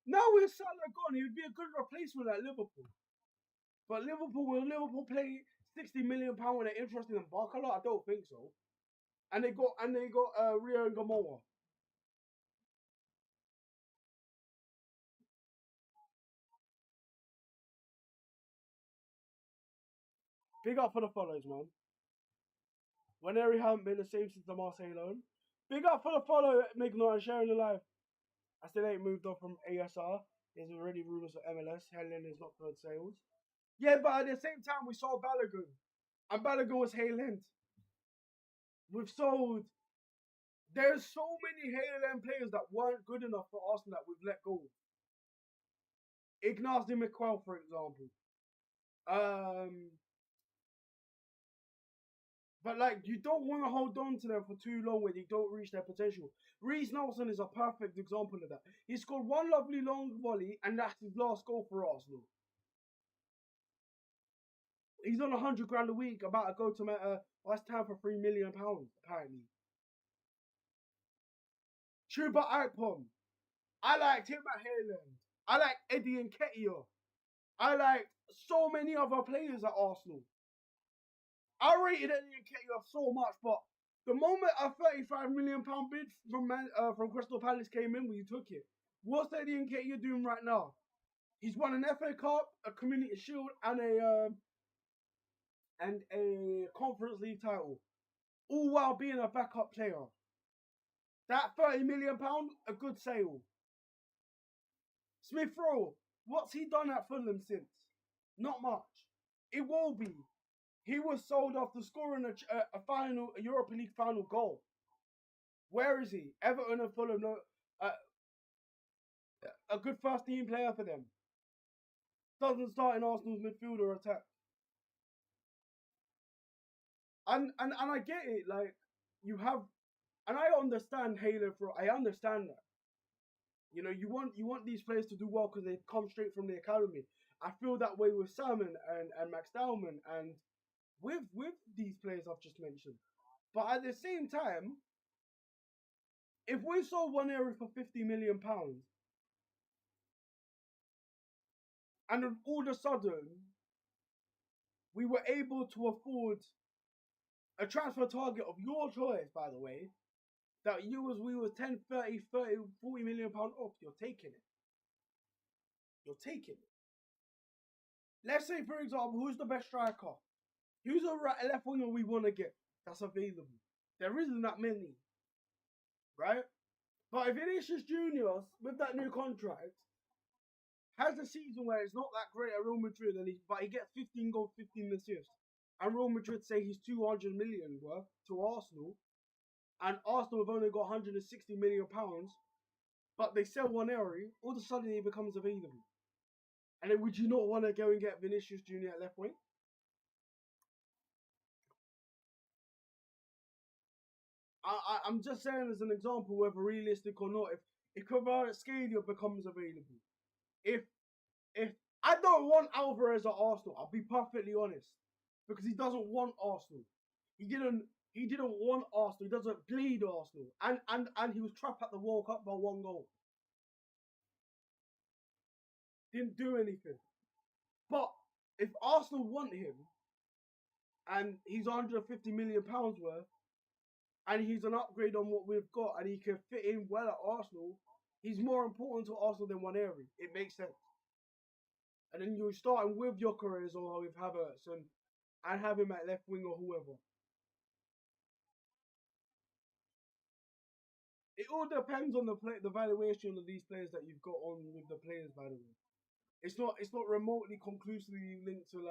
now with Salah gone, he would be a good replacement at Liverpool. But will Liverpool pay £60 million when they're interested in Barcola? I don't think so. And they got Rio and Gamoa. Big up for the follows, man. When Harry haven't been the same since the Marseille loan. Big up for the follow, Migno and sharing the live. I still ain't moved on from ASR. There's already rumours of MLS. Helen is not good sales. Yeah, but at the same time, we saw Balogun. And Balogun was Hale End. We've sold. There's so many Hale End players that weren't good enough for Arsenal that we've let go. Ignacy McQuell, for example. But like, you don't want to hold on to them for too long when they don't reach their potential. Reece Nelson is a perfect example of that. He scored one lovely long volley, and that's his last goal for Arsenal. He's on 100 grand a week, about to go to West Ham for £3 million, apparently. Chuba Akpom. I liked him at Haaland. I like Eddie Nketiah. I liked so many other players at Arsenal. I rated Eddie Nketiah so much, but the moment a £35 million bid from Crystal Palace came in, we took it. What's Eddie Nketiah doing right now? He's won an FA Cup, a Community Shield, and a Conference League title, all while being a backup player. That £30 million, a good sale. Smith Rowe, what's he done at Fulham since? Not much. It will be. He was sold after scoring a Europa League final goal. Where is he? Everton and Fulham, a good first team player for them. Doesn't start in Arsenal's midfield or attack. And I get it, like, you have, and I understand Halo I understand that. You know, you want these players to do well because they come straight from the academy. I feel that way with Salmon and Max Dowman and with these players I've just mentioned. But at the same time, if we sold one area for £50 million and then all of a sudden we were able to afford a transfer target of your choice, by the way, that we was 10, 30, 30, 40 million pound off, you're taking it. You're taking it. Let's say, for example, who's the best striker? Who's a left winger we want to get that's available? There isn't that many, right? But if Vinicius Junior, with that new contract, has a season where it's not that great at Real Madrid, but he gets 15 goals, 15 assists, and Real Madrid say he's 200 million worth to Arsenal, and Arsenal have only got 160 million pounds, but they sell one area, all of a sudden he becomes available. And then would you not want to go and get Vinicius Junior at left wing? I'm just saying as an example, whether realistic or not, if Kvaratskhelia becomes available, if I don't want Alvarez at Arsenal, I'll be perfectly honest, because he doesn't want Arsenal. He didn't want Arsenal. He doesn't bleed Arsenal, and he was trapped at the World Cup by one goal. Didn't do anything. But if Arsenal want him, and he's £150 million worth, and he's an upgrade on what we've got, and he can fit in well at Arsenal, he's more important to Arsenal than one area. It makes sense. And then you're starting with Gyökeres or with Havertz and have him at left wing or whoever. It all depends on the valuation of these players that you've got on with the players, by the way. It's not remotely conclusively linked to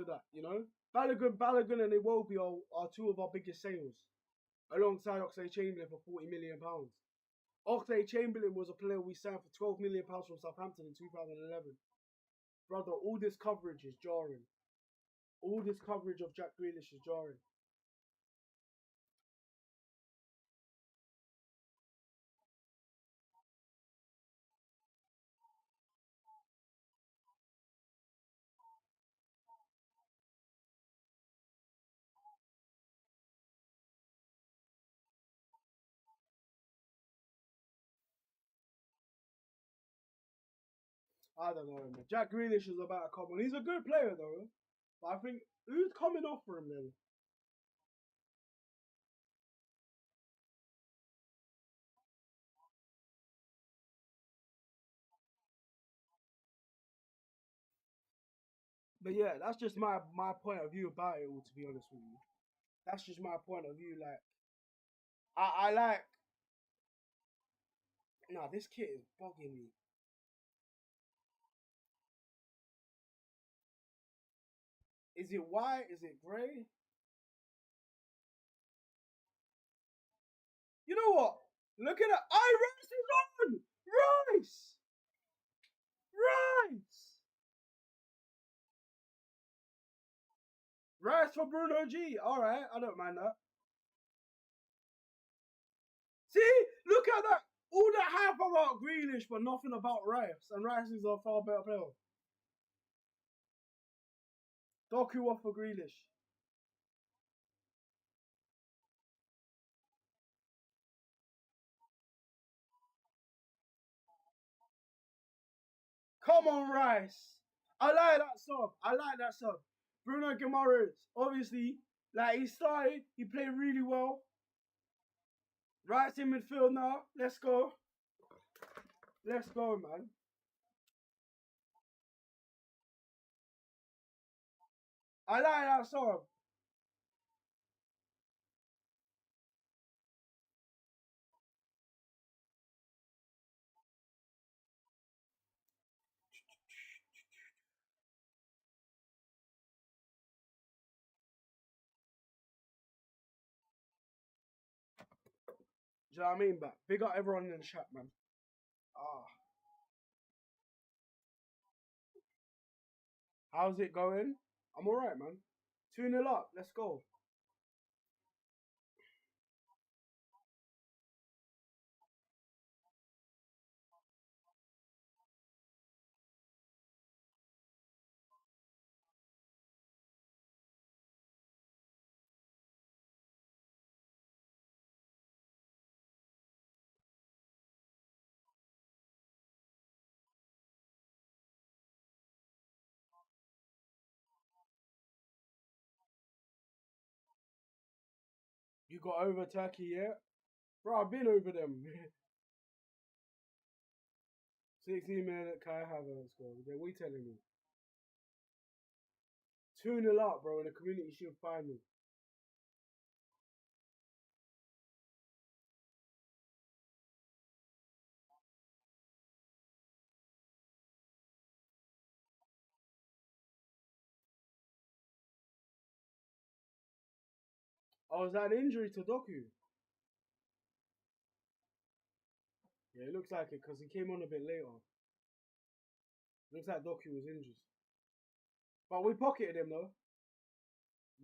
that, you know? Balogun and Iwobi are two of our biggest sales, alongside Oxlade-Chamberlain for £40 million. Oxlade-Chamberlain was a player we signed for £12 million from Southampton in 2011. Brother, all this coverage is jarring. All this coverage of Jack Grealish is jarring. I don't know, man. Jack Grealish is about to come on. He's a good player, though. But I think, who's coming off for him, then? But yeah, that's just my point of view about it all, to be honest with you. That's just my point of view. Like, I like... Nah, this kit is bugging me. Is it white? Is it grey? You know what? Look at that. Rice is on! Rice! Rice! Rice for Bruno G. Alright, I don't mind that. See? Look at that. All that hype about Grealish, but nothing about Rice. And Rice is a far better player. Doku off for Grealish. Come on, Rice. I like that sub. Bruno Guimaraes, obviously, like he started, he played really well. Rice in midfield now. Let's go. Let's go, man. I like that sub. Do you know what I mean? But big up everyone in the chat, man. How's it going? I'm alright, man. 2-0 up. Let's go. You got over Turkey yet? Bro, I've been over them. 16-minute Kai Havertz goal. Then we telling me? 2-0 up, bro, in the community shield final. Oh, is that an injury to Doku? Yeah, it looks like it because he came on a bit later. Looks like Doku was injured. But we pocketed him though.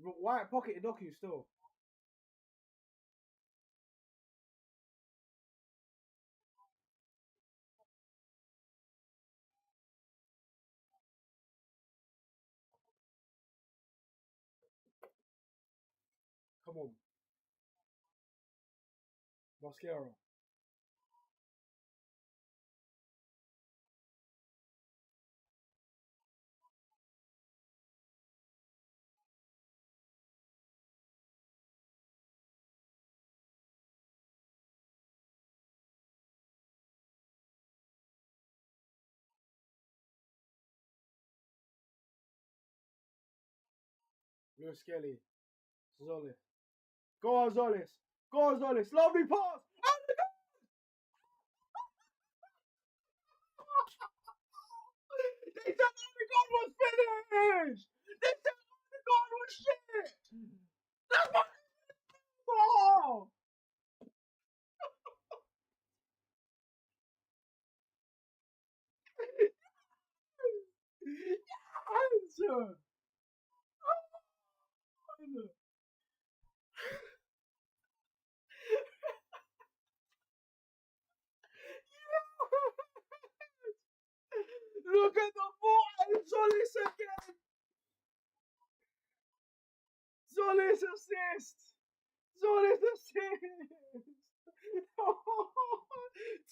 White pocketed Doku still. Come on. Mascara. You're Skelly. Zolis. Go on, Zolis. Go on, Zolis. Lovely pass. They said Odegaard was finished. They said Odegaard was shit. That's my ball. Yes. Look at the ball and Zolis again. Zolis assist. Zolis assist.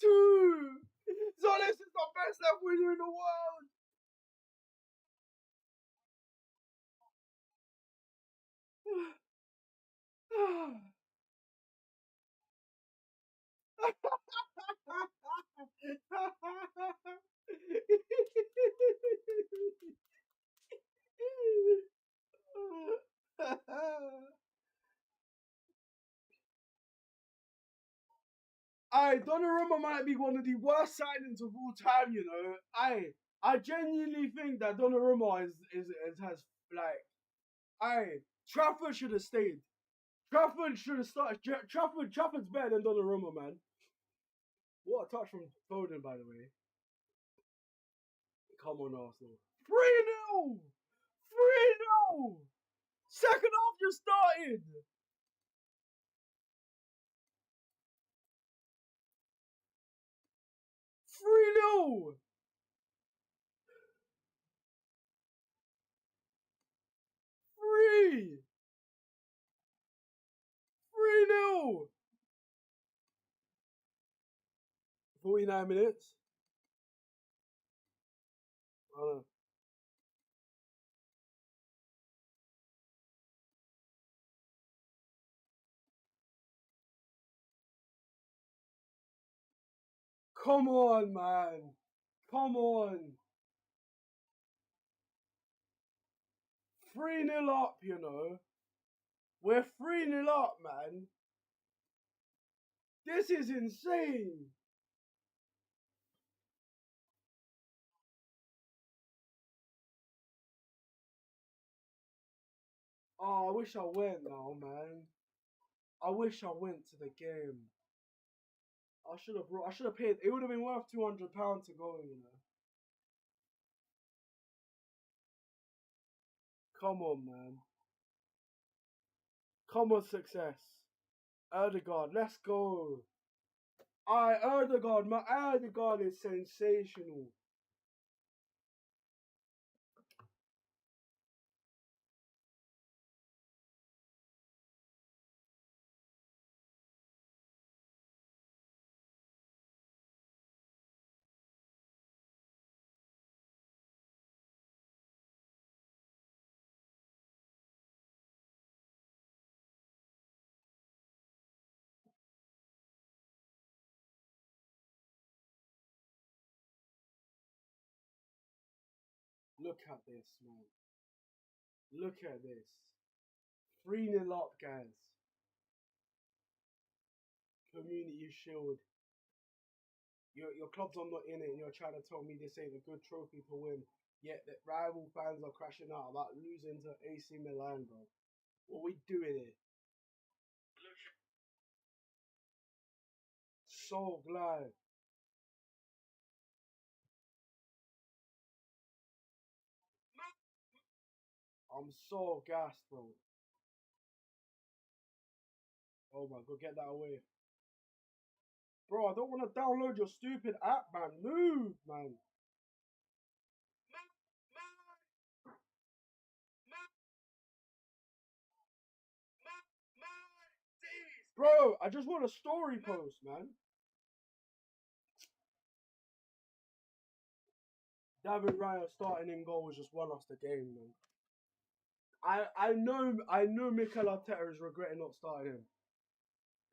2. Zolis is the best left winger in the world. Aye, Donnarumma might be one of the worst signings of all time, you know. I genuinely think that Donnarumma has like, Trafford should have stayed. Trafford should have started. Trafford's better than Donnarumma, man. What a touch from Foden, by the way. Come on, Arsenal. 3-0! 3-0! Second half just started! 3-0! 3-0! 49 minutes. Come on, man. Come on. 3-0 up, you know. We're 3-0 up, man. This is insane. Oh, I wish I went now, man. I wish I went to the game. I should have paid. It would have been worth £200 to go, you know. Come on, man. Come on, success. Erdegaard, let's go. Erdegaard, my Erdegaard is sensational. Look at this, man. Look at this. 3-0 up, guys. Community Shield. Your clubs are not in it, and you're trying to tell me this ain't a good trophy to win. Yet the rival fans are crashing out about losing to AC Milan, bro. What we doing here? So glad. I'm so gassed, bro. Oh my god, get that away. Bro, I don't want to download your stupid app, man. Move, man. Bro, I just want a story post, man. David Raya starting in goal was just won us the game, man. I know Mikel Arteta is regretting not starting him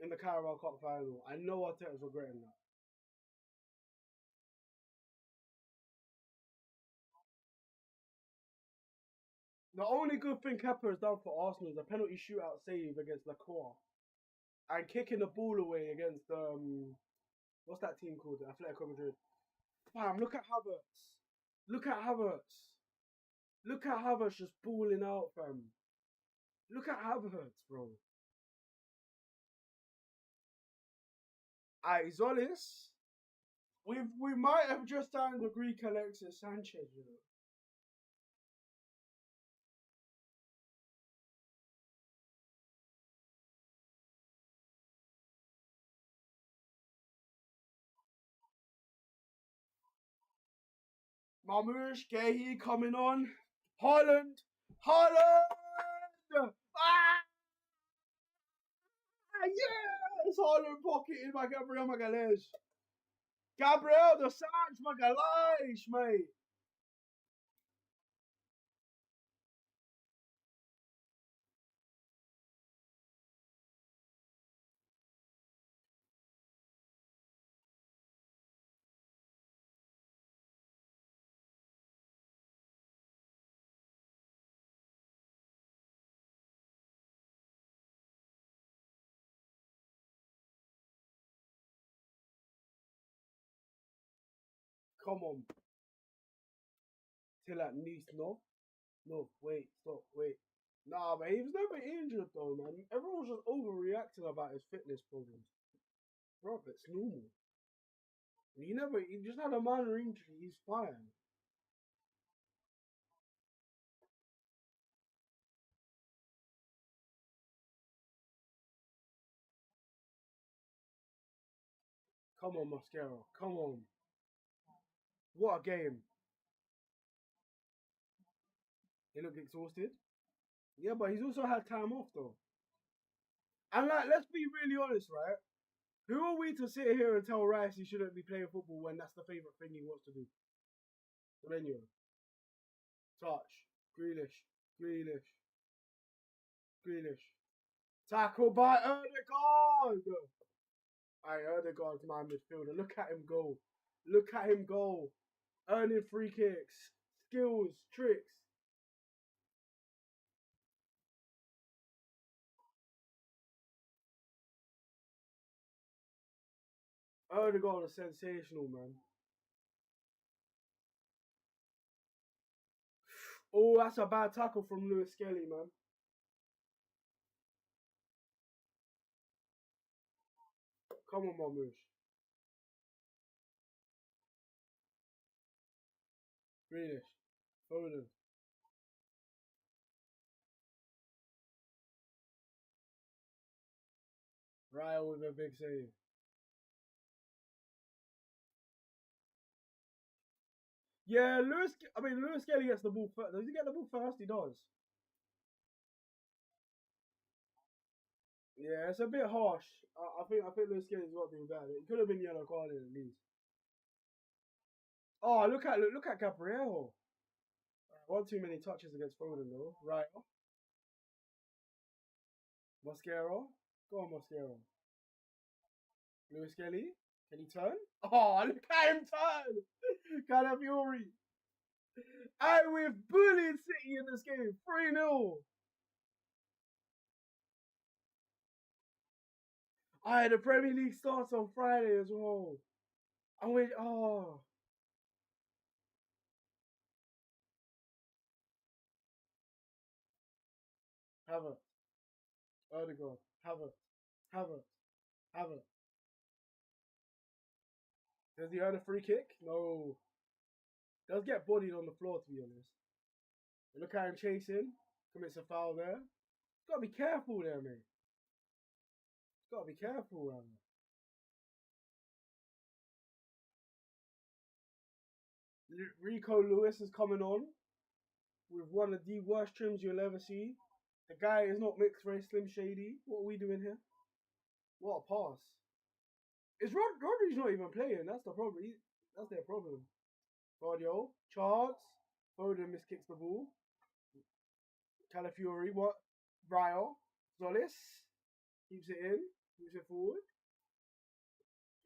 in the Carabao Cup final. I know Arteta's regretting that. The only good thing Kepa has done for Arsenal is a penalty shootout save against Lacroix and kicking the ball away against what's that team called? Atletico Madrid. Fam, look at Havertz. Look at Havertz. Look at Havertz just balling out, fam. Look at Havertz, bro. Zolis. We might have just signed the Greek Alexis Sanchez, you know. Marmoush, Gehi coming on. Haaland! Ah! Yes! Haaland pocketed by Gabriel Magalhaes. Gabriel dos Santos Magalhães, mate. Come on. Till at least, no? No, wait, stop, wait. Nah, but he was never injured though, man. Everyone was just overreacting about his fitness problems. Bro, it's normal. He just had a minor injury, he's fine. Come on, Mascaro, come on. What a game. He looked exhausted. Yeah, but he's also had time off though. And like, let's be really honest, right? Who are we to sit here and tell Rice he shouldn't be playing football when that's the favourite thing he wants to do? Mourinho. Touch. Grealish. Tackle by Erdegaard. Alright, Erdegaard's my midfielder. Look at him go. Earning free kicks. Skills. Tricks. Erdegaard is sensational, man. Oh, that's a bad tackle from Lewis Skelly, man. Come on, Mamouche. Grealish. Foden. Ryan with a big save. Yeah, Lewis Skelly gets the ball first. Does he get the ball first? He does. Yeah, it's a bit harsh. I think Lewis Skelly's got to be better. It could have been yellow carded at least. Oh, look at Gabriel. One too many touches against Foden though. Right. Mascaro. Go on, Mascaro. Lewis Skelly. Can he turn? Oh, look at him turn! Calafiori. And we've bullied City in this game. 3-0. The Premier League starts on Friday as well. And we Havertz. Odegaard. Havertz. Does he earn a free kick? No. Does get bodied on the floor, to be honest. Look at him chasing. Commits a foul there. Gotta be careful there, mate. Gotta be careful, man. Rico Lewis is coming on with one of the worst trims you'll ever see. The guy is not mixed race, Slim Shady. What are we doing here? What a pass. Rodri's not even playing. That's the problem. That's their problem. Guardiola, chance. Foden miskicks the ball. Calafiori, what? Ryle, Zolis. Keeps it in. Moves it forward.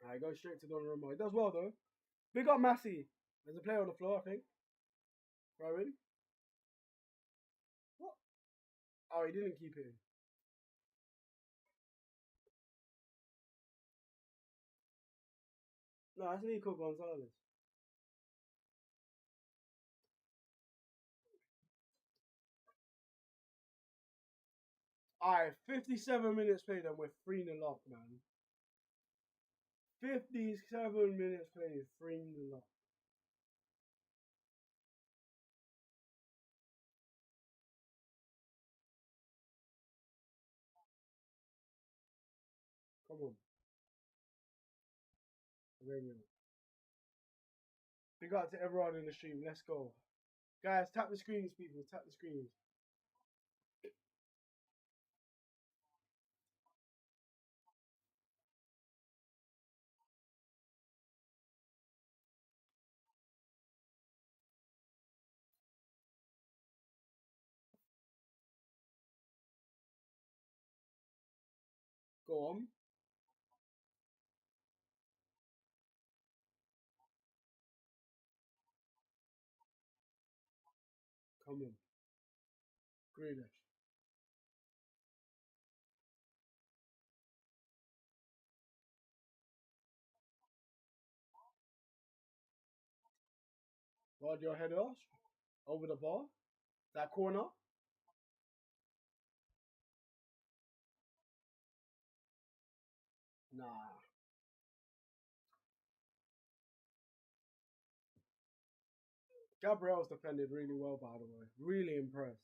Alright, goes straight to Donnarumma. He does well though. Big up Massey. There's a player on the floor, I think. Rowan. What? Oh, he didn't keep it in. No, that's Nico Gonzalez. Alright, 57 minutes played and we're 3-0 up, man. 57 minutes played, 3-0 up. Come on. Big up to everyone in the stream. Let's go. Guys, tap the screens, people. Tap the screens. Go on. Come on. Grealish. Rod your head off. Over the bar. That corner. Nah. Gabriel's defended really well, by the way. Really impressed.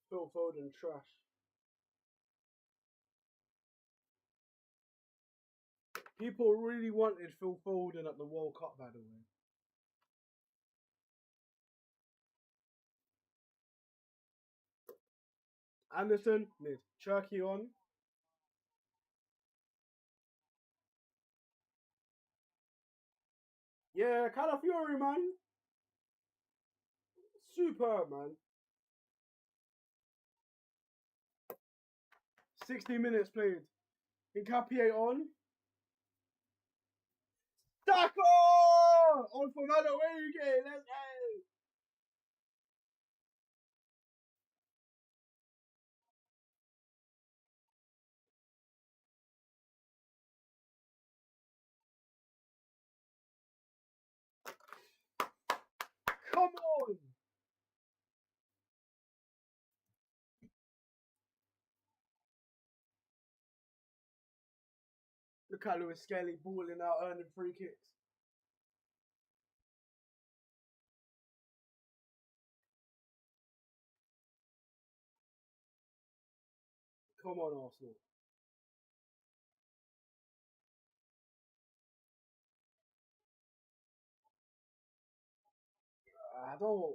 Phil Foden trash. People really wanted Phil Foden at the World Cup, by the way. Anderson, mid. Cherky on. Yeah, Calafiori, man. Superb, man. 60 minutes played. Incapié on. Saka! On for Madueke. Let's go. Come on. Look at Lewis Skelly balling out, earning free kicks. Come on, Arsenal. I don't.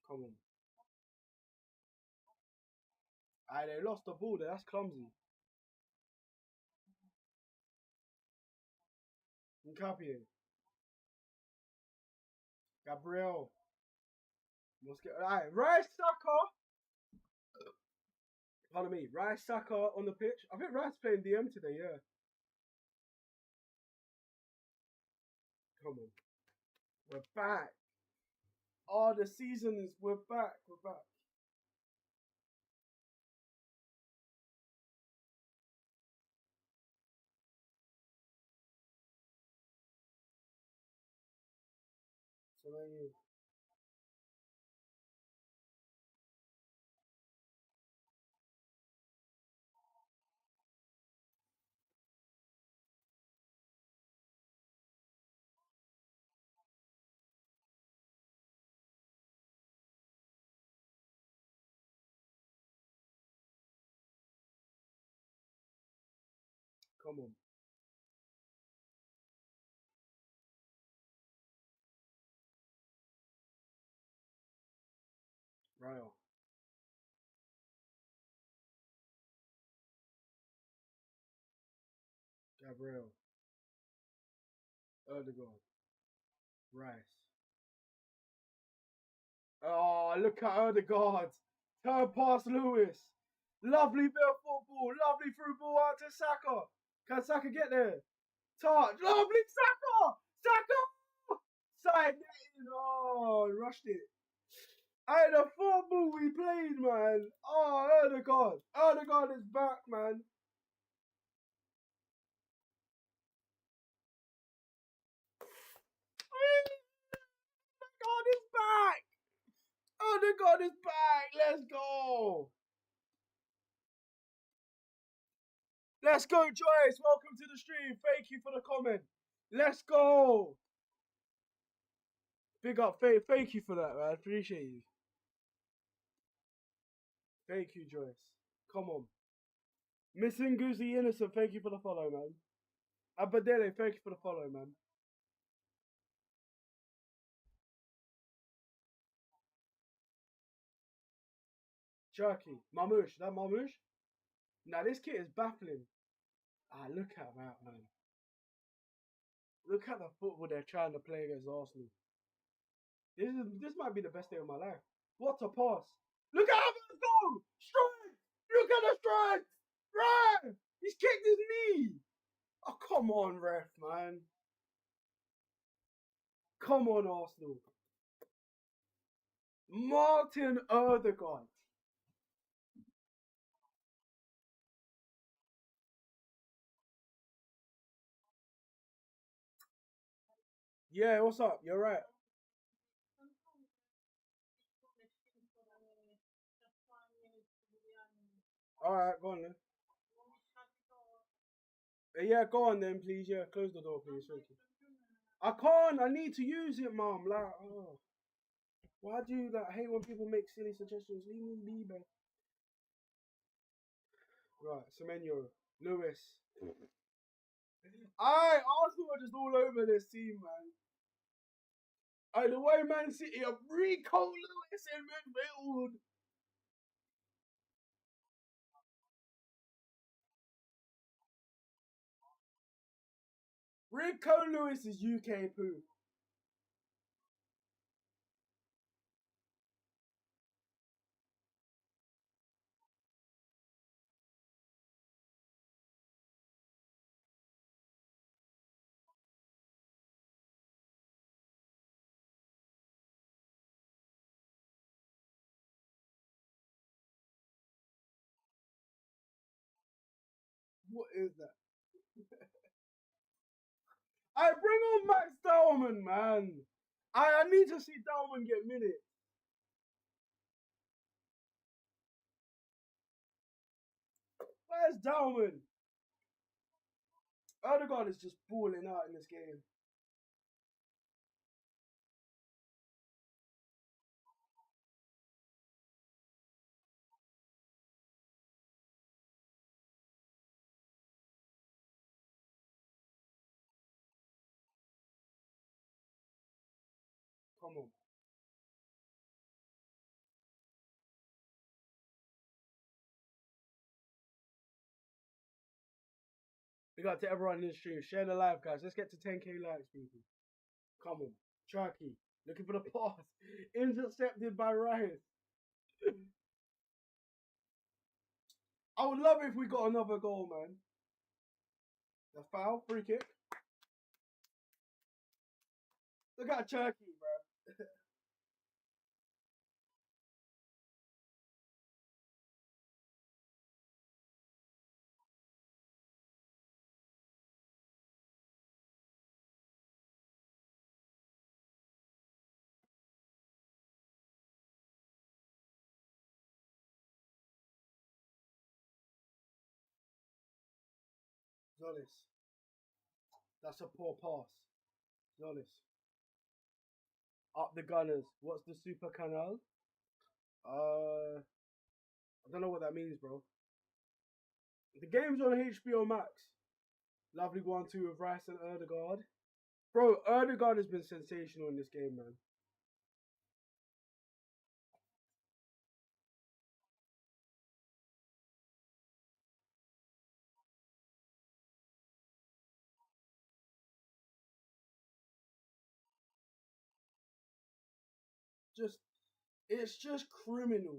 Come on. Aye, they lost the ball there. That's clumsy. Incapié. Gabriel. Alright, Rice Saka. Pardon me. Rice Saka on the pitch. I think Rice playing DM today, yeah. Come on. We're back. Oh, the season is. We're back. We're back. So then come on. Rayo. Gabriel. Erdogan. Rice. Oh, look at Erdogan. Turn past Lewis. Lovely bit of football. Lovely through ball out to Saka. Can Saka get there? Touch. Lovely Saka. Saka. Side netting. Oh, rushed it. Hey, the football we played, man. Oh, Erdogan. Erdogan is back, man. Erdogan is back. Erdogan is back. Let's go. Let's go, Joyce. Welcome to the stream. Thank you for the comment. Let's go. Big up. Thank you for that, man. Appreciate you. Thank you, Joyce. Come on. Missing Goosey Innocent, thank you for the follow, man. Abadele, thank you for the follow, man. Jerky. Mamouche. That Mamouche? Now, this kit is baffling. Ah, look at that, man. Look at the football they're trying to play against Arsenal. This might be the best day of my life. What a pass! Look at Havertz go! Strike! Look at the strike! Right! He's kicked his knee! Oh, come on, ref, man. Come on, Arsenal. Martin Odegaard. Yeah, what's up? You're right. Alright, go on then. Yeah, go on then, please. Yeah, close the door, please. Thank you. I can't. I need to use it, mom. Like, oh. Why do you like hate when people make silly suggestions? Leave me be, man. Right, Semenyo, Lewis. Arsenal are just all over this team, man. The way Man City are Rico Lewis in midfield. Rico Lewis is UK poo. What is that? I bring on Max Dowman, man. I need to see Dowman get minutes. Where's Dowman? Odegaard is just balling out in this game. Come on. We got to everyone in the stream. Share the live, guys. Let's get to 10k likes, people. Come on. Chucky. Looking for the pass. Intercepted by Rice. I would love if we got another goal, man. The foul. Free kick. Look at Chucky, bro. Zolis. That's a poor pass. Zolis. Up the Gunners. What's the Super Canal? I don't know what that means, bro. The game's on HBO Max. Lovely 1-2 with Rice and Erdegaard. Bro, Erdegaard has been sensational in this game, man. It's just criminal.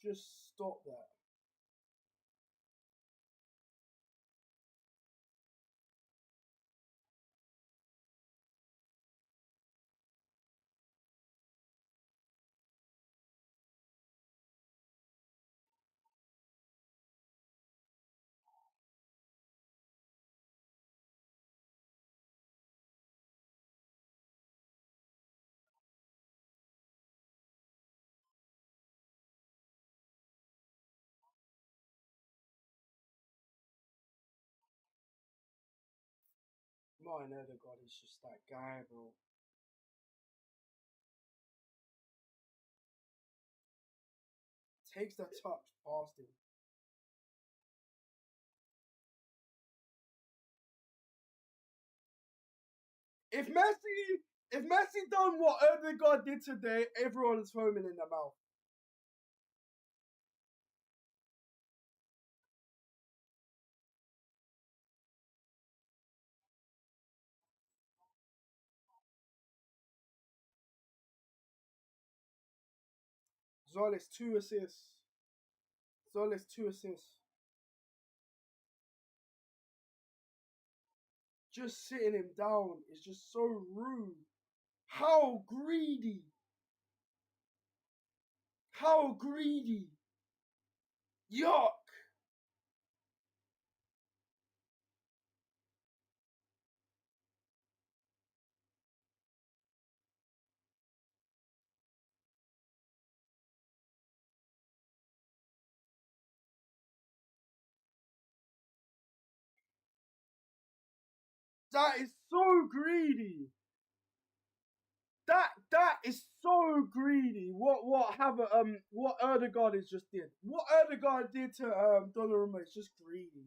Just stop that. Martin Erdegaard is just that guy, bro. Takes the touch past him. If Messi done what Odegaard did today, everyone's foaming in their mouth. Zolis 2 assists. Zolis 2 assists. Just sitting him down is just so rude. How greedy. How greedy. Yuck. That is so greedy. That is so greedy. What Erdegaard has just did. What Erdegaard did to Donnarumma is just greedy.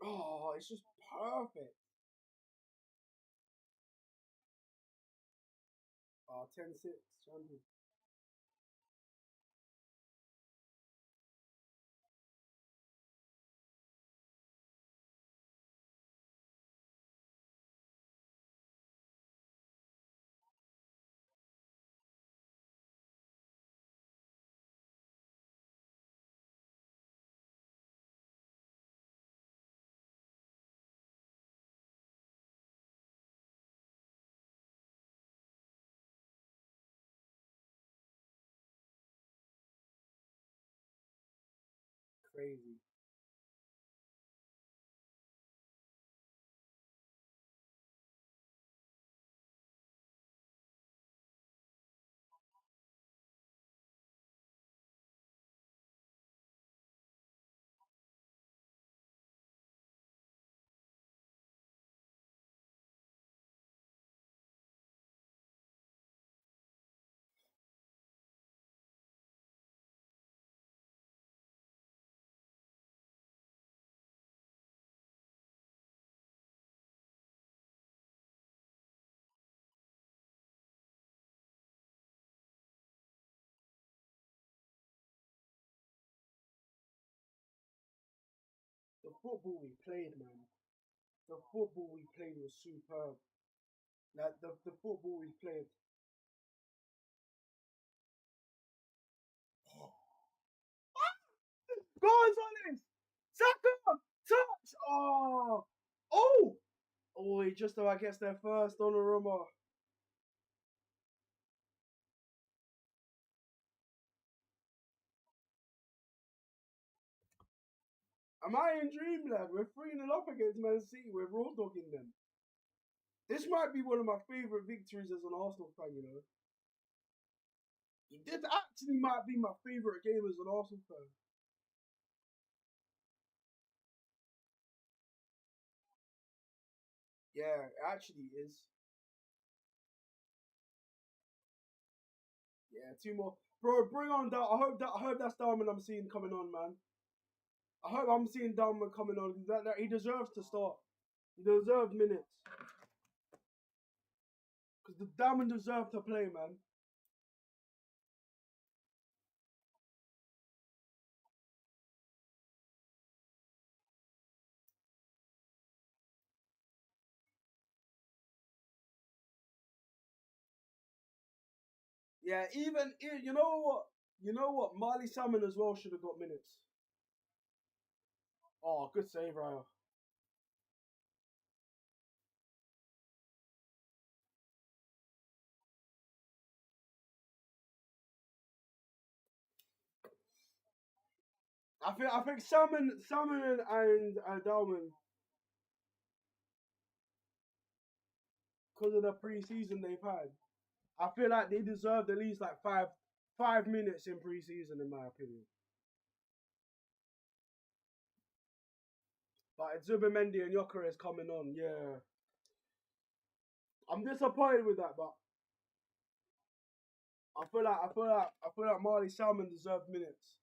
Oh, it's just perfect. 10-6, champion. Crazy. The football we played, man. The football we played was superb. Like the football we played. Go on, Solis! Saka! Touch! Oh! Oh! Oh, he just about gets there first, Donnarumma. Am I in dreamland? We're 3-0 up against Man City. We're raw dogging them. This might be one of my favourite victories as an Arsenal fan, you know. This actually might be my favourite game as an Arsenal fan. Yeah, it actually is. Yeah, 2 more. Bro, bring on that. I hope that's Darman I'm seeing coming on, man. I hope I'm seeing Darman coming on. That he deserves to start. He deserves minutes. Because the Darman deserves to play, man. Yeah, even you know what? You know what? Marley Salmon as well should have got minutes. Oh, good save, Raya. I think Salmon and Darwin. because of the pre-season they've had. I feel like they deserved at least like five minutes in pre-season, in my opinion. But Zubimendi and Gyökeres coming on, yeah. I'm disappointed with that, but I feel like Marley Salmon deserved minutes.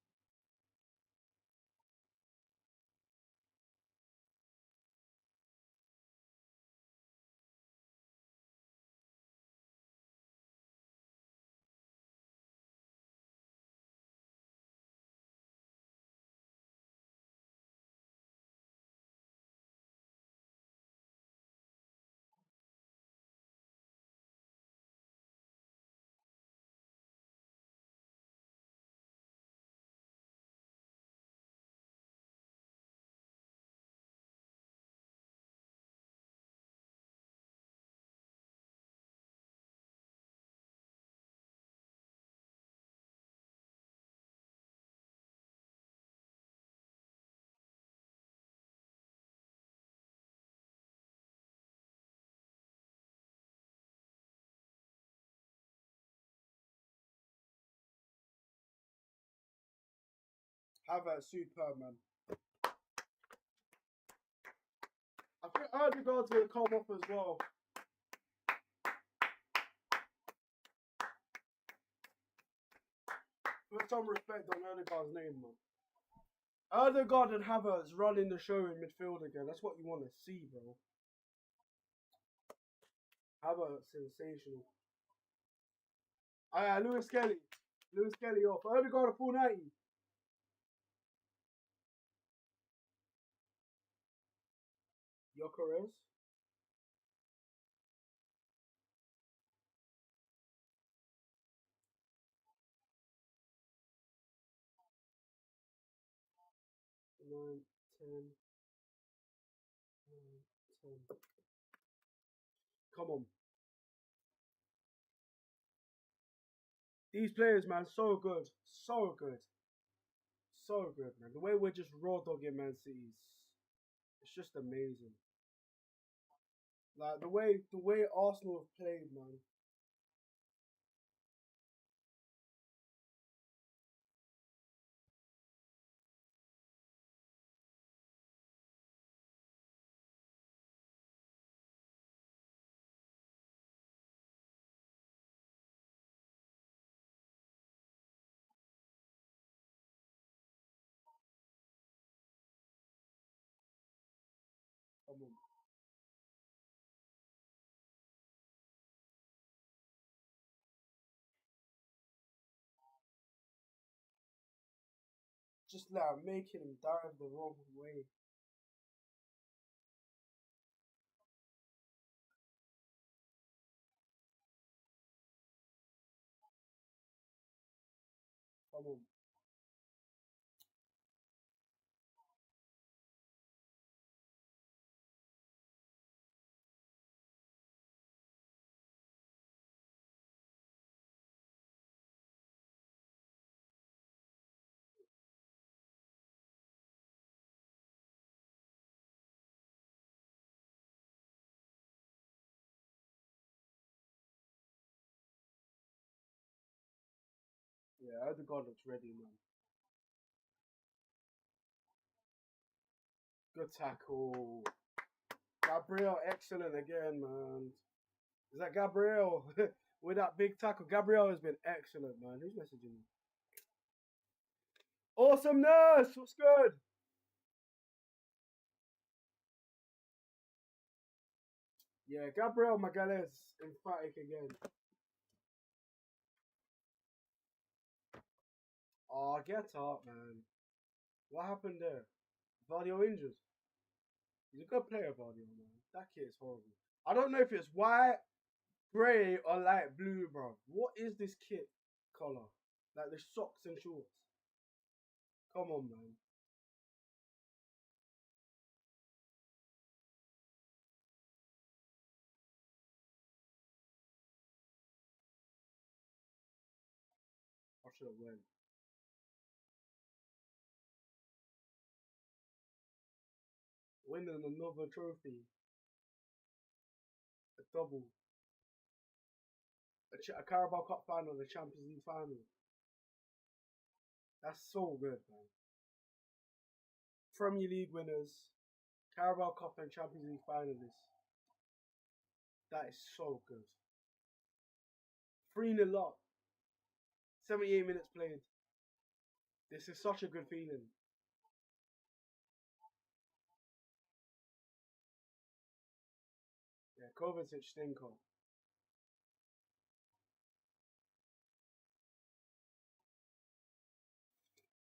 Havertz superb, man. I think Odegaard's gonna come off as well. Put some respect on Odegaard's name, man. Odegaard and Havertz running the show in midfield again. That's what you want to see, bro. Havertz, sensational. Lewis Kelly. Lewis Kelly off. Odegaard a full 90. Gyökeres. Nine, 10. 9, 10. Come on. These players, man, so good. So good. So good, man. The way we're just raw dogging Man City's, it's just amazing. Like the way Arsenal have played, man. Come on. Just like making him dive the wrong way. Come on. Yeah, Odegaard looks ready, man. Good tackle. Gabriel, excellent again, man. Is that Gabriel? With that big tackle. Gabriel has been excellent, man. Who's messaging me? Awesomeness! What's good? Yeah, Gabriel Magalhaes, emphatic again. Oh, get up, man. What happened there? Vardio injured. He's a good player, Vardio, man. That kid is horrible. I don't know if it's white, grey, or light blue, bro. What is this kit color? Like the socks and shorts. Come on, man. I should have went. Winning another trophy. A double. a Carabao Cup final, the Champions League final. That's so good, man. Premier League winners, Carabao Cup and Champions League finalists. That is so good. 3-0 up. 78 minutes played. This is such a good feeling. Yeah, Kovacic stinker.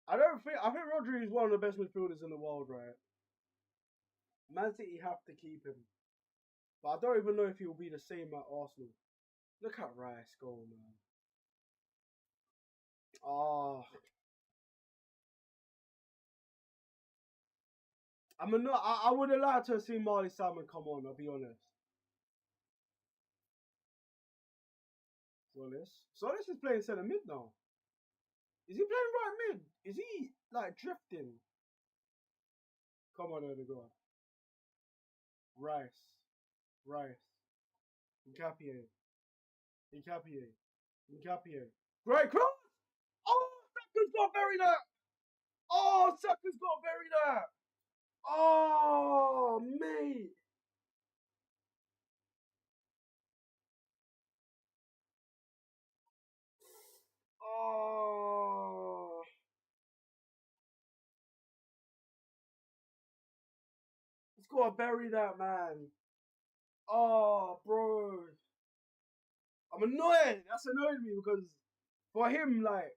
I think Rodri is one of the best midfielders in the world, right? Man City have to keep him. But I don't even know if he'll be the same at Arsenal. Look at Rice go, man. Oh. I would have liked to have seen Marley Salmon come on, I'll be honest. Solis is playing centre mid now. Is he playing right mid? Is he like drifting? Come on, Odegaard. Rice. Nkapie. Great cross! Oh, Saka's got buried that! Oh, Saka's got buried that! Oh, mate! Oh. He's got to bury that, man. Oh, bro. I'm annoyed. That's annoyed me because for him, like,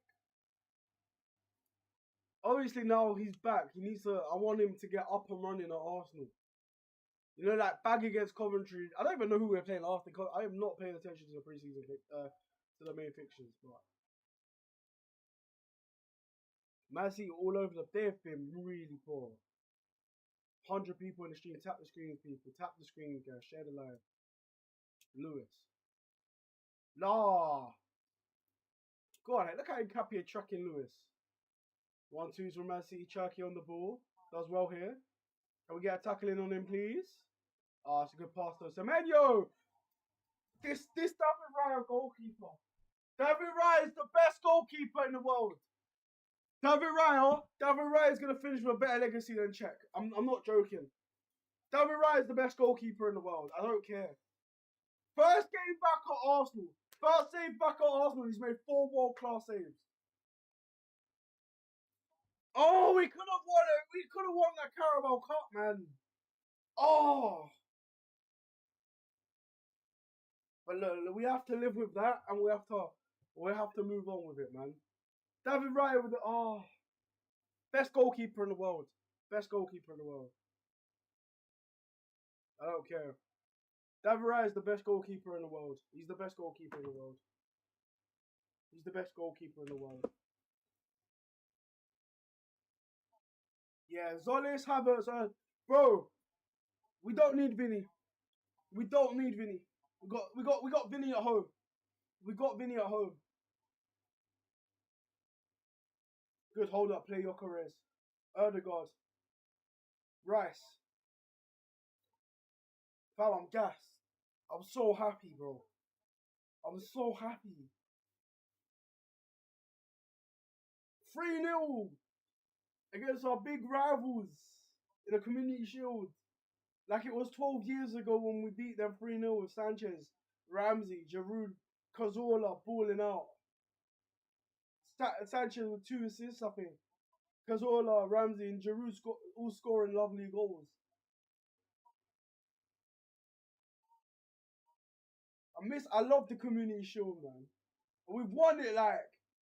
obviously now he's back. I want him to get up and running at Arsenal. You know, like, bag against Coventry. I don't even know who we're playing after. I am not paying attention to the preseason, to the main fixtures, but Man City all over they've been really poor. 100 people in the stream. Tap the screen, people. Tap the screen, guys. Share the live. Lewis. Nah. Go on, look how Nkapie tracking Lewis. 1-2's from Man City. Chucky on the ball. Does well here. Can we get a tackling on him, please? Ah, it's a good pass though. Semenyo! This David Raya goalkeeper. David Raya is the best goalkeeper in the world. David Raya is going to finish with a better legacy than Czech. I'm not joking. David Raya is the best goalkeeper in the world. I don't care. First game back at Arsenal. First save back at Arsenal. He's made 4 world-class saves. Oh, we could have won it. We could have won that Carabao Cup, man. Oh. But look, we have to live with that, and we have to move on with it, man. David Raya with the best goalkeeper in the world. Best goalkeeper in the world. I don't care. David Raya is the best goalkeeper in the world. He's the best goalkeeper in the world. He's the best goalkeeper in the world. Yeah, Zolis, Havertz, bro. We don't need Vinny. We don't need Vinny. We got Vinny at home. We got Vinny at home. Good, hold up, play your careers. Odegaard. Rice. Fam, I'm gassed. I'm so happy, bro. I'm so happy. 3-0 against our big rivals in the Community Shield. Like it was 12 years ago when we beat them 3-0 with Sanchez, Ramsey, Giroud, Cazorla balling out. Sanchez with 2 assists, I think. Cazorla, Ramsey, and Giroud all scoring lovely goals. I love the Community Shield, man. We've won it like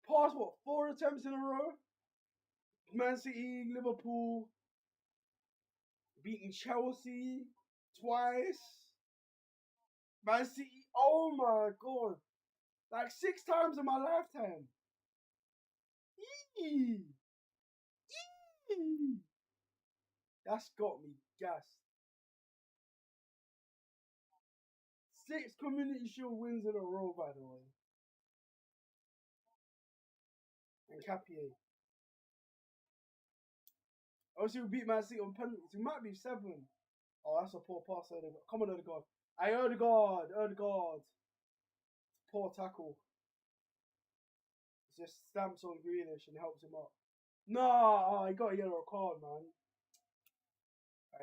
past 4 attempts in a row. Man City, Liverpool, beating Chelsea twice. Man City, oh my god. Like 6 times in my lifetime. Eee. That's got me gassed. 6 Community Shield wins in a row, by the way. And Nkapie. Obviously, we beat Man City on penalties. It might be 7. Oh, that's a poor pass. Come on, Odegaard. Odegaard. Poor tackle. It just stamps on Grealish and helps him up. No, he got a yellow card, man.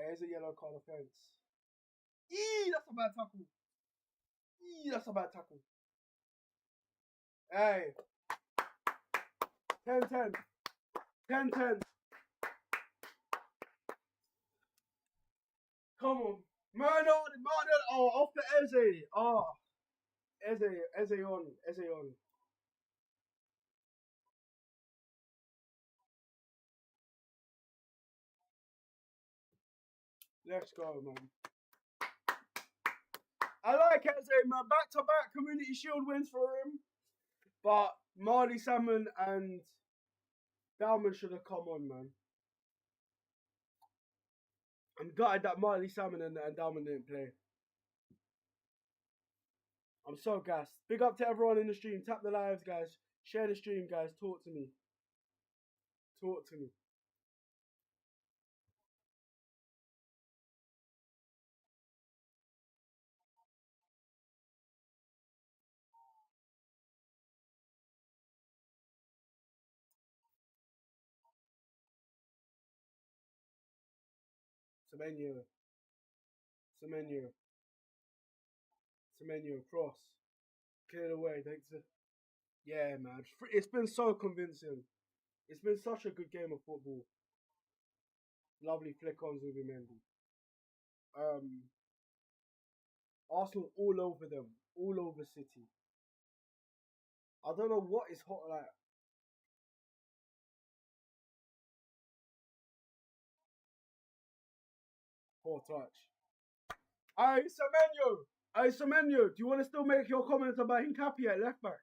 Here's a yellow card offence. That's a bad tackle. That's a bad tackle. Hey. 10-10. 10-10. Come on. Man. Oh, off the Eze. Oh. Eze on. Let's go, man. I like Eze, man. Back-to-back Community Shield wins for him. But Marley Salmon and Dalman should have come on, man. I'm gutted that Marley Salmon and Dalman didn't play. I'm so gassed. Big up to everyone in the stream. Tap the lives, guys. Share the stream, guys. Talk to me. Semenyo, cross. Clear the way. Yeah, man. It's been so convincing. It's been such a good game of football. Lovely flick-ons with Mendy. Arsenal all over them. All over City. I don't know what is hot like. Poor touch. Hey, Semenyo, do you want to still make your comments about Hincapié at left back?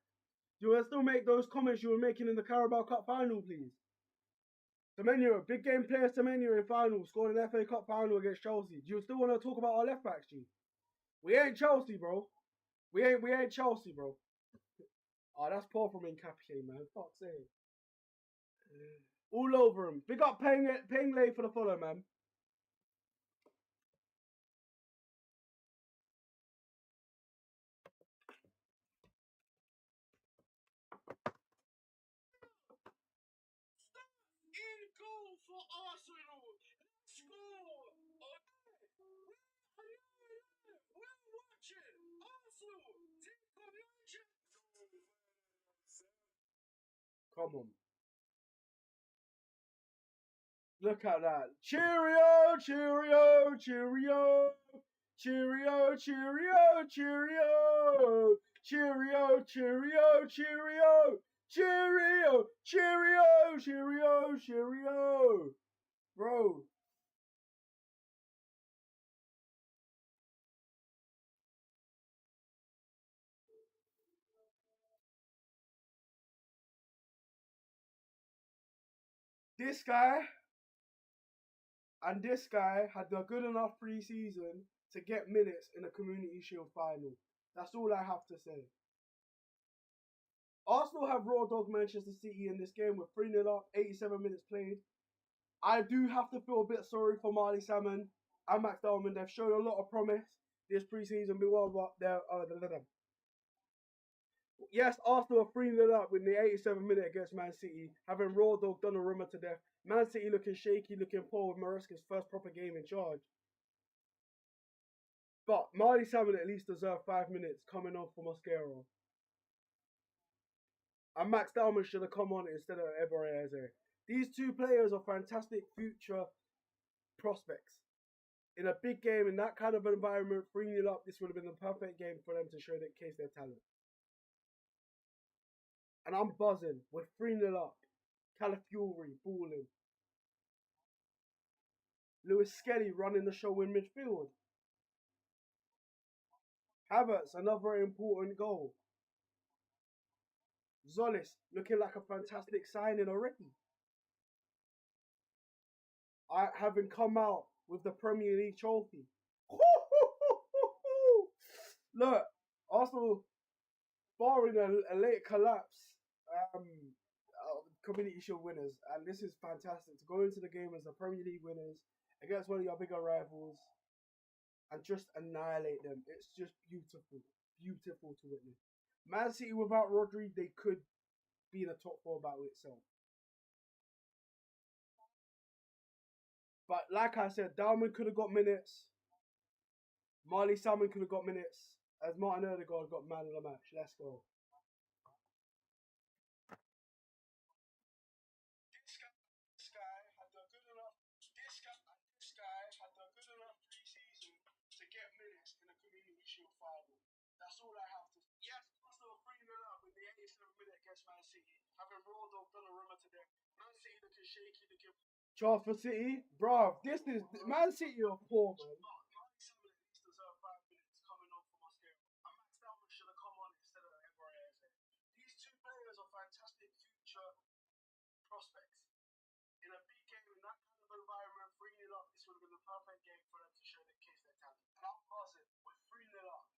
Do you want to still make those comments you were making in the Carabao Cup final, please? Semenyo, big game player Semenyo in final, scored an FA Cup final against Chelsea. Do you still want to talk about our left backs, G? We ain't Chelsea, bro. We ain't Chelsea, bro. Oh, that's poor from Hincapié, man. Fuck's sake. All over him. Big up Pengley for the follow, man. In goal for Arsenal. Let's go. We're watching Arsenal take connection. Come on. Look at that. Cheerio, cheerio, cheerio. Cheerio, cheerio, cheerio. Cheerio, cheerio, cheerio. Cheerio, cheerio, cheerio, cheerio. Bro. This guy and this guy had a good enough pre-season to get minutes in the Community Shield final. That's all I have to say. Arsenal have raw dog Manchester City in this game with 3-0 up, 87 minutes played. I do have to feel a bit sorry for Marley Salmon and Max Dalman. They've shown a lot of promise this pre-season. Yes, Arsenal are 3-0 up with the 87th minute against Man City, having raw dog Donnarumma to death. Man City looking shaky, looking poor with Maresca's first proper game in charge. But Marley Salmon at least deserved 5 minutes coming off for Mosquera. And Max Dalman should have come on instead of Eberezer. These two players are fantastic future prospects. In a big game, in that kind of environment, 3-0 up, this would have been the perfect game for them to showcase their talent. And I'm buzzing. We're 3-0 up. Calafiori balling. Lewis Skelly running the show in midfield. Havertz, another important goal. Zolis looking like a fantastic signing already. Having come out with the Premier League trophy. Look, Arsenal, barring a late collapse, Community Shield winners, and this is fantastic to go into the game as the Premier League winners against one of your bigger rivals and just annihilate them. It's just beautiful to witness. Man City without Rodri, they could be in a top 4 battle itself. But like I said, Dalman could have got minutes. Marley Salmon could have got minutes. As Martin Odegaard got man of the match. Let's go. This guy had a good enough pre-season to get minutes in a Community Shield final. That's all I have to say. Yes, Arsenal 3-0 up with the 87th minute against Man City, having rolled off Donnarumma today. Man City looking shaky, looking. Charge for City, bruv. This is Man City are poor, man. Man City at least deserve 5 minutes coming on from us here. And Max Dalman should have come on instead of Everett. These two players are fantastic future prospects. In a big game, in that kind of environment, 3-0 up, this would have been the perfect game for them to show their case their talent. And I'm buzzing. We're 3-0 up.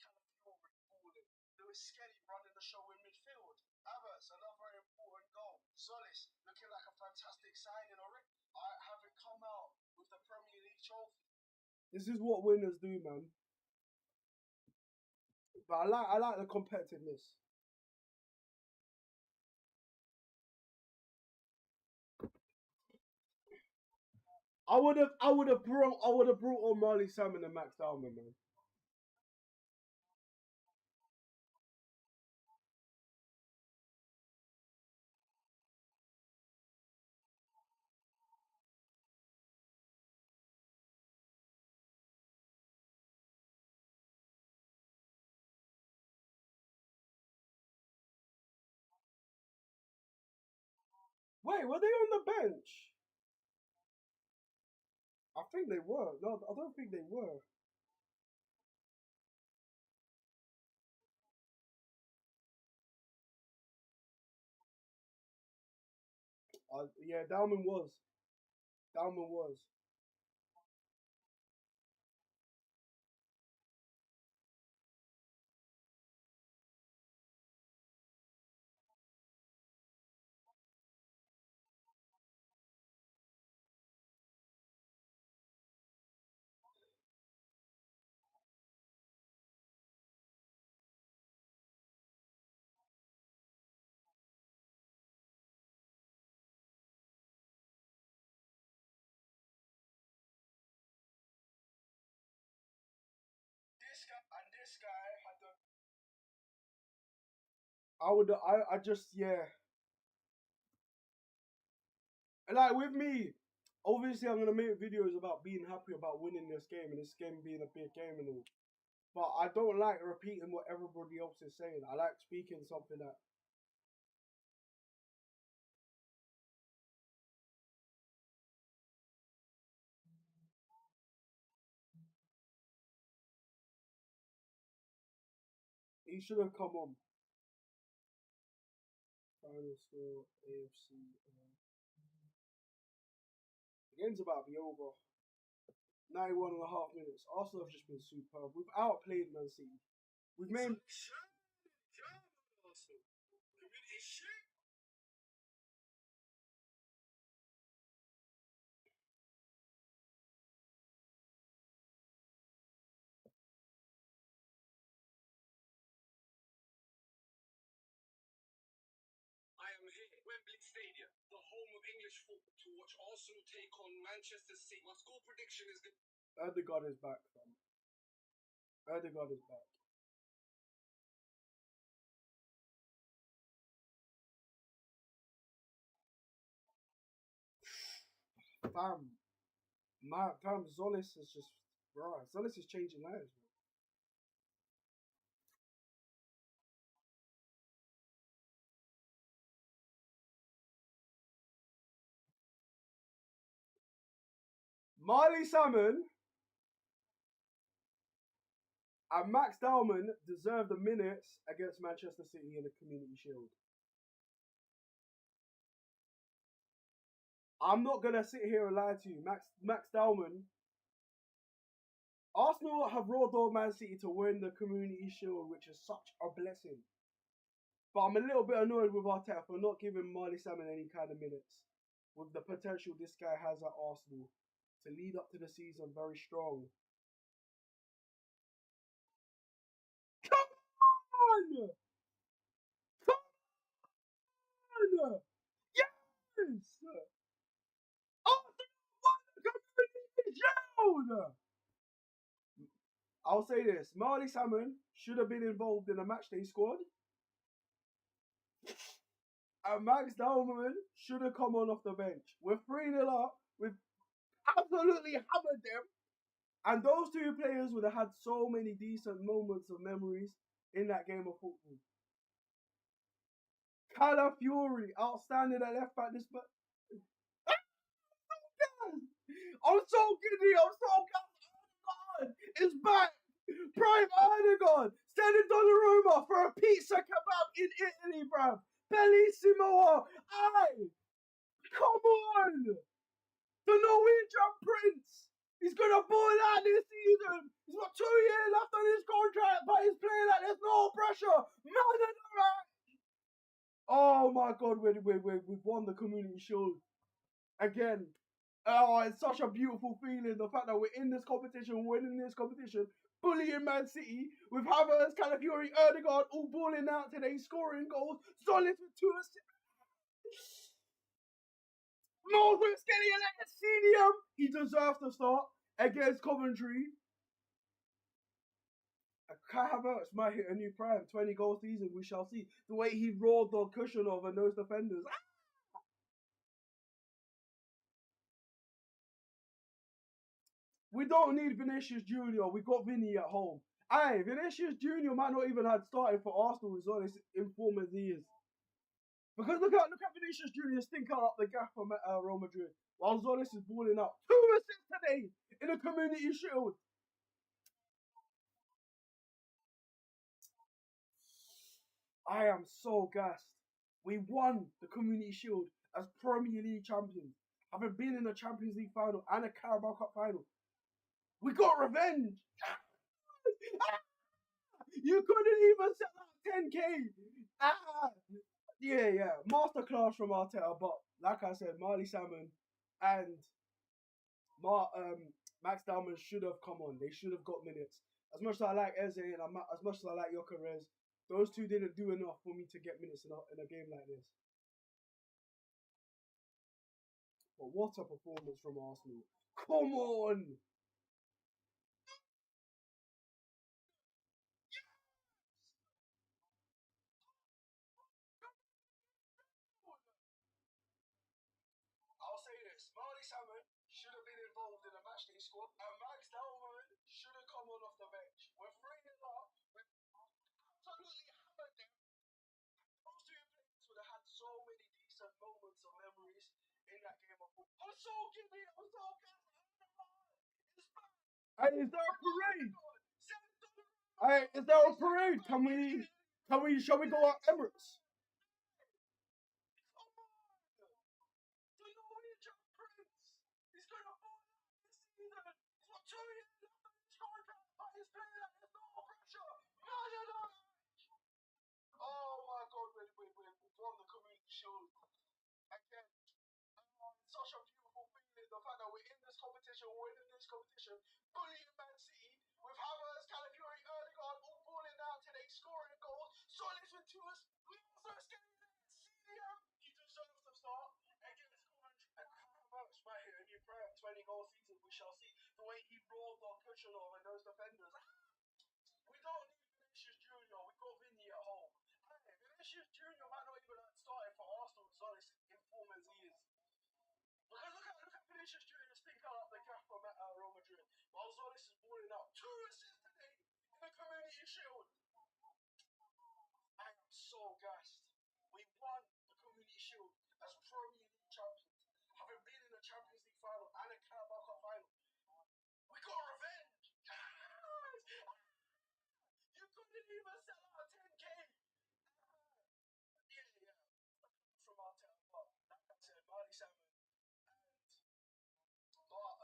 Calafiori balling. Lewis Skelly running the show in midfield. Havertz, another very important goal. Solis looking like a fantastic signing already. Having come out with the Premier League trophy. This is what winners do, man. But I like the competitiveness. I would have brought on Marley Salmon and Max Dalman, man. Wait, were they on the bench? I think they were. No, I don't think they were. Yeah, Dalman was. Dalman was. This guy had the. I just, yeah. And like with me, obviously I'm gonna make videos about being happy about winning this game and this game being a big game and all. But I don't like repeating what everybody else is saying. I like speaking something that. He should have come on. Final score, AFC. The game's about to be over. 91 and a half minutes. Arsenal have just been superb. We've outplayed Man City. We've made. I am here, Wembley Stadium, the home of English football, to watch Arsenal take on Manchester City. My score prediction is good. Odegaard is back, fam. Odegaard is back. Fam, Zolis is just, bro. Zolis is changing lives, bro. Marley Salmon and Max Dalman deserve the minutes against Manchester City in the Community Shield. I'm not gonna sit here and lie to you. Max Dalman. Arsenal have rolled on Man City to win the Community Shield, which is such a blessing. But I'm a little bit annoyed with Arteta for not giving Marley Salmon any kind of minutes, with the potential this guy has at Arsenal to lead up to the season very strong. Come on! Arsenal won the Community Shield! I'll say this, Marley Salmon should have been involved in a matchday squad. And Max Dalman should have come on off the bench. We're 3-0 up. We've absolutely hammered them. And those two players would have had so many decent moments of memories in that game of football. Calafiori, outstanding at left back. This I'm so giddy. I'm so gassed. Oh God, it's back. Prime Erdogan sending Donnarumma for a pizza kebab in Italy, bruv. Bellissimo. Aye. Come on. The Norwegian Prince. He's going to ball out this season. He's got 2 years left on his contract, but he's playing like there's no pressure. Man of the match. Oh my God, we've won the Community Shield again. Oh, it's such a beautiful feeling. The fact that we're in this competition, winning this competition, bullying Man City, with Havertz, Calafiori, Erdogan all balling out today, scoring goals. Solid with 2 assists. Moses getting like a stadium. He deserves to start against Coventry. Kai Havertz might hit a new prime, 20 goal season. We shall see. The way he rolled the cushion over those defenders. We don't need Vinicius Junior. We got Vinny at home. Aye, Vinicius Junior might not even have started for Arsenal as honest inform as he is. Because look at Vinicius Junior stinking up the gap from Real Madrid. While Zolis is balling out. 2 assists today in the Community Shield. I am so gassed. We won the Community Shield as Premier League champions. Having been in the Champions League final and a Carabao Cup final. We got revenge. You couldn't even sell out 10k. Yeah. Masterclass from Arteta, but like I said, Marley Salmon and Max Dalman should have come on. They should have got minutes. As much as I like Eze and as much as I like Gyökeres, those two didn't do enough for me to get minutes in a game like this. But what a performance from Arsenal. Come on! I'll say this, Marley Salmon should have been involved in a matchday squad, and Max Dalman should have come on off the bench. We're 3-0 up. We've absolutely hammered them. Those two players would have had so many decent moments of memories in that game of football. I'm so giddy. I'm so gassed. It's back. Hey, is there a parade? Hey, is there a parade? Shall we go at Emirates? Oh my God, we've won the Community Shield again. Such a beautiful feeling. The fact that we're in this competition, bullying Man City, with Havertz, Calafiori, Erdogan all balling out today, scoring goals. Solid with 2 assists. He deserves to start against Coventry. And Havertz might hit a new prime, 20 goal season. We shall see. The way he rolled the cushion over those defenders. We don't need Vinicius Junior. We got Vinny at home. Vinicius Junior might not even have started for Arsenal as honest inform as he is. Because look at Vinicius Junior stinking up the gap from Real Madrid. While Zolis is balling out. 2 assists today in the Community Shield. I am so gassed. We won the Community Shield as Premier League champions. Having been in the Champions League final and a Carabao Cup final. We got revenge. You couldn't even sell out 10k. Yeah. From Arteta, but like I said, Marley Salmon and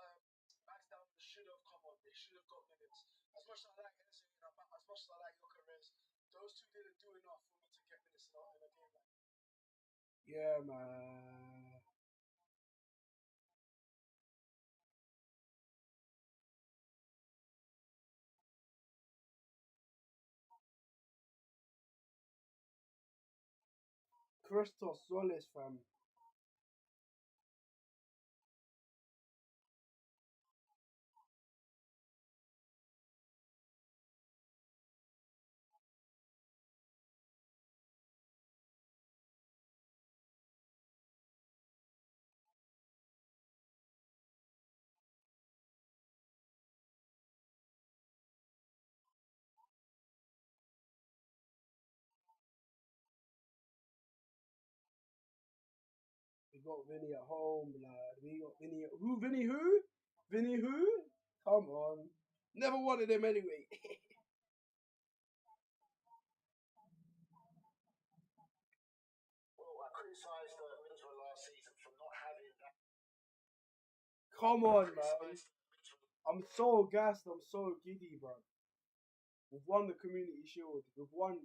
Max Dalman should have come on. They should have got minutes. As much as I like Eze and as much as I like Gyökeres, those two didn't do enough for me to get minutes in a game like that. Yeah, man. Christos Solis, fam. got Vinny at home, blood. We got Vinny at who? Vinny who? Vinny who? Come on. Never wanted him anyway. Well, I criticised Middlesbrough last season for not having that. Come on, man. I'm so gassed. I'm so giddy, bro. We've won the Community Shield. We've won.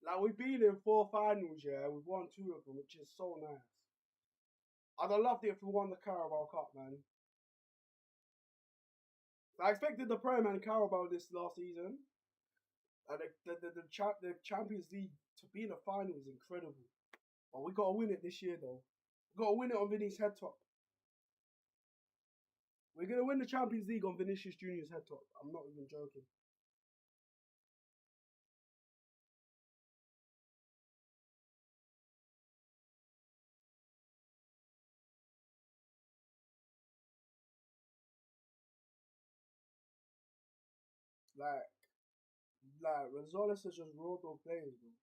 Like, we've been in 4 finals, yeah. We've won 2 of them, which is so nice. I'd have loved it if we won the Carabao Cup, man. I expected the Prem and Carabao this last season. And the Champions League to be in the final is incredible. But we got to win it this year, though. We got to win it on Vinny's head top. We're going to win the Champions League on Vinicius Jr.'s head top. I'm not even joking. Like Rosales has just rolled on players, bro.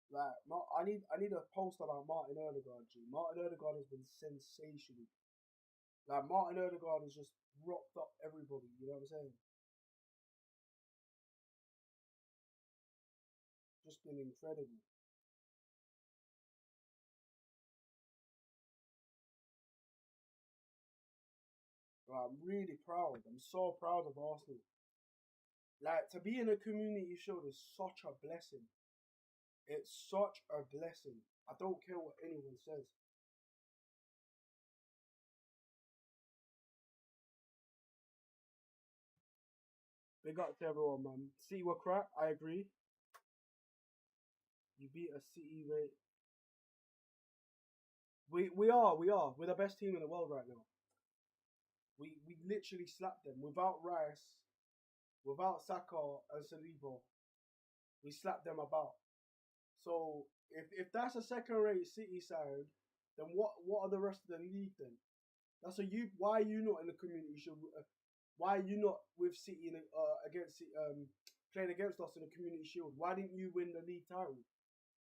Like, I need a post about Martin Odegaard, G. Martin Odegaard has been sensational. Like, Martin Odegaard has just rocked up everybody, you know what I'm saying? Just been incredible. Like, I'm really proud. I'm so proud of Arsenal. Like, to be in a Community Shield is such a blessing. It's such a blessing. I don't care what anyone says. Big up to everyone, man. City were crap, I agree. You beat a City rate. We are. We're the best team in the world right now. We literally slapped them without Rice, without Saka and Saliba. We slapped them about. So if that's a second-rate City side, then what are the rest of the league then? That's you. Why are you not in the Community Shield? Why are you not with City in against playing against us in the Community Shield? Why didn't you win the league title?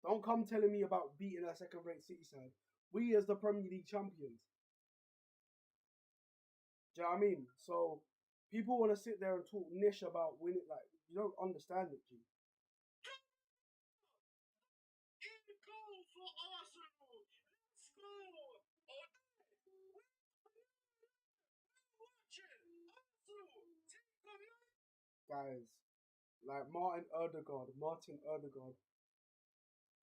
Don't come telling me about beating a second-rate City side. We as the Premier League champions. Do you know what I mean? So people want to sit there and talk niche about winning. Like, you don't understand it, G. In goal for Arsenal. Let's go. Guys, like Martin Odegaard.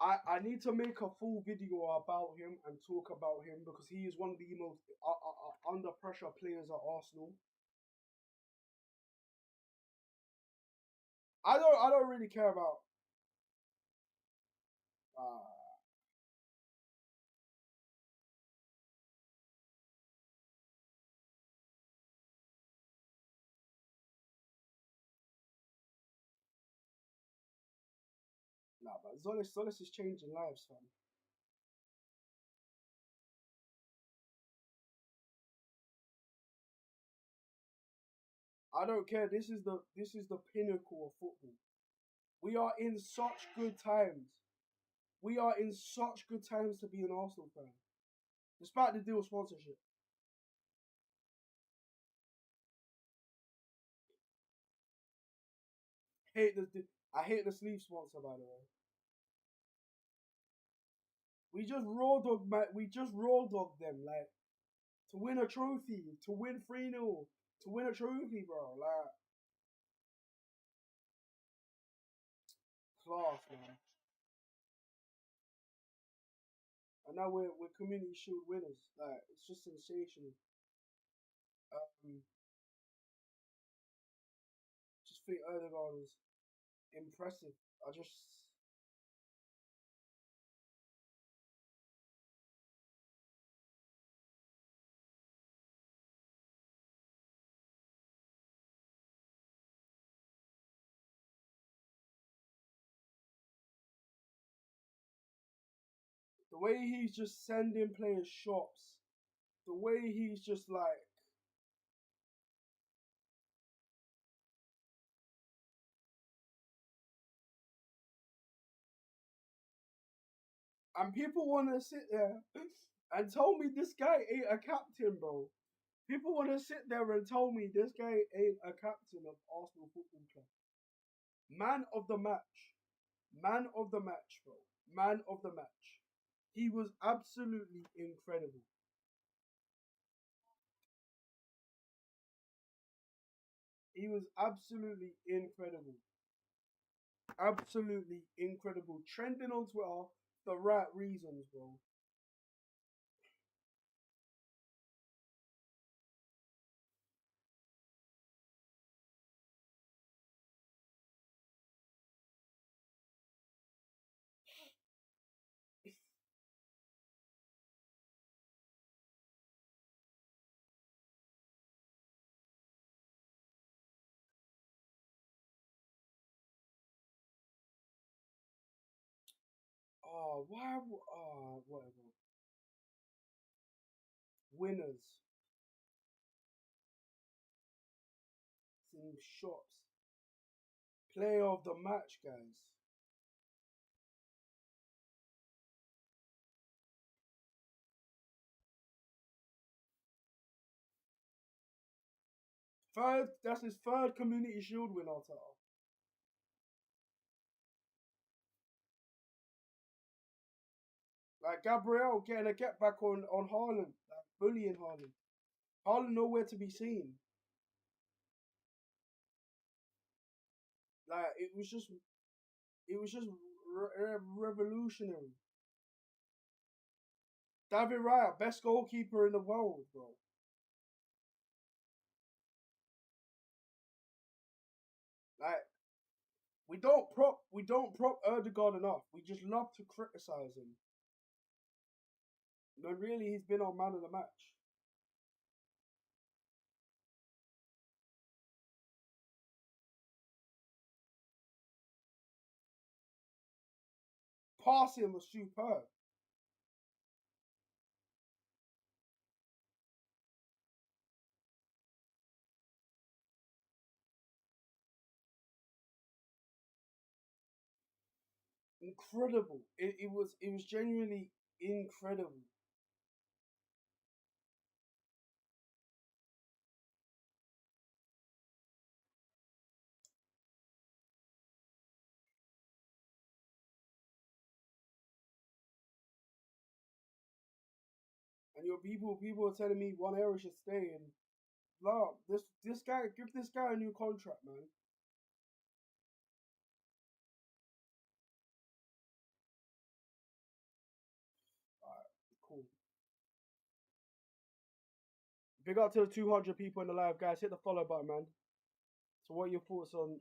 I need to make a full video about him and talk about him because he is one of the most under pressure players at Arsenal. I don't really care about but Zolis is changing lives, fam. I don't care. This is the pinnacle of football. We are in such good times. We are in such good times to be an Arsenal fan, despite the deal sponsorship. I hate the sleeve sponsor, by the way. We just raw dog them like to win a trophy, to win 3-0, to win a trophy, bro. Like class, man. And now we're Community Shield winners. Like it's just sensational. Just think Erdogan is impressive. The way he's just sending players shops, the way he's just like, and people want to sit there and told me this guy ain't a captain, bro. People want to sit there and tell me this guy ain't a captain of Arsenal Football Club. Man of the match. Man of the match, bro. Man of the match. He was absolutely incredible. He was absolutely incredible. Absolutely incredible. Trending on Twitter, the right reasons, bro. Oh, why? Oh, whatever. Winners. Team shots. Player of the match, guys. Third, that's his third Community Shield win, Arteta. Like Gabriel getting a get back on Haaland, like bullying Haaland. Haaland nowhere to be seen. Like it was just revolutionary. David Raya, best goalkeeper in the world, bro. Like we don't prop Erdogan enough. We just love to criticize him. But really, he's been our man of the match. Passing was superb. Incredible. It was genuinely incredible. And your people are telling me one area should stay, and no, this guy, give this guy a new contract, man. Alright, cool. Big up to the 200 people in the live, guys. Hit the follow button, man. So, what are your thoughts on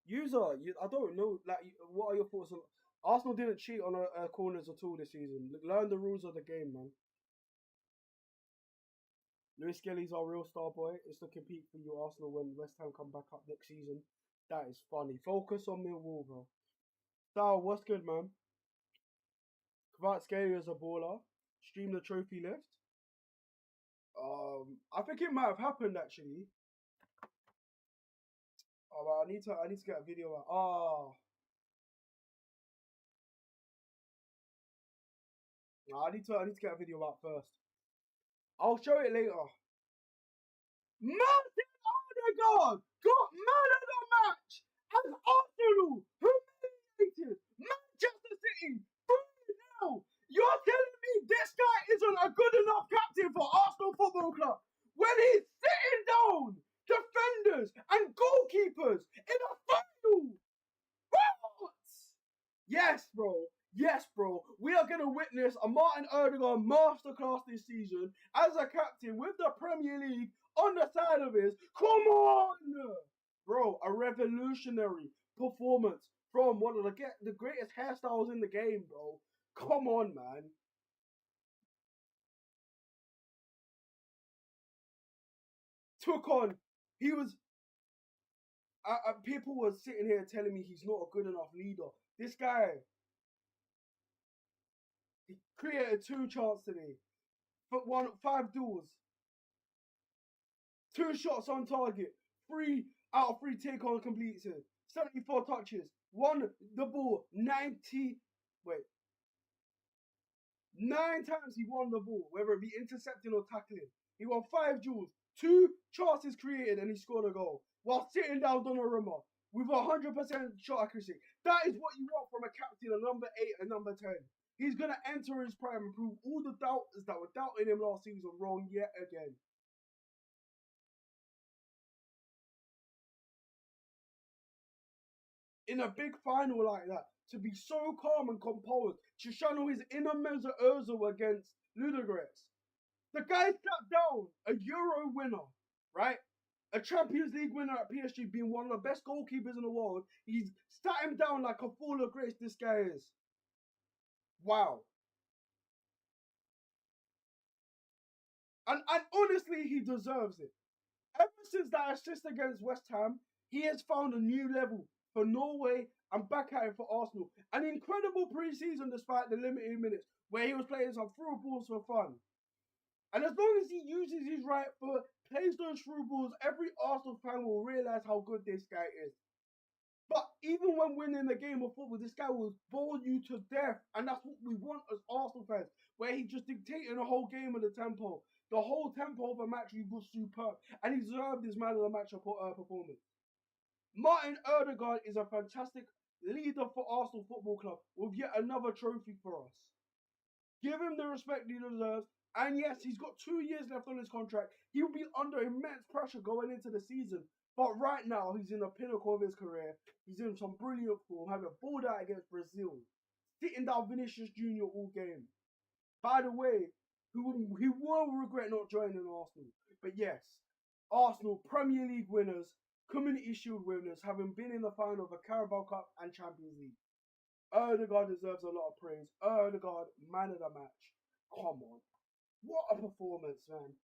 user? I don't know. Like, what are your thoughts on Arsenal? Didn't cheat on corners at all this season. Learn the rules of the game, man. Lewis Skelly's our real star boy. It's to compete for you, Arsenal, when West Ham come back up next season. That is funny. Focus on Millwall, bro. Sal, what's good, man? Kvaratskhelia is a baller. Stream the trophy list. I think it might have happened actually. Oh, I need to get a video out. I need to get a video out first. I'll show it later. Martin Odegaard got man of the match as Arsenal humiliated Manchester City 3-0. You're telling me this guy isn't a good enough captain for Arsenal Football Club when he's sitting down defenders and goalkeepers in a final? What? Yes, bro. Yes, bro. We are going to witness a Martin Erdogan masterclass this season as a captain with the Premier League on the side of his. Come on! Bro, a revolutionary performance from one of the greatest hairstyles in the game, bro. Come on, man. Took on. He was... people were sitting here telling me he's not a good enough leader. This guy... He created 2 chances today. But 5 duels. 2 shots on target. 3 out of 3 take-on completed. 74 touches. Won the ball 90... Wait. 9 times he won the ball, whether it be intercepting or tackling. He won 5 duels, 2 chances created, and he scored a goal while sitting down Donnarumma with 100% shot accuracy. That is what you want from a captain, a number 8 and number 10. He's going to enter his prime and prove all the doubters that were doubting him last season wrong yet again. In a big final like that, to be so calm and composed, to channel his inner Mesut Ozil against Ludogorets. The guy sat down a Euro winner, right? A Champions League winner at PSG, being one of the best goalkeepers in the world. He's sat him down like a fall of grace. This guy is. Wow. And honestly, he deserves it. Ever since that assist against West Ham, he has found a new level for Norway and back at it for Arsenal. An incredible pre-season despite the limited minutes, where he was playing some through balls for fun. And as long as he uses his right foot, plays those through balls, every Arsenal fan will realise how good this guy is. But even when winning the game of football, this guy will bore you to death. And that's what we want as Arsenal fans, where he just dictating the whole game of the tempo. The whole tempo of the match, he was superb. And he deserved his man of the match performance. Martin Ødegaard is a fantastic leader for Arsenal Football Club with yet another trophy for us. Give him the respect he deserves. And yes, he's got 2 years left on his contract. He will be under immense pressure going into the season. But right now, he's in the pinnacle of his career. He's in some brilliant form, having balled out against Brazil. Sitting down Vinicius Jr. all game. By the way, he will regret not joining Arsenal. But yes, Arsenal Premier League winners, Community Shield winners, having been in the final of the Carabao Cup and Champions League. Ødegaard deserves a lot of praise. Ødegaard, man of the match. Come on. What a performance, man.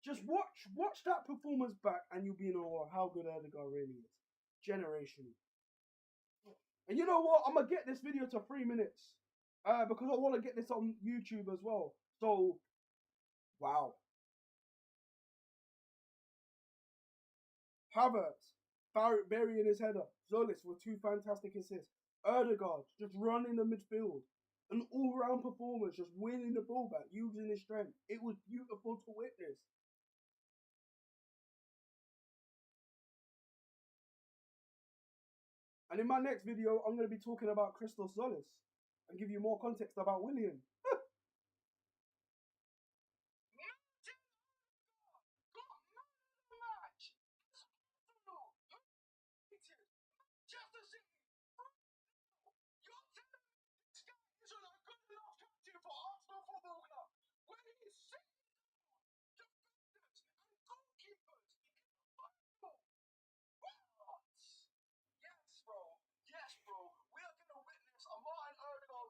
Just watch that performance back and you'll be in awe of how good Ødegaard really is. Generational. And you know what? I'm going to get this video to 3 minutes. Because I want to get this on YouTube as well. So, wow. Havertz, burying his header. Zolis with 2 fantastic assists. Ødegaard just running the midfield. An all-round performance, just winning the ball back, using his strength. It was beautiful to witness. And in my next video, I'm going to be talking about Christos Zolis and give you more context about Willian.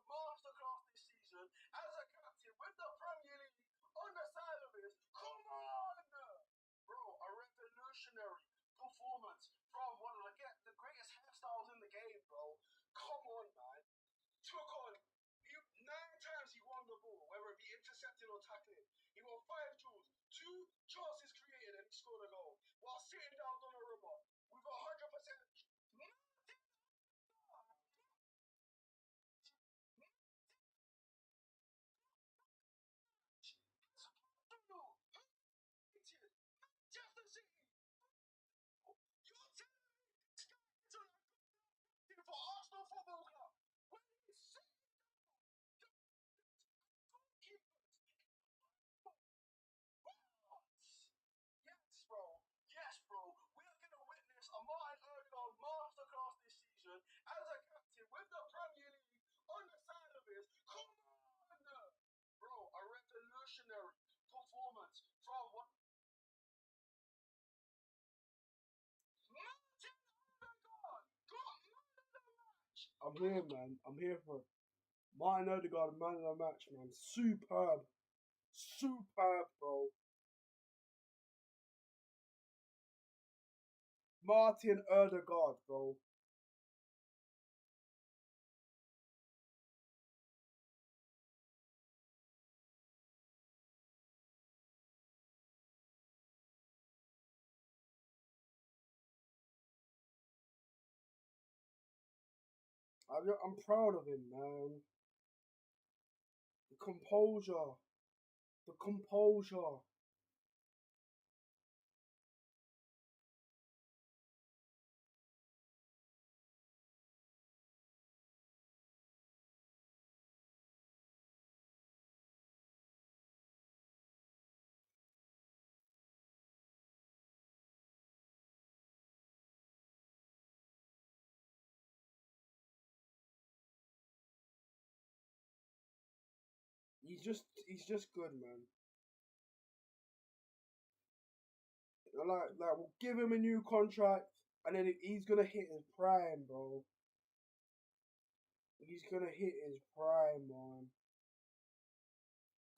Masterclass this season as a captain with the Premier League on the side of his. Come on! Bro, a revolutionary performance from one of the greatest hairstyles in the game, bro. Come on, man. Took on 9 times he won the ball, whether it be intercepting or tackling. He won 5 duels, 2 chances created, and he scored a goal while sitting down Donnarumma with 100%. Masterclass this season as a captain with the Premier League on the side of his. Come on! Bro, a revolutionary performance from what? I'm here, man. I'm here for it. Martin Ødegaard, man of the match, man. Superb. Superb, bro. Martin Ødegaard, bro. I'm proud of him, man. composure. The composure. He's just good, man. Like we'll give him a new contract, and then he's gonna hit his prime, bro. He's gonna hit his prime, man.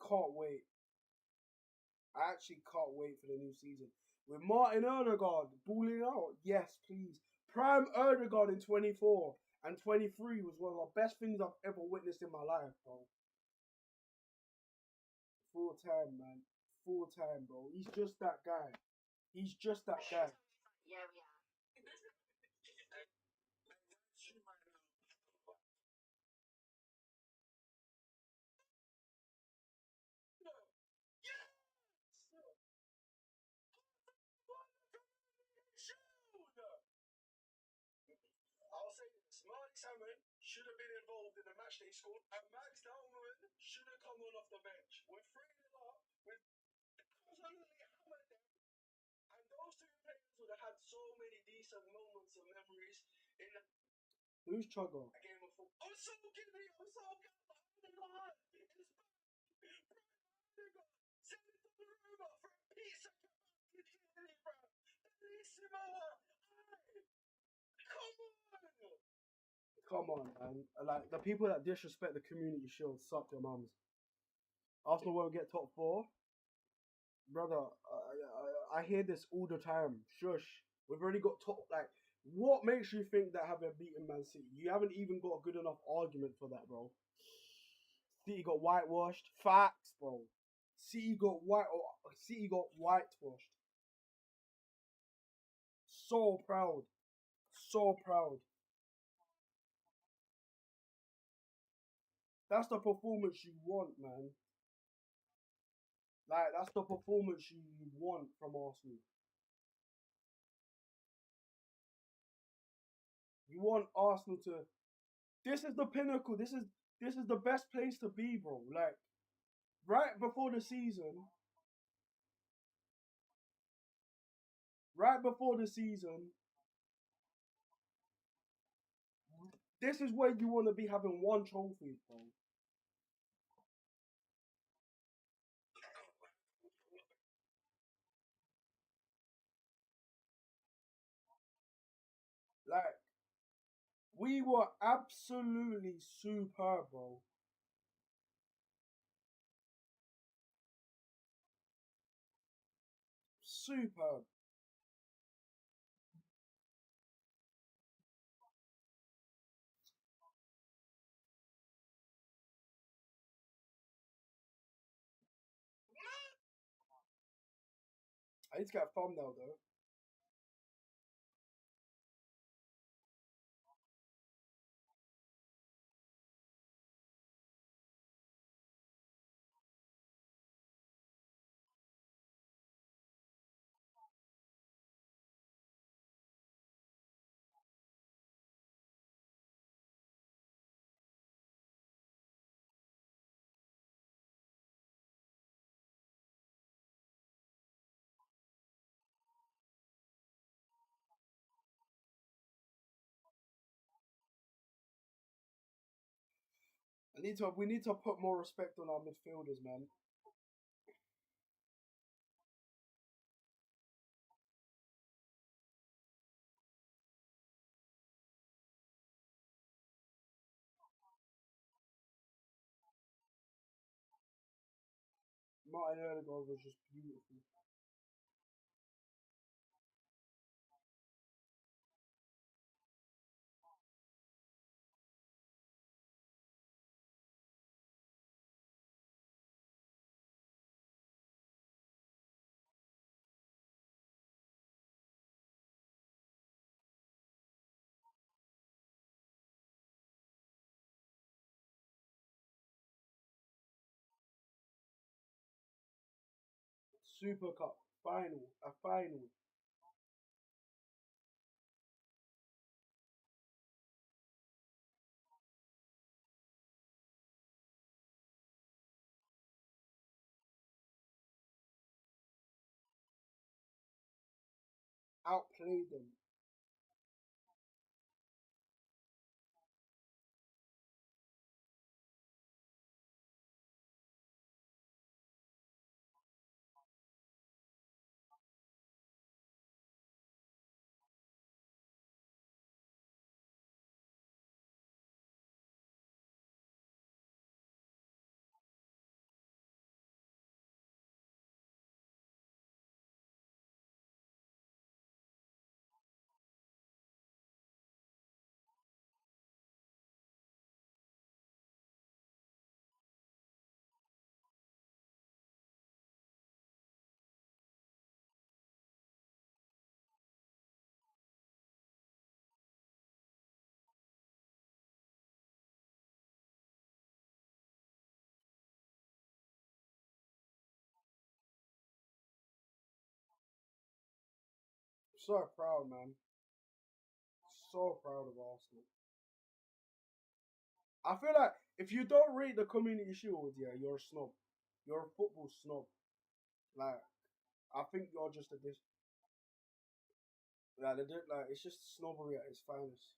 Can't wait. I actually can't wait for the new season. With Martin Odegaard balling out, yes, please. Prime Odegaard in 24 and 23 was one of the best things I've ever witnessed in my life, bro. Full time, man. Full time, bro. He's just that guy. He's just that guy. Yeah, we are. I'll say this. Marty Salmon should have been involved in the match that he scored, and Max Dalman should have come on off the bench. We're 3-0 up. We've absolutely hammered them. And those two players would have had so many decent moments of memories in the Who's Chugga? game of football. I'm so giddy. I'm so giddy. It's back. Send it to the room for a piece of Italy, bro. Bellissimo. Come on, man. Like the people that disrespect the community shield, suck their mums. Arsenal won't get top 4. Brother, I hear this all the time. Shush. We've already got top. Like, what makes you think that having beaten Man City? You haven't even got a good enough argument for that, bro. City got whitewashed. Facts, bro. City got whitewashed. So proud. So proud. That's the performance you want, man. Like, that's the performance you want from Arsenal. You want Arsenal to. This is the pinnacle. This is the best place to be, bro. Like, right before the season. Right before the season. This is where you want to be having one trophy, bro. Like, we were absolutely superb, bro. Superb. I need to get a thumbnail though. We need to put more respect on our midfielders, man. Martin Odegaard was just beautiful. Super Cup final, a final. Outplayed them. So proud, man. So proud of Arsenal. I feel like if you don't rate the Community Shield, yeah, you're a snob. You're a football snob. Like, I think you're just a like it's just snobbery at its finest.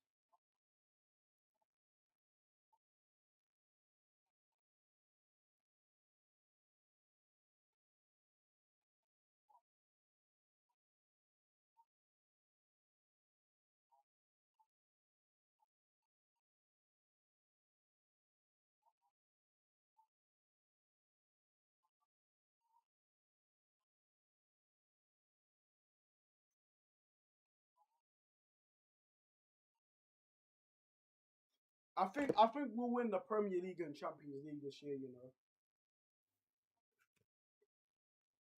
I think we'll win the Premier League and Champions League this year, you know.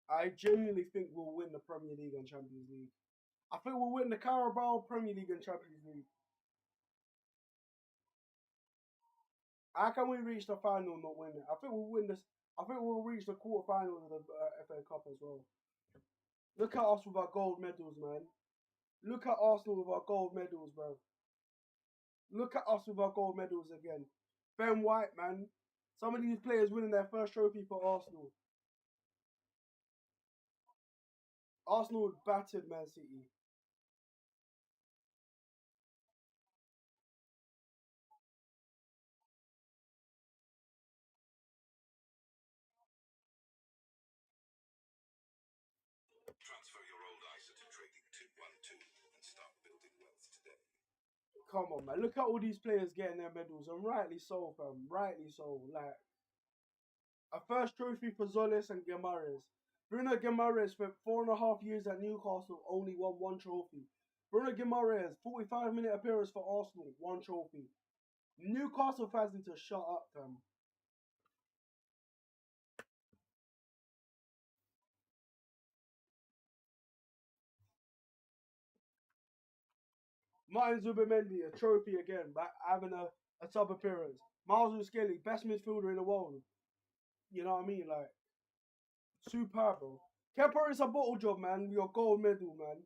I genuinely think we'll win the Premier League and Champions League. I think we'll win the Carabao, Premier League and Champions League. How can we reach the final and not win it? I think we'll win this. I think we'll reach the quarterfinals of the FA Cup as well. Look at us with our gold medals, man. Look at Arsenal with our gold medals, bro. Look at us with our gold medals again. Ben White, man. Some of these players winning their first trophy for Arsenal. Arsenal battered Man City. Transfer your old ISA to Trading 212 and start building wealth today. Come on, man. Look at all these players getting their medals, and rightly so, fam. Rightly so. Like, a first trophy for Zolis and Guimaraes. Bruno Guimaraes spent 4.5 years at Newcastle, only won one trophy. Bruno Guimaraes, 45-minute appearance for Arsenal, one trophy. Newcastle fans need to shut up, fam. Martin Zubimendi, a trophy again, by having a sub appearance. Miles Skelly, best midfielder in the world. You know what I mean? Like, superb, bro. Kepa is a bottle job, man. Your gold medal, man.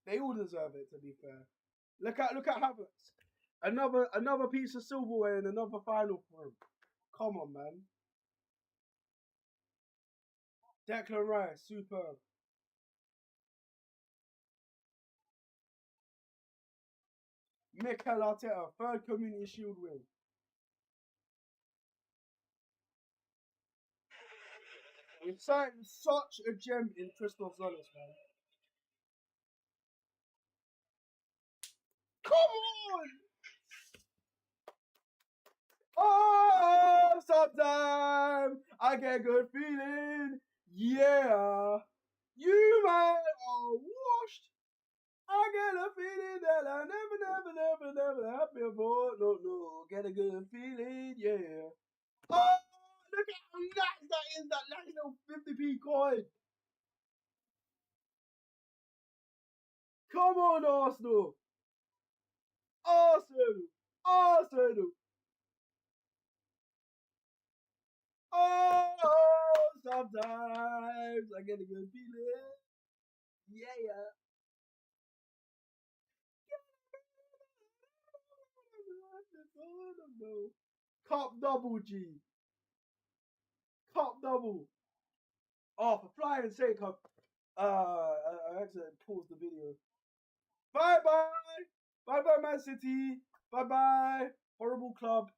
They all deserve it, to be fair. Look at Havertz. Another piece of silverware and another final for him. Come on, man. Declan Rice, superb. Mikel Arteta, third Community Shield win. We've signed such a gem in Christoph Zolis, man. Come on! Oh, sometimes I get a good feeling. Yeah. You man are washed. I get a feeling that I never had before. No, get a good feeling, yeah. Oh, look at how nice that is, that nice little 50p coin. Come on, Arsenal. Arsenal. Arsenal. Oh, sometimes I get a good feeling. Yeah. Cup double, G. Cup double. Oh, for flying sake, I had to pause the video. Bye bye. Bye bye, Man City. Bye bye. Horrible club.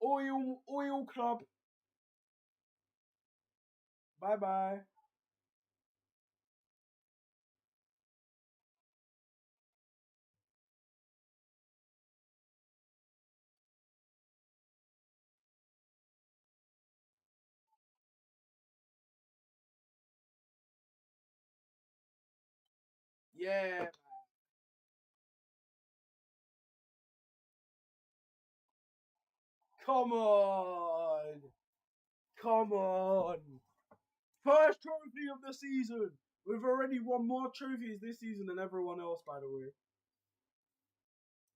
Oil club. Bye bye. Yeah. Come on. Come on. First trophy of the season. We've already won more trophies this season than everyone else, by the way.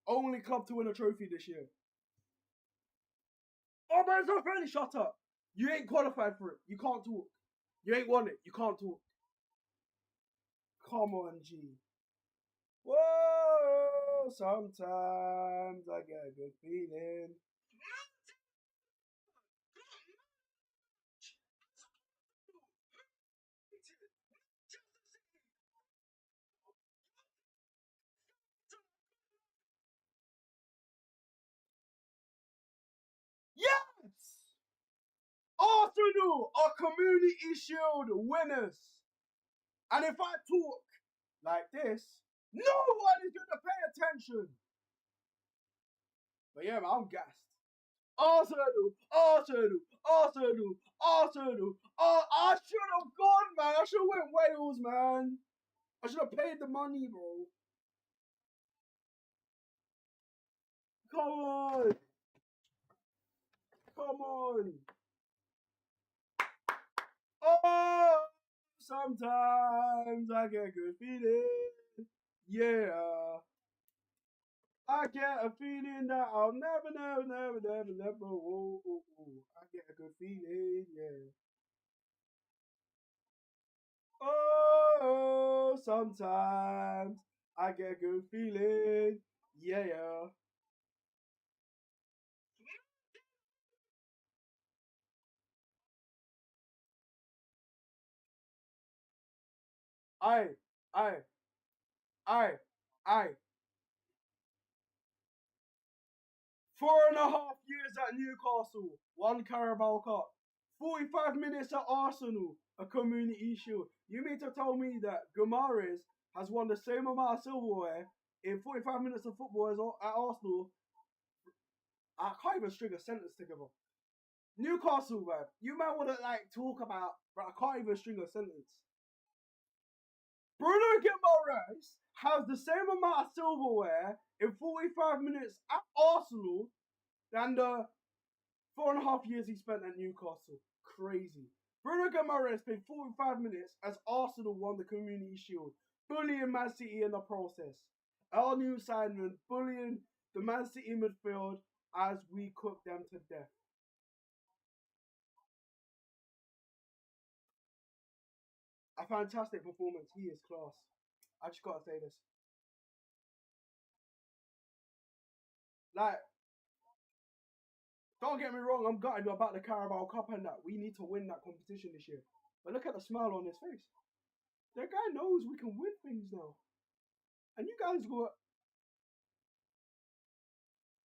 Only club to win a trophy this year. Oh, man, it's not friendly. Shut up. You ain't qualified for it. You can't talk. You ain't won it. You can't talk. Come on, G. Whoa, sometimes I get a good feeling. Yes! Arsenal are Community Shield winners. And if I talk like this, no one is going to pay attention. But yeah, man, I'm gassed. Arsenal. Oh, I should have gone, man. I should have went Wales, man. I should have paid the money, bro. Come on. Come on. Oh, sometimes I get a good feeling. Yeah. I get a feeling that I'll never. Whoa. I get a good feeling, yeah. Oh, sometimes I get a good feeling, yeah. I, I, I. 4.5 years at Newcastle, one Carabao Cup. 45 minutes at Arsenal, a Community Shield. You mean to tell me that Guimaraes has won the same amount of silverware in 45 minutes of football as at Arsenal? I can't even string a sentence together. Newcastle, man. You might want to talk about, but I can't even string a sentence. Bruno Guimaraes has the same amount of silverware in 45 minutes at Arsenal than the 4.5 years he spent at Newcastle. Crazy. Bruno Guimaraes played 45 minutes as Arsenal won the Community Shield, bullying Man City in the process. Our new Simon bullying the Man City midfield as we cook them to death. A fantastic performance. He is class. I just gotta say this. Like, don't get me wrong, I'm gutted about the Carabao Cup and that. We need to win that competition this year. But look at the smile on his face. That guy knows we can win things now. And you guys go,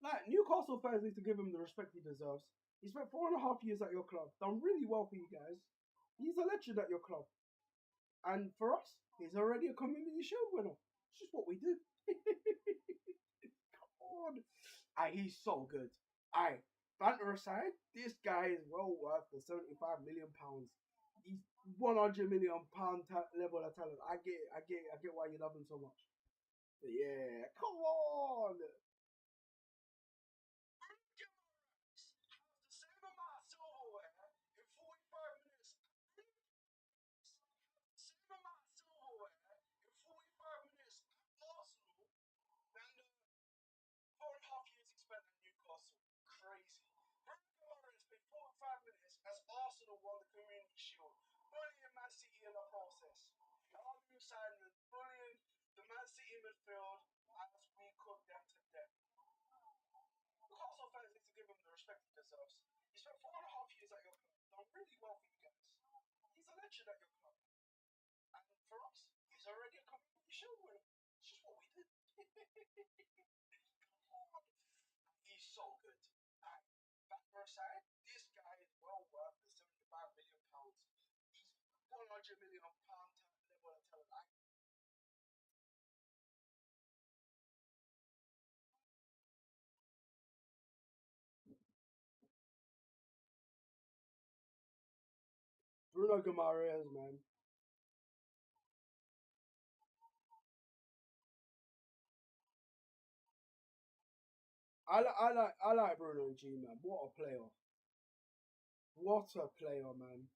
like, Newcastle fans need to give him the respect he deserves. He spent 4.5 years at your club. Done really well for you guys. He's a legend at your club. And for us, he's already a Community Shield winner. It's just what we do. Come on. He's so good. Banter aside, this guy is well worth the £75 million. He's £100 million level of talent. I get why you love him so much. But yeah, come on. Crazy. Bruno Guimaraes played 45 minutes as Arsenal Shield, bullying Man City in the process. Arsenal Simon bullying the Man City midfield as we cook them to death. Newcastle fans need to give him the respect he deserves. He spent 4.5 years at your club, done really well for you guys. He's a legend at your club. And for us, he's already a community shield winner. It's just what we did. He's so good. And back for a side, this guy is well worth the £75 million. He's £100 million level of talent. Bruno Guimaraes, man. I like Bruno G, man. What a player. What a player, man.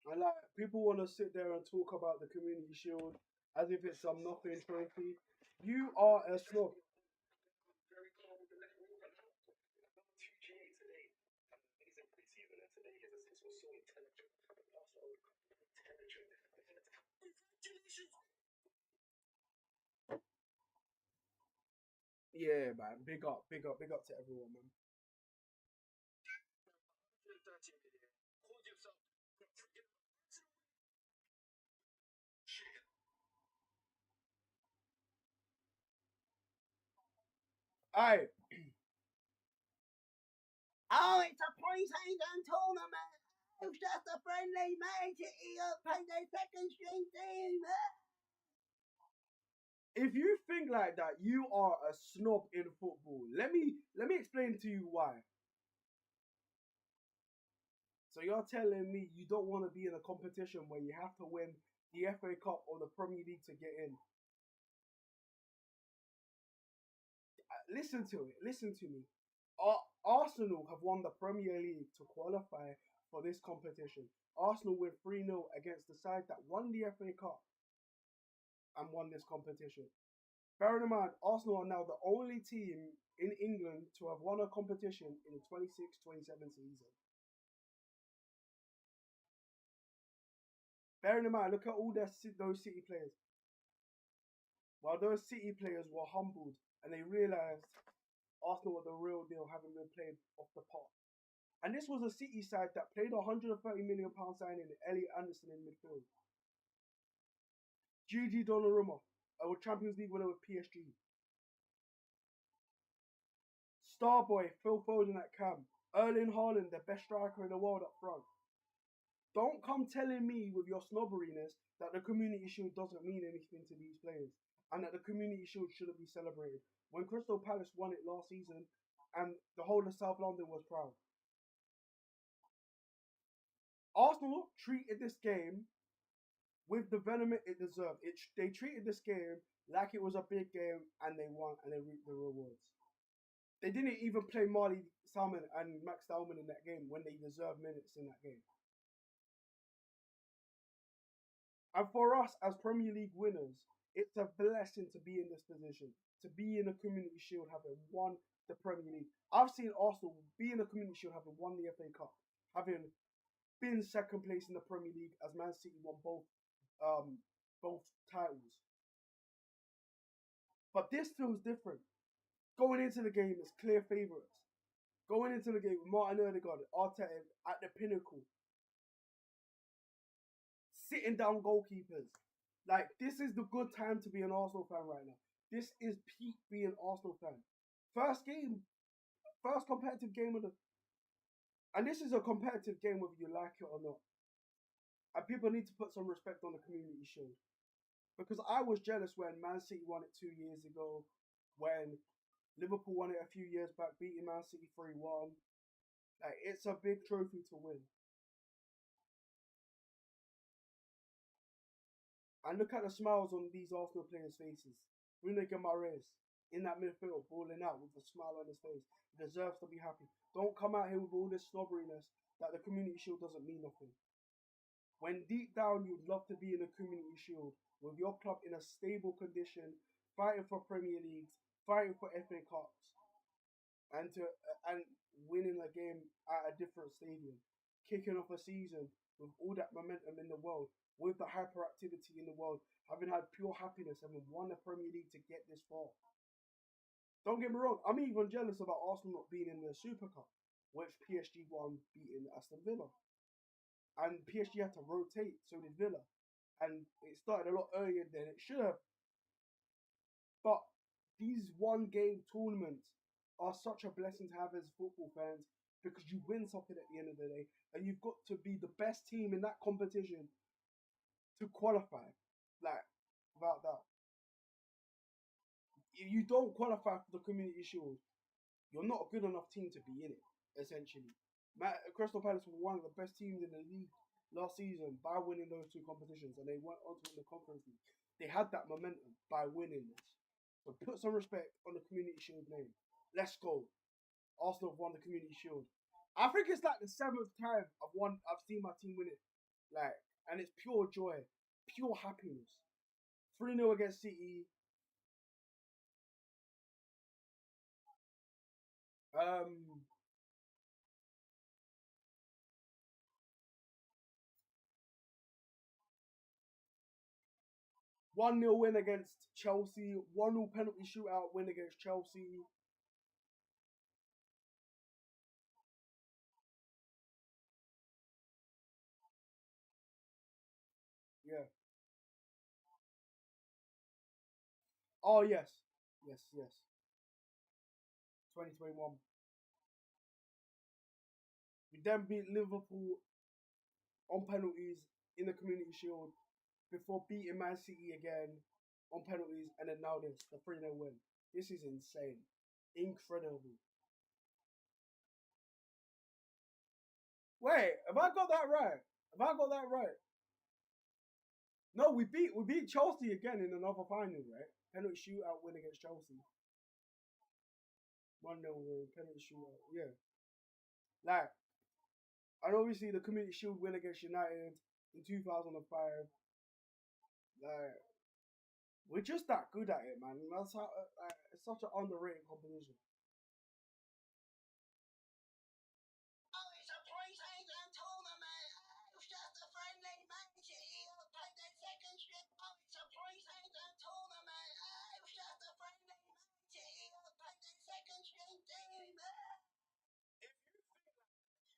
I like people want to sit there and talk about the Community Shield as if it's some nothing trophy. You are a snob. Very cold and let it all run out. Number 2 GA today. He's in pre-season and today his assist was so intelligent. Also intelligent. Congratulations. Yeah, man. Big up to everyone, man. 130 million. Hold yourself. Shit. Aye. Oh, it's a pre-season tournament. It's just a friendly match. Play their second string team. If you think like that, you are a snob in football. Let me explain to you why. So you're telling me you don't want to be in a competition where you have to win the FA Cup or the Premier League to get in. Listen to it. Listen to me. Arsenal have won the Premier League to qualify for this competition. Arsenal win 3-0 against the side that won the FA Cup and won this competition. Bearing in mind, Arsenal are now the only team in England to have won a competition in the 26-27 season. Bearing in mind, look at all those City players. While those City players were humbled and they realised Arsenal were the real deal, having been played off the park. And this was a City side that played a £130 million signing in Elliot Anderson in midfield. Gigi Donnarumma, a Champions League winner with PSG. Starboy, Phil Foden at cam. Erling Haaland, the best striker in the world up front. Don't come telling me with your snobberiness that the Community Shield doesn't mean anything to these players and that the Community Shield shouldn't be celebrated. When Crystal Palace won it last season and the whole of South London was proud. Arsenal treated this game with the venom it deserved. They treated this game like it was a big game and they won and they reaped the rewards. They didn't even play Marley Salmon and Max Dalman in that game when they deserved minutes in that game. And for us as Premier League winners, it's a blessing to be in this position, to be in a Community Shield having won the Premier League. I've seen Arsenal be in a Community Shield having won the FA Cup, having been second place in the Premier League as Man City won both titles. But this feels different. Going into the game as clear favourites. Going into the game with Martin Odegaard, Arteta at the pinnacle. Sitting down goalkeepers. Like, this is the good time to be an Arsenal fan right now. This is peak being an Arsenal fan. First competitive game of the... And this is a competitive game whether you like it or not. And people need to put some respect on the Community Shield. Because I was jealous when Man City won it 2 years ago, when Liverpool won it a few years back, beating Man City 3-1. Like, it's a big trophy to win. And look at the smiles on these Arsenal players' faces. Bruno Guimaraes in that midfield, balling out with a smile on his face. He deserves to be happy. Don't come out here with all this snobberiness that the Community Shield doesn't mean nothing. when deep down you'd love to be in a Community Shield with your club in a stable condition, fighting for Premier Leagues, fighting for FA Cups, and winning a game at a different stadium, kicking off a season with all that momentum in the world, with the hyperactivity in the world, having had pure happiness, having won the Premier League to get this far. Don't get me wrong, I'm even jealous about Arsenal not being in the Super Cup, which PSG won beating Aston Villa. And PSG had to rotate, so did Villa. And it started a lot earlier than it should have. But these one game tournaments are such a blessing to have as football fans because you win something at the end of the day and you've got to be the best team in that competition to qualify. Like, without that. If you don't qualify for the Community Shield, you're not a good enough team to be in it, essentially. Crystal Palace were one of the best teams in the league last season by winning those two competitions, and they went on to win the Conference League. They had that momentum by winning this. So put some respect on the Community Shield name. Let's go. Arsenal have won the Community Shield. I think it's like the 7th time I've seen my team win it. Like, and it's pure joy, pure happiness. 3-0 against City. 1-0 win against Chelsea. 1-0 penalty shootout win against Chelsea. Yeah. Oh, yes. Yes, yes. 2021. We then beat Liverpool on penalties in the Community Shield before beating Man City again on penalties, and then now this, the 3-0 win. This is insane. Incredible. Wait, have I got that right? Have I got that right? No, we beat Chelsea again in another final, right? Penalty shootout win against Chelsea. 1-0 win, penalty shootout. Yeah. Like, and obviously the Community Shield win against United in 2005. Like, we're just that good at it, man. That's how it's such an underrated competition. Oh, it's a pre-season tournament. Oh, it's just a friendly match. It'll take their second straight. Oh, it's a pre-season tournament. Oh, it's just a friendly match. It'll take their second straight team. If you feel like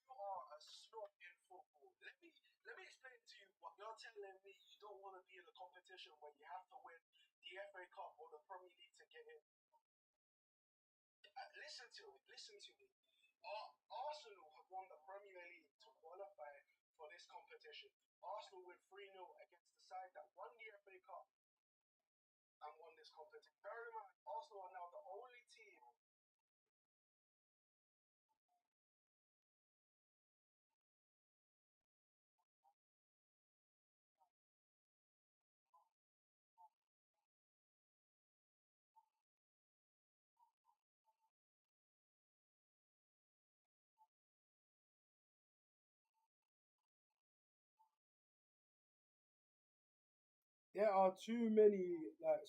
you are a snob in football, let me explain to you what you're telling me. You don't want to be in a competition where you have to win the FA Cup or the Premier League to get in. Listen to it. Listen to me. Arsenal have won the Premier League to qualify for this competition. Arsenal win 3-0 against the side that won the FA Cup and won this competition. Bear in mind, Arsenal are now the only team. There are too many like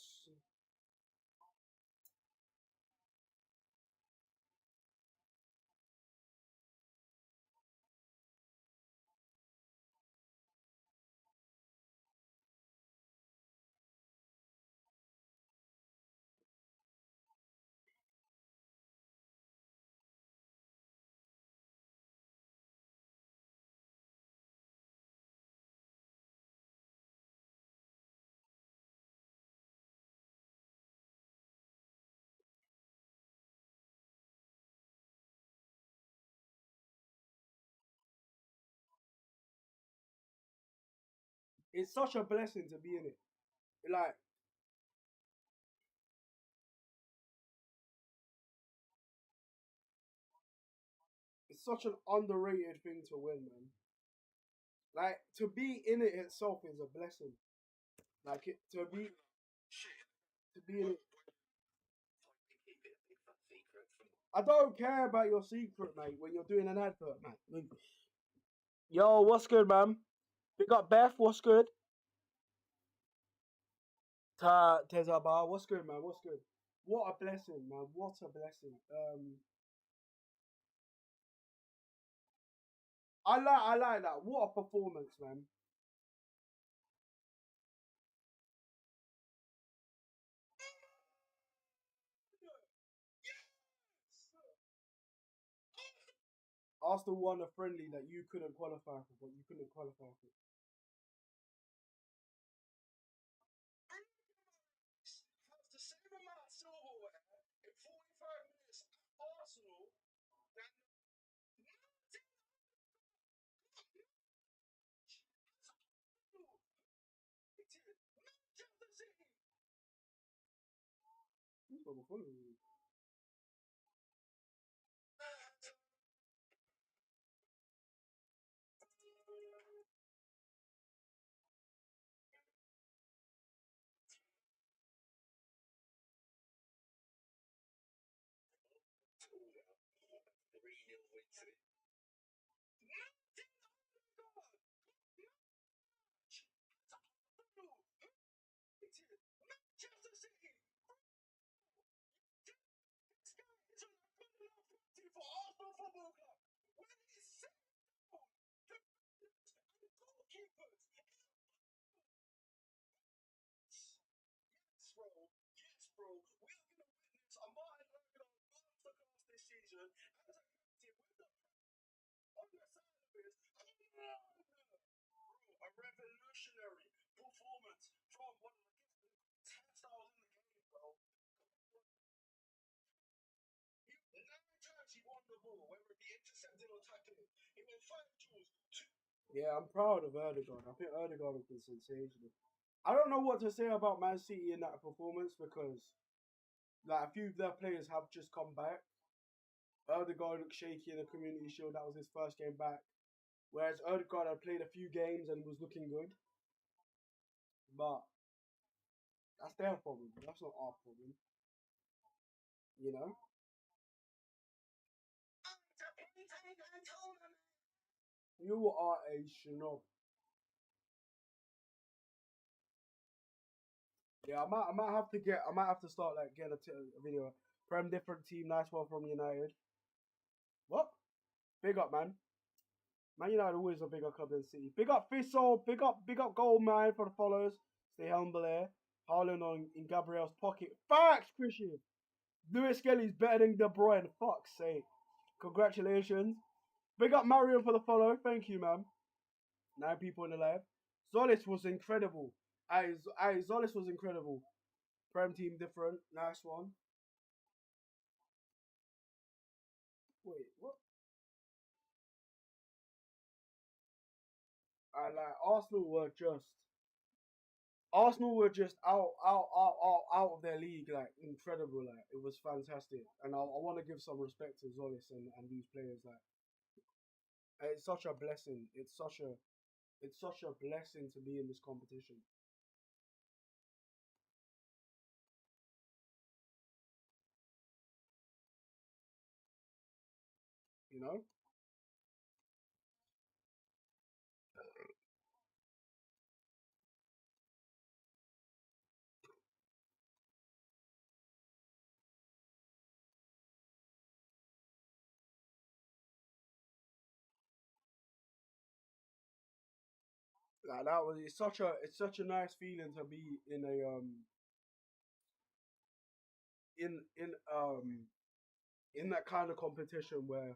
it's such a blessing to be in it. Like, it's such an underrated thing to win, man. Like, to be in it itself is a blessing. Like, to be in it. I don't care about your secret, mate, when you're doing an advert, mate. Yo, what's good, man? Big up Beth, what's good? Tezaba, what's good, man? What's good? What a blessing, man. What a blessing. I like that. What a performance, man. Arsenal won a friendly that you couldn't qualify for, but you couldn't qualify for. Has the same amount of silverware in 45 minutes at Arsenal than Manchester City. Who's got the following? Manchester City. This guy is on a good enough footing for Arsenal Football Club. When he's set down, the goalkeepers. Yes, bro. Yes, bro. We are going to witness a Martin Odegaard masterclass this season as a captain with the on the side of his. A revolutionary performance from one of the hairstyles in the game, bro. 9 times he won the ball, whether it be intercepting or tackling. He won 5 duels. Yeah, I'm proud of Erdegaard. I think Erdegaard has been sensational. I don't know what to say about Man City in that performance because like a few of their players have just come back. Erdegaard looked shaky in the Community Shield. That was his first game back. Whereas Erdegaard had played a few games and was looking good. But that's their problem. That's not our problem. You know? You are a schnob. Yeah, I might have to start like getting a video. Prem different team, nice one from United. What? Big up, man. Man United always a bigger club than City. Big up Fissel, big up Goldmine for the followers. Stay humble here. Haaland in Gabriel's pocket. Facts, Christian. Lewis Skelly's better than De Bruyne. Fuck's sake. Congratulations. Big up Marion for the follow. Thank you, man. 9 people in the live. Zolis was incredible. Zolis was incredible. Prem team different. Nice one. Wait, what? I like Arsenal were just out of their league, like incredible, like it was fantastic, and I want to give some respect to Zolis and these players, like it's such a blessing. It's such a blessing to be in this competition. You know, like that was it's such a nice feeling to be in a in in that kind of competition where,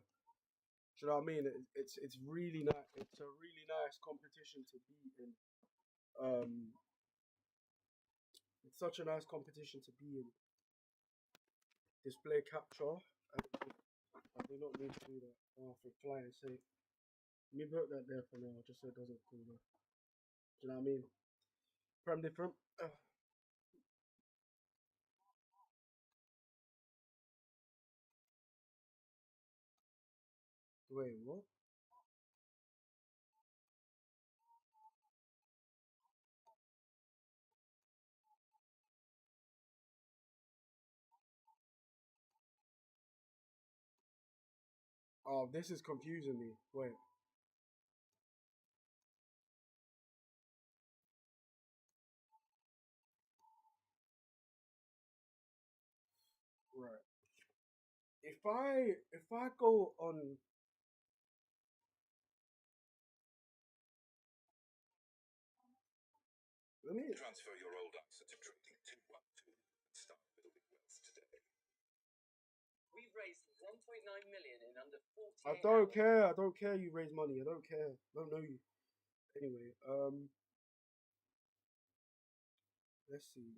do you know what I mean? It's really nice. It's a really nice competition to be in. Um, it's such a nice competition to be in. Display capture. I do not need to do that. Oh, for flying sake. Let me put that there for now, just so it doesn't fall off. Do you know what I mean? Prem different. Wait, what? Oh, this is confusing me. Wait. if I go on, let me. Transfer your old answer to Trading 212 and start building wealth today. We've raised 1.9 million in under 48 I don't hours. care. I don't care. You raise money. I don't care. I don't know you. Anyway, let's see.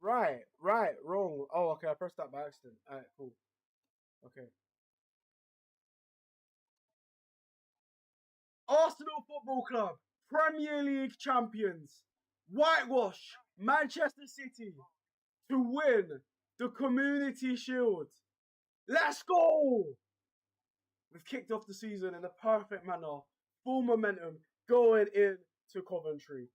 Right, wrong. Oh, okay, I pressed that by accident. Alright, cool. Okay. Arsenal Football Club, Premier League champions, whitewash Manchester City to win the Community Shield. Let's go! We've kicked off the season in a perfect manner, full momentum, going into Coventry.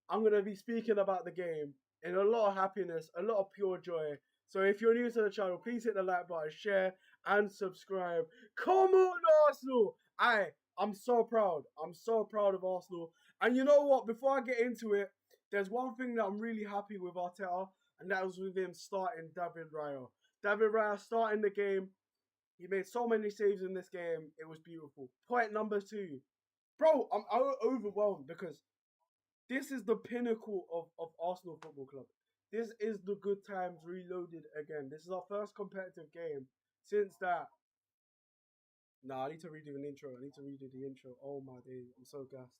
I'm going to be speaking about the game in a lot of happiness, a lot of pure joy. So if you're new to the channel, please hit the like button, share, and subscribe. Come on, Arsenal! I'm so proud. I'm so proud of Arsenal. And you know what? Before I get into it, there's one thing that I'm really happy with Arteta, and that was with him starting David Raya. David Raya starting the game. He made so many saves in this game. It was beautiful. Point number 2. Bro, I'm overwhelmed because this is the pinnacle of Arsenal Football Club. This is the good times reloaded again. This is our first competitive game since that. Nah, I need to redo an intro. I need to redo the intro. Oh my days, I'm so gassed.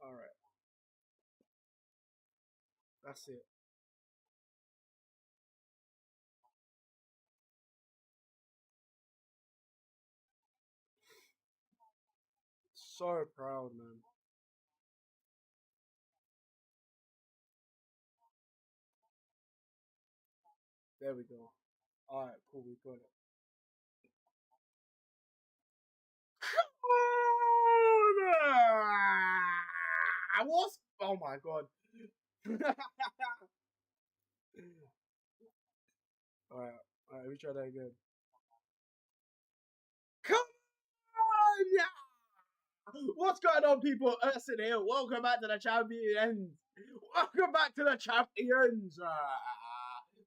Alright, that's it. So proud, man. There we go. Alright, cool, we got it. What's oh my god. Alright, let me try that again. Come on! Yeah! What's going on, people? Urson here. Welcome back to the champions. Welcome back to the champions.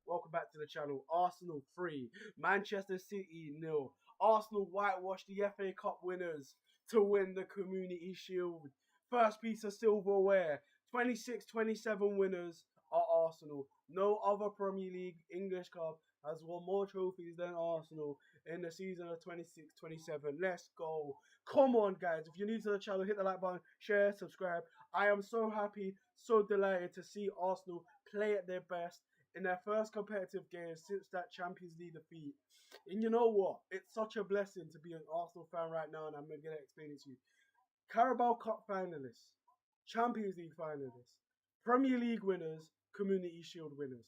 Welcome back to the channel. Arsenal 3, Manchester City 0. Arsenal whitewashed the FA Cup winners to win the Community Shield. First piece of silverware. 26-27 winners are Arsenal. No other Premier League English club has won more trophies than Arsenal in the season of 26-27. Let's go. Come on, guys. If you're new to the channel, hit the like button, share, subscribe. I am so happy, so delighted to see Arsenal play at their best in their first competitive game since that Champions League defeat. And you know what? It's such a blessing to be an Arsenal fan right now, and I'm going to explain it to you. Carabao Cup finalists, Champions League finalists, Premier League winners, Community Shield winners.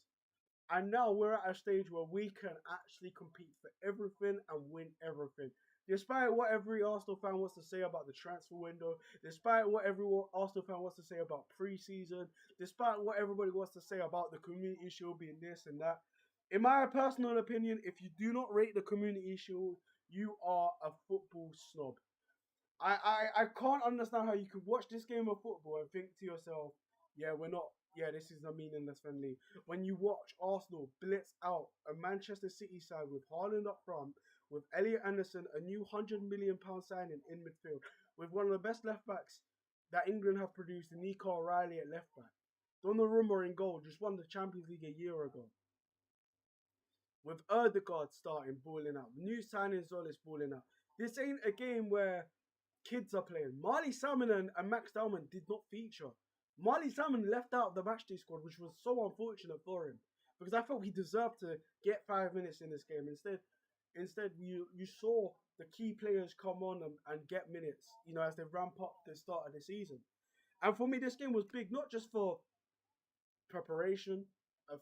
And now we're at a stage where we can actually compete for everything and win everything. Despite what every Arsenal fan wants to say about the transfer window, despite what every Arsenal fan wants to say about pre-season, despite what everybody wants to say about the Community Shield being this and that, in my personal opinion, if you do not rate the Community Shield, you are a football snob. I can't understand how you could watch this game of football and think to yourself, this is a meaningless friendly. When you watch Arsenal blitz out a Manchester City side with Haaland up front, with Elliot Anderson, a new £100 million signing in midfield, with one of the best left backs that England have produced, Nico O'Reilly at left back. Donnarumma in goal, just won the Champions League a year ago. With Erdegaard starting, balling out. New signing Zolis balling out. This ain't a game where kids are playing. Marley Salmon and Max Dalman did not feature. Marley Salmon left out of the matchday squad, which was so unfortunate for him, because I thought he deserved to get 5 minutes in this game. Instead, you saw the key players come on and get minutes, as they ramp up the start of the season. And for me, this game was big, not just for preparation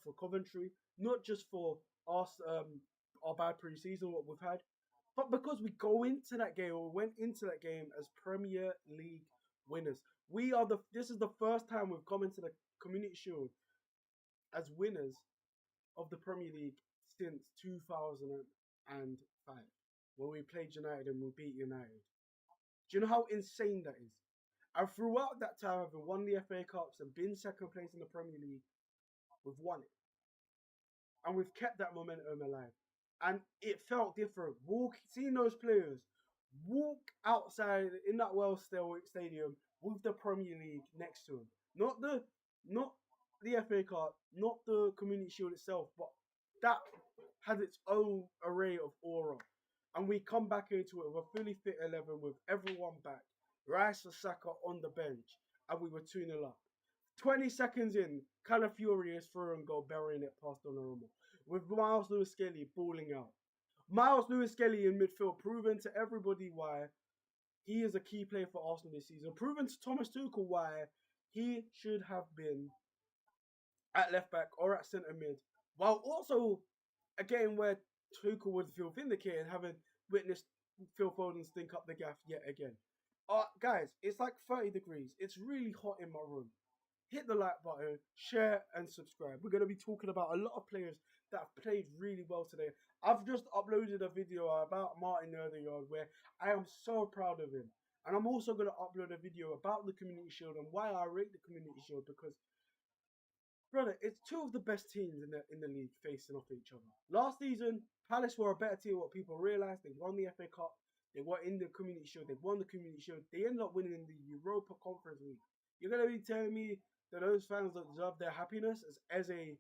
for Coventry, not just for us, our bad pre-season, what we've had, but because we went into that game as Premier League winners. This is the first time we've come into the Community Shield as winners of the Premier League since 2005. when we played United and we beat United. Do you know how insane that is? And throughout that time, having won the FA Cups and been second place in the Premier League, we've won it. And we've kept that momentum alive. And it felt different. Seeing those players walk outside in that Wells Stadium with the Premier League next to them. Not the FA Cup, not the Community Shield itself, but that has its own array of aura. And we come back into it with a fully fit 11 with everyone back. Rice and Saka on the bench. And we were 2-0 up. 20 seconds in, Calafiori is through and goal, burying it past Donnarumma. With Miles Lewis-Skelly balling out. Miles Lewis-Skelly in midfield, proving to everybody why he is a key player for Arsenal this season. Proving to Thomas Tuchel why he should have been at left back or at centre mid. While also a game where Tuchel would feel vindicated, having witnessed Phil Foden stink up the gaff yet again. Guys, it's like 30 degrees. It's really hot in my room. Hit the like button, share and subscribe. We're going to be talking about a lot of players that have played really well today. I've just uploaded a video about Martin Odegaard where I am so proud of him. And I'm also going to upload a video about the Community Shield and why I rate the Community Shield, because, brother, it's two of the best teams in the league facing off each other. Last season, Palace were a better team, what people realised. They won the FA Cup. They were in the Community Shield. They won the Community Shield. They ended up winning the Europa Conference League. You're going to be telling me that those fans that deserve their happiness as Eze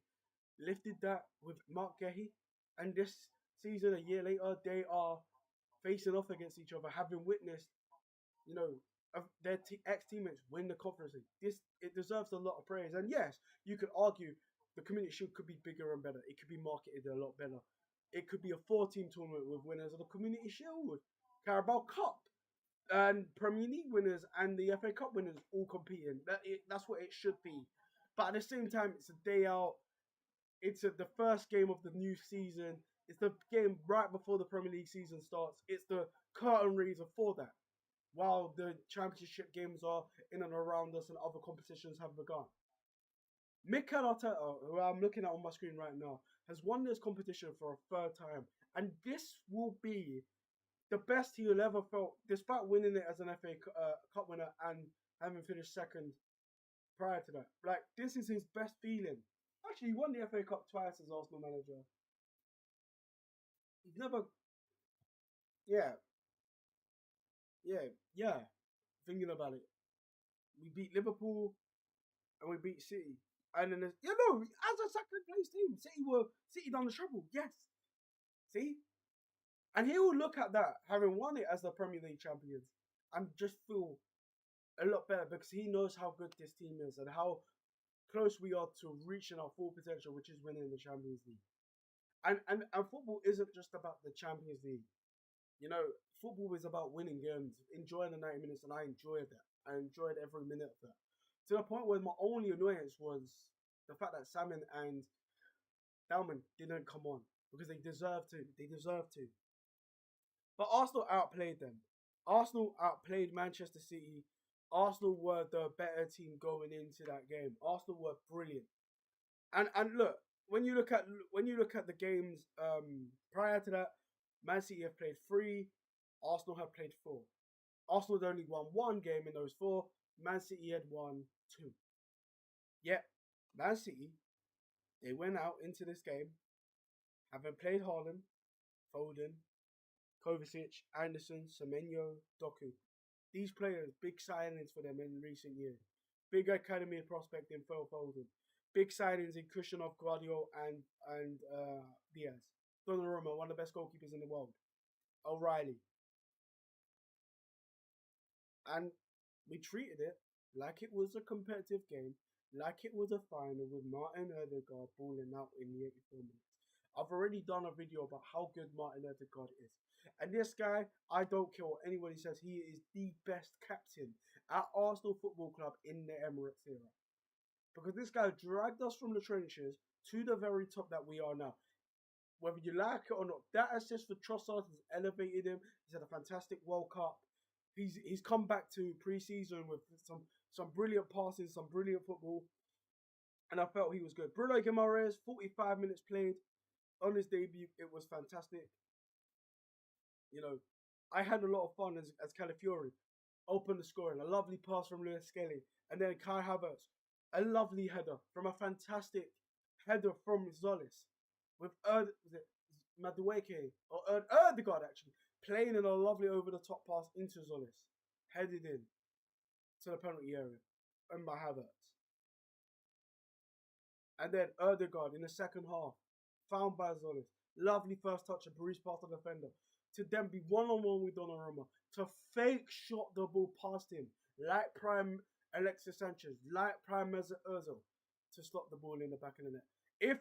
lifted that with Mark Gehi, and this season, a year later, they are facing off against each other, having witnessed, their ex-teammates win the Conference League. It deserves a lot of praise. And yes, you could argue the Community Shield could be bigger and better. It could be marketed a lot better. It could be a 4-team tournament with winners of the Community Shield, Carabao Cup, and Premier League winners and the FA Cup winners all competing. That's what it should be. But at the same time, it's a day out. It's the first game of the new season. It's the game right before the Premier League season starts. It's the curtain raiser for that. While the championship games are in and around us and other competitions have begun. Mikel Arteta, who I'm looking at on my screen right now, has won this competition for a third time. And this will be the best he'll ever felt, despite winning it as an FA Cup winner and having finished second prior to that. Like, this is his best feeling. Actually, he won the FA Cup twice as Arsenal manager. He's never... Yeah. Thinking about it. We beat Liverpool and we beat City. And then as a second place team, City done the treble. Yes. See? And he will look at that, having won it as the Premier League champions, and just feel a lot better because he knows how good this team is and how close we are to reaching our full potential, which is winning the Champions League. And football isn't just about the Champions League. Football is about winning games, enjoying the 90 minutes, and I enjoyed that. I enjoyed every minute of that. To the point where my only annoyance was the fact that Salmon and Dalman didn't come on because they deserve to. But Arsenal outplayed them. Arsenal outplayed Manchester City. Arsenal were the better team going into that game. Arsenal were brilliant. And look, when you look at the games prior to that, Man City have played 3, Arsenal have played 4. Arsenal had only won 1 game in those 4. Man City had won 2. Yet, Man City, they went out into this game having played Haaland, Foden, Kovacic, Anderson, Semenyo, Doku. These players, big signings for them in recent years. Big academy prospect in Phil Foden. Big signings in Kushanov, Guardiola, and Diaz. Donnarumma, one of the best goalkeepers in the world. O'Reilly. And we treated it like it was a competitive game, like it was a final with Martin Odegaard balling out in the 84 minutes. I've already done a video about how good Martin Odegaard is. And this guy, I don't care what anybody says, he is the best captain at Arsenal Football Club in the Emirates era. Because this guy dragged us from the trenches to the very top that we are now. Whether you like it or not, that assist for Trossard has elevated him. He's had a fantastic World Cup. He's come back to pre-season with some brilliant passing, some brilliant football. And I felt he was good. Bruno Guimaraes, 45 minutes played. On his debut, it was fantastic. You know, I had a lot of fun as Calafiori. Opened the scoring, a lovely pass from Lewis Skelly, and then Kai Havertz, a lovely header from a fantastic header from Zolis, with Madueke or Erdegaard actually playing in a lovely over the top pass into Zolis, headed in to the penalty area, and by Havertz. And then Erdegaard in the second half, found by Zolis. Lovely first touch and breeze past the defender. To then be one-on-one with Donnarumma. To fake shot the ball past him. Like prime Alexis Sanchez. Like prime Mesut Ozil. To stop the ball in the back of the net. If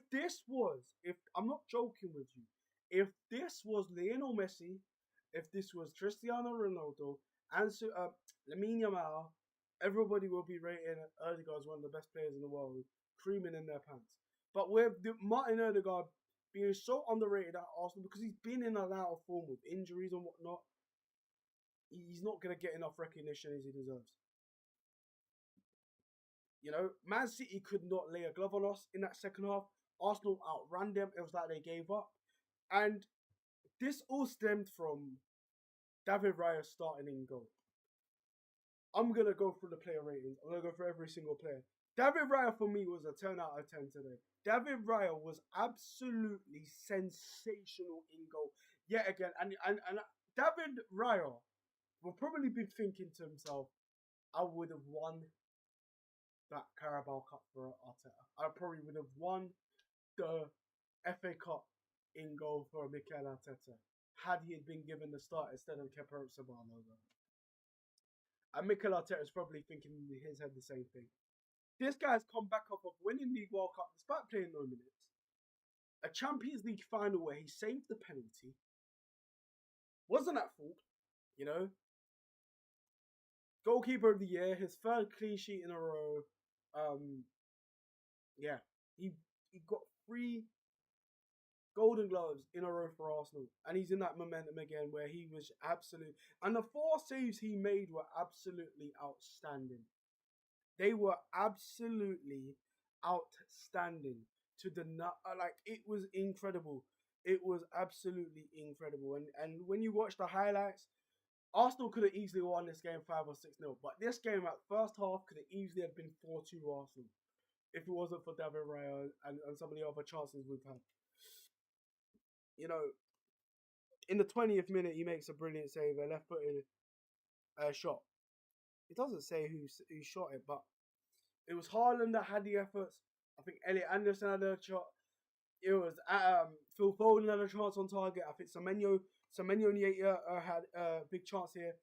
I'm not joking with you. If this was Lionel Messi. If this was Cristiano Ronaldo. And Lamine Yamal. Everybody will be rating Erdegaard as one of the best players in the world. Creaming in their pants. But with Martin Erdegaard being so underrated at Arsenal because he's been in and out of form with injuries and whatnot, he's not going to get enough recognition as he deserves. You know, Man City could not lay a glove on us in that second half. Arsenal outran them. It was like they gave up. And this all stemmed from David Raya starting in goal. I'm going to go through the player ratings. I'm going to go through every single player. David Raya for me was a 10 out of 10 today. David Raya was absolutely sensational in goal yet again. And David Raya will probably be thinking to himself, I would have won that Carabao Cup for Arteta. I probably would have won the FA Cup in goal for Mikel Arteta had he been given the start instead of Kepa Arrizabalaga. And Mikel Arteta is probably thinking in his head the same thing. This guy's come back off of winning the World Cup despite playing no minutes. A Champions League final where he saved the penalty. Wasn't at fault, you know. Goalkeeper of the year, his third clean sheet in a row. Yeah, he got 3 Golden Gloves in a row for Arsenal. And he's in that momentum again where he was absolute. And the 4 saves he made were absolutely outstanding. They were absolutely outstanding. It was incredible. It was absolutely incredible. And when you watch the highlights, Arsenal could have easily won this game 5 or 6-0. But this game at first half could have easily have been 4-2 Arsenal. If it wasn't for David Raya and some of the other chances we've had. You know, in the 20th minute, he makes a brilliant save, a left-footed shot. It doesn't say who shot it, but it was Haaland that had the efforts. I think Elliot Anderson had a shot. It was Phil Foden had a chance on target. I think Semenyo Nieta had a big chance here.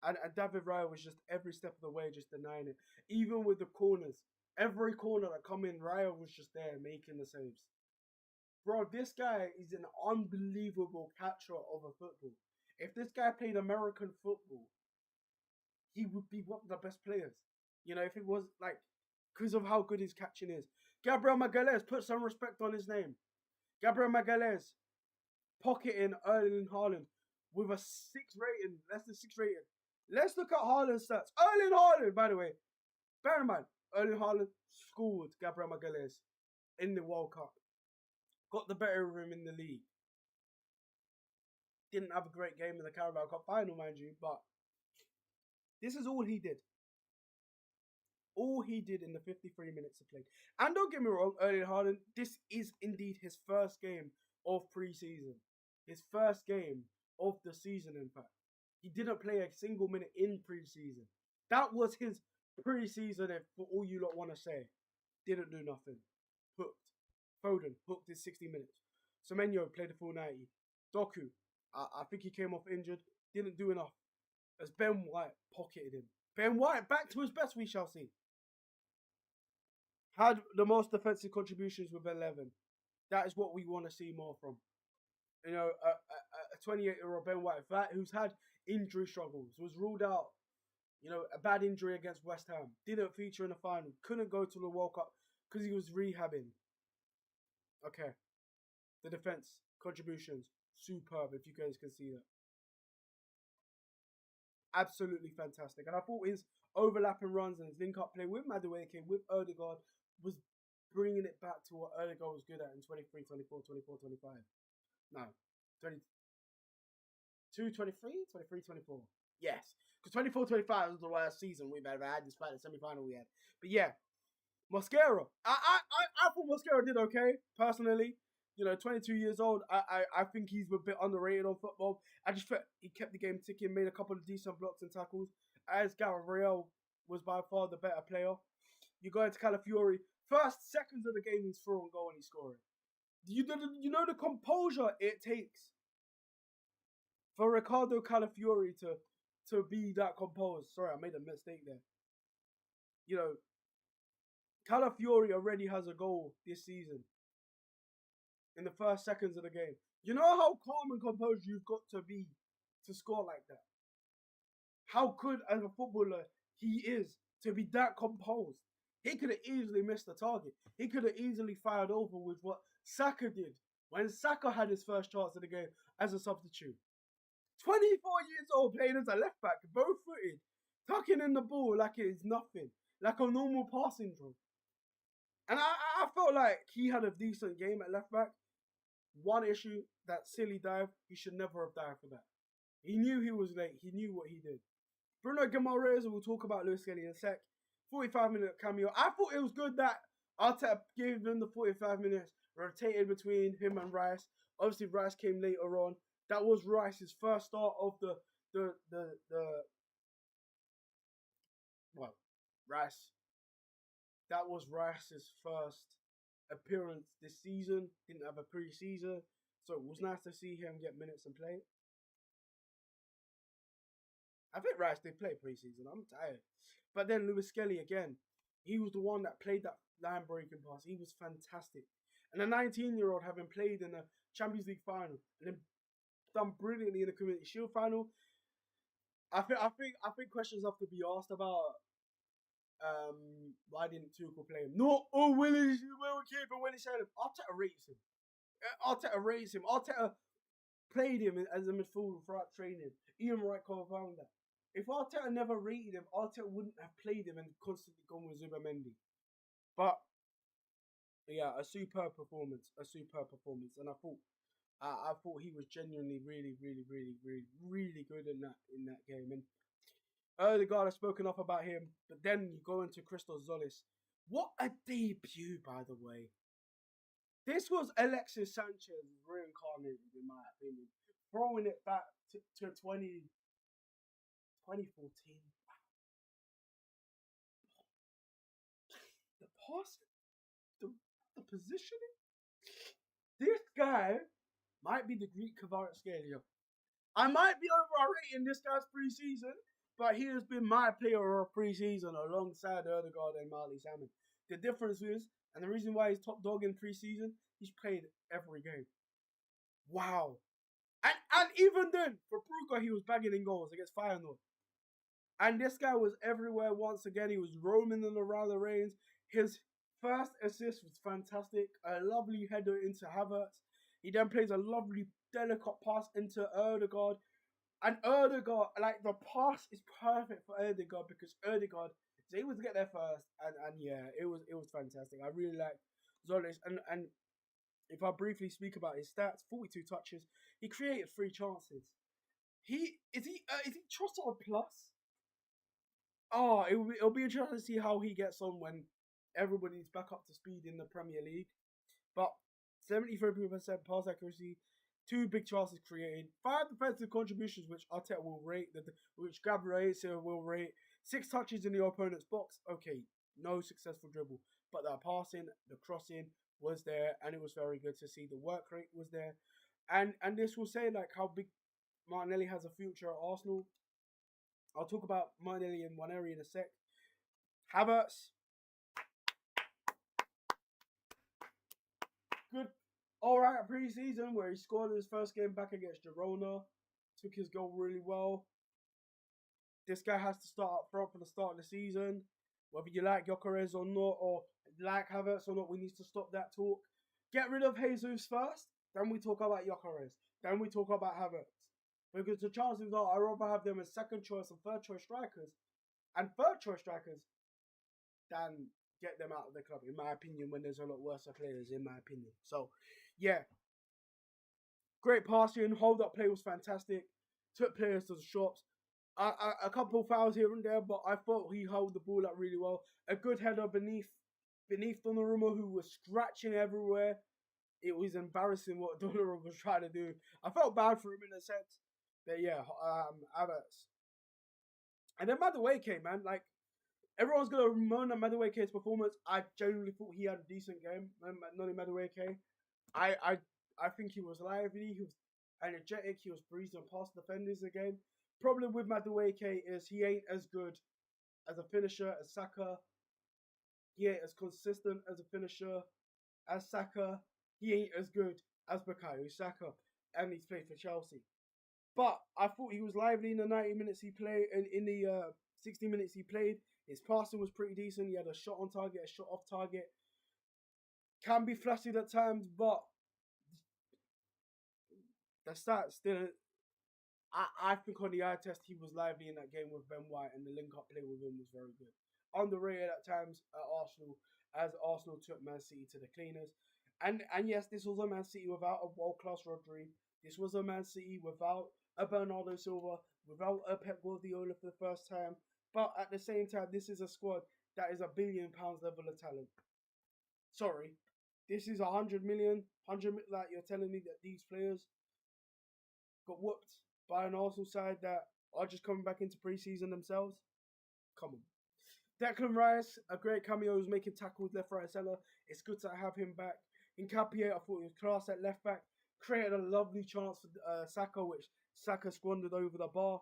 And David Raya was just every step of the way just denying it. Even with the corners. Every corner that come in, Raya was just there making the saves. Bro, this guy is an unbelievable catcher of a football. If this guy played American football, he would be one of the best players. You know, if it was like, because of how good his catching is. Gabriel Magalhaes, put some respect on his name. Gabriel Magalhaes, pocketing Erling Haaland with a 6 rating, less than 6 rating. Let's look at Haaland's stats. Erling Haaland, by the way. Bear in mind, Erling Haaland scored Gabriel Magalhaes in the World Cup. Got the better of him in the league. Didn't have a great game in the Carabao Cup final, mind you, but this is all he did. All he did in the 53 minutes of play. And don't get me wrong, Erling Haaland, this is indeed his first game of pre-season. His first game of the season, in fact. He didn't play a single minute in pre-season. That was his pre-season, for all you lot want to say. Didn't do nothing. Hooked. Foden hooked his 60 minutes. Semenyo played the full 90. Doku, I think he came off injured. Didn't do enough. As Ben White pocketed him. Ben White, back to his best, we shall see. Had the most defensive contributions with 11. That is what we want to see more from. You know, a 28-year-old Ben White, who's had injury struggles, was ruled out. You know, a bad injury against West Ham. Didn't feature in the final. Couldn't go to the World Cup because he was rehabbing. Okay. The defense contributions, superb, if you guys can see that. Absolutely fantastic. And I thought his overlapping runs and his link-up play with Madueke, with Erdegaard, was bringing it back to what Erdegaard was good at in 23, 24, 25. Now, 22, 23, 23, 24. Yes. Because 24, 25 was the worst season we've ever had, despite the semi-final we had. But yeah, Mosquera. I thought Mosquera did okay, personally. 22 years old. I think he's a bit underrated on football. I just felt he kept the game ticking, made a couple of decent blocks and tackles. As Gabriel was by far the better player. You go into Calafiori. First seconds of the game, he's throwing goal and he's scoring. You know the composure it takes for Ricardo Calafiori to be that composed. Sorry, I made a mistake there. Calafiori already has a goal this season in the first seconds of the game. You know how calm and composed you've got to be to score like that? How good as a footballer he is to be that composed. He could have easily missed the target. He could have easily fired over with what Saka did when Saka had his first chance of the game as a substitute. 24 years old, playing as a left back, bow-footed, tucking in the ball like it is nothing, like a normal passing drill. And I felt like he had a decent game at left back. One issue, that silly dive, he should never have dived for that. He knew he was late. He knew what he did. Bruno Guimaraes, we'll talk about Lewis Kelly in a sec. 45-minute cameo. I thought it was good that Arteta gave him the 45 minutes, rotated between him and Rice. Obviously, Rice came later on. That was Rice's first start of Rice. That was Rice's first appearance this season. Didn't have a pre-season, so it was nice to see him get minutes and play. I think Rice did play pre-season. I'm tired. But then Lewis Kelly again. He was the one that played that line-breaking pass. He was fantastic. And a 19-year-old having played in a Champions League final and then done brilliantly in the Community Shield final. I think questions have to be asked about why didn't Tuchel play him? No, will he keep him when he said him? Arteta rates him. Arteta played him as a midfielder throughout training. Ian Wright confirmed that. If Arteta never rated him, Arteta wouldn't have played him and constantly gone with Zubamendi. But yeah, a superb performance. And I thought he was genuinely really, really, really, really, really good in that game. And Odegaard, I've spoken off about him, but then you go into Christos Zolis. What a debut, by the way. This was Alexis Sanchez reincarnated, in my opinion. Throwing it back to 2014. The passing, the positioning. This guy might be the Greek Kvaratskhelia. I might be overrating this guy's pre-season, but he has been my player of pre-season alongside Odegaard and Marley Salmon. The difference is, and the reason why he's top dog in pre-season, he's played every game. Wow. And even then, for Brugge, he was bagging in goals against Feyenoord. And this guy was everywhere once again. He was roaming in around the reins. His first assist was fantastic. A lovely header into Havertz. He then plays a lovely, delicate pass into Odegaard. And Odegaard, like, the pass is perfect for Odegaard because Odegaard is able to get there first. And yeah, it was fantastic. I really like Zolis. And if I briefly speak about his stats, 42 touches. He created 3 chances. Is he Trossard plus? Oh, it'll be interesting to see how he gets on when everybody's back up to speed in the Premier League. But 73% pass accuracy, 2 big chances created, 5 defensive contributions, which Arteta will rate, which Gabriel will rate, 6 touches in the opponent's box. Okay, no successful dribble, but the passing, the crossing was there, and it was very good to see. The work rate was there, and this will say like how big Martinelli has a future at Arsenal. I'll talk about Martinelli in one area in a sec. Havertz, good, alright pre-season where he scored his first game back against Girona, took his goal really well. This guy has to start up front for the start of the season. Whether you like Gyökeres or not, or like Havertz or not, we need to stop that talk. Get rid of Jesus first, then we talk about Gyökeres, then we talk about Havertz. Because the chances are I'd rather have them as second choice and third choice strikers than get them out of the club, in my opinion, when there's a lot worse players, in my opinion. So, yeah. Great passing, hold up play was fantastic. Took players to the shops. A couple fouls here and there, but I thought he held the ball up really well. A good header beneath Donnarumma, who was scratching everywhere. It was embarrassing what Donnarumma was trying to do. I felt bad for him in a sense. But yeah, Havertz. And then Madueke, man, like, everyone's gonna moan at Madueke's performance. I genuinely thought he had a decent game. Noni Madueke. I think he was lively, he was energetic, he was breezing past defenders again. Problem with Madueke is he ain't as good as a finisher as Saka. He ain't as consistent as a finisher as Saka. He ain't as good as Bukayo Saka. And he's played for Chelsea. But I thought he was lively in the 90 minutes he played, and in the 60 minutes he played. His passing was pretty decent. He had a shot on target, a shot off target. Can be flashy at times, but the stats still. I think on the eye test he was lively in that game with Ben White, and the link-up play with him was very good. Underrated at times at Arsenal, as Arsenal took Man City to the cleaners. And yes, this was a Man City without a world-class Rodri. This was a Man City without a Bernardo Silva, without a Pep Guardiola for the first time. But at the same time, this is a squad that is £1 billion level of talent. Sorry, this is 100 million. Like, you're telling me that these players got whooped by an Arsenal side that are just coming back into pre-season themselves? Come on. Declan Rice, a great cameo, was making tackles left, right, centre. It's good to have him back. Nkapie, I thought he was class at left back. Created a lovely chance for Saka, which Saka squandered over the bar.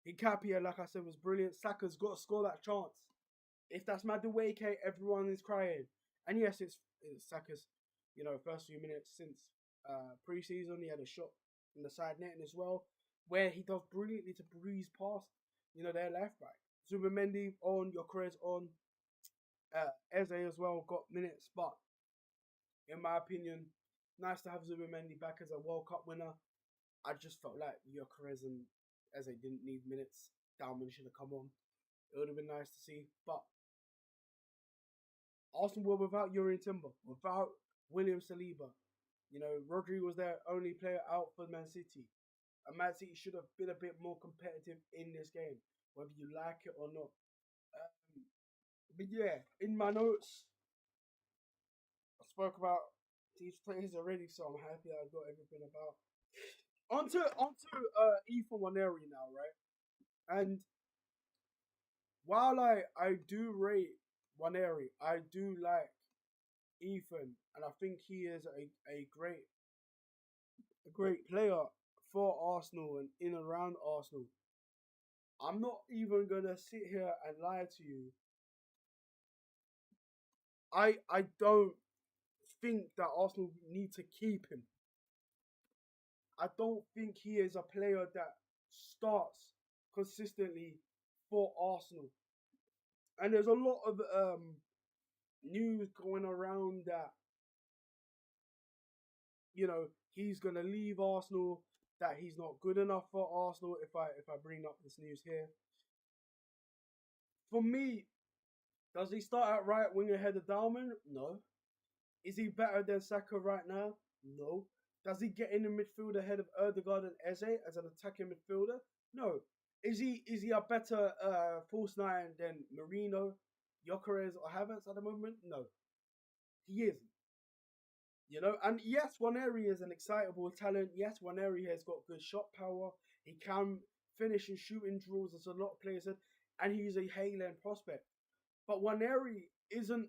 Nkapie, like I said, was brilliant. Saka's got to score that chance. If that's Madueke, everyone is crying. And yes, it's Saka's, first few minutes since pre-season. He had a shot in the side netting as well, where he does brilliantly to breeze past, their left back. Zubimendi on, Gyökeres on, Eze as well got minutes, but in my opinion, nice to have Zubimendi back as a World Cup winner. I just felt like Gyökeres and Eze didn't need minutes. Dalman should have come on. It would have been nice to see, but Arsenal were without Yuri Timber, without William Saliba. Rodri was their only player out for Man City. And Man City should have been a bit more competitive in this game, whether you like it or not. But yeah, in my notes, I spoke about these players already, so I'm happy I got everything about. Onto Ethan Waneri now, right? And while I do rate Waneri, I do like Ethan, and I think he is a great player for Arsenal and in and around Arsenal. I'm not even gonna sit here and lie to you. I don't think that Arsenal need to keep him. I don't think he is a player that starts consistently for Arsenal. And there's a lot of news going around that he's gonna leave Arsenal, that he's not good enough for Arsenal. If I bring up this news here, for me, does he start at right wing ahead of Dalman? No. Is he better than Saka right now? No. Does he get in the midfield ahead of Ødegaard and Eze as an attacking midfielder? No. Is he a better false nine than Marino, Gyökeres, or Havertz at the moment? No. He isn't. And yes, Waneri is an excitable talent. Yes, Waneri has got good shot power. He can finish and shoot in draws, as a lot of players said, and he's a Haaland prospect. But Waneri isn't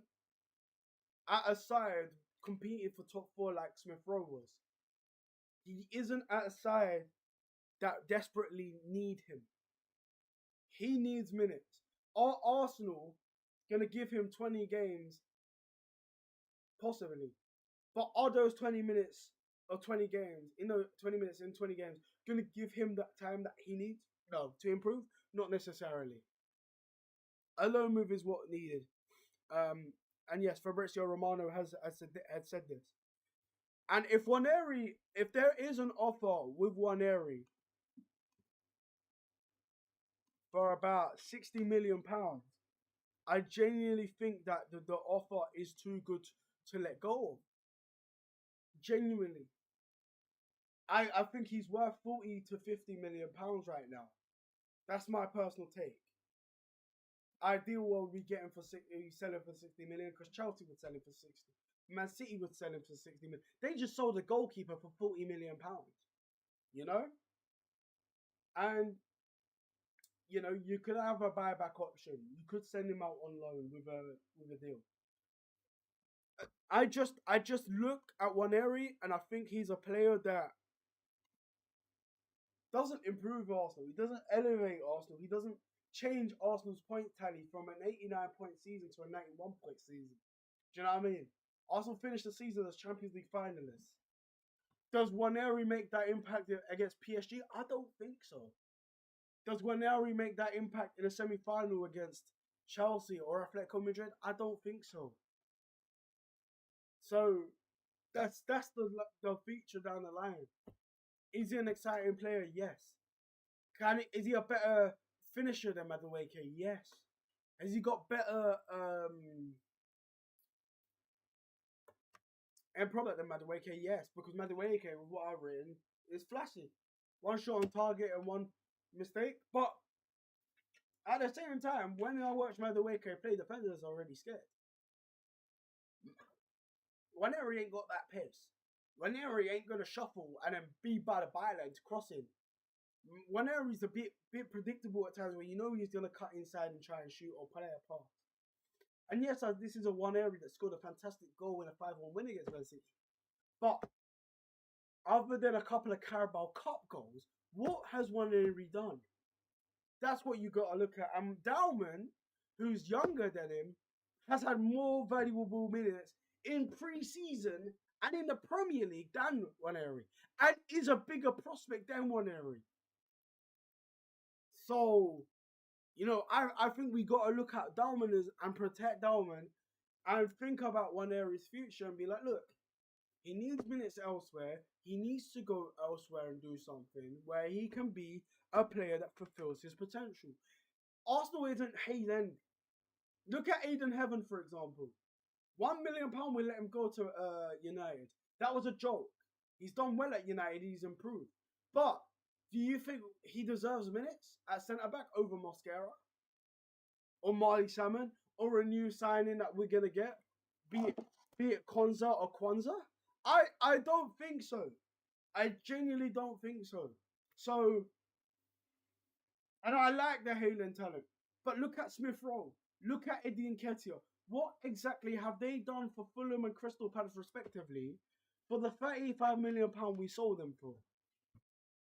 at a side competing for top 4 like Smith Rowe was. He isn't at a side that desperately need him. He needs minutes. Are Arsenal going to give him 20 games? Possibly. But are those 20 minutes or 20 games, 20 minutes in 20 games, going to give him that time that he needs? No. To improve? Not necessarily. A loan move is what needed. And yes, Fabrizio Romano has said this. And if there is an offer with Waneri for about £60 million, I genuinely think that the offer is too good to let go of. genuinely, I think he's worth 40 to 50 million pounds right now. That's my personal take. Ideal world we get him for 60, sell him for 60 million because Chelsea would sell him for 60. Man City would sell him for 60 million. They just sold a goalkeeper for 40 million pounds. You know? And you know, you could have a buyback option. You could send him out on loan with a deal. I just look at Waneri and I think he's a player that doesn't improve Arsenal. He doesn't elevate Arsenal. He doesn't change Arsenal's point tally from an 89-point season to a 91-point season. Do you know what I mean? Arsenal finished the season as Champions League finalists. Does Waneri make that impact against PSG? I don't think so. Does Waneri make that impact in a semi-final against Chelsea or Atletico Madrid? I don't think so. So that's the feature down the line. Is he an exciting player? Yes. Is he a better finisher than Madueke? Yes. Has he got better end product than Madueke? Yes. Because Madueke, with what I've written, is flashy. One shot on target and one mistake. But at the same time, when I watch Madueke play, defenders are already scared. Waneri ain't got that pace. Waneri ain't going to shuffle and then be by the byline to cross in. Waneri's a bit predictable at times where you know he's going to cut inside and try and shoot or play a pass. And yes, this is a Waneri that scored a fantastic goal in a 5-1 win against Man City. But other than a couple of Carabao Cup goals, what has Waneri done? That's what you got to look at. And Dalman, who's younger than him, has had more valuable minutes in pre-season and in the Premier League than Waneri, and is a bigger prospect than Waneri. So, you know, I think we got to look at Dalman and protect Dalman and think about Waneri's future and be like, look, he needs minutes elsewhere. He needs to go elsewhere and do something where he can be a player that fulfills his potential. Arsenal isn't Hayes End. Look at Aiden Heaven, for example. £1 million we let him go to United. That was a joke. He's done well at United. He's improved. But do you think he deserves minutes at centre-back over Mosquera? Or Marley Salmon? Or a new signing that we're going to get? Be it Konza or Kwanzaa? I don't think so. I genuinely don't think so. So, and I like the Haaland talent. But look at Smith Rowe. Look at Eddie Nketiah. What exactly have they done for Fulham and Crystal Palace respectively for the £35 million we sold them for?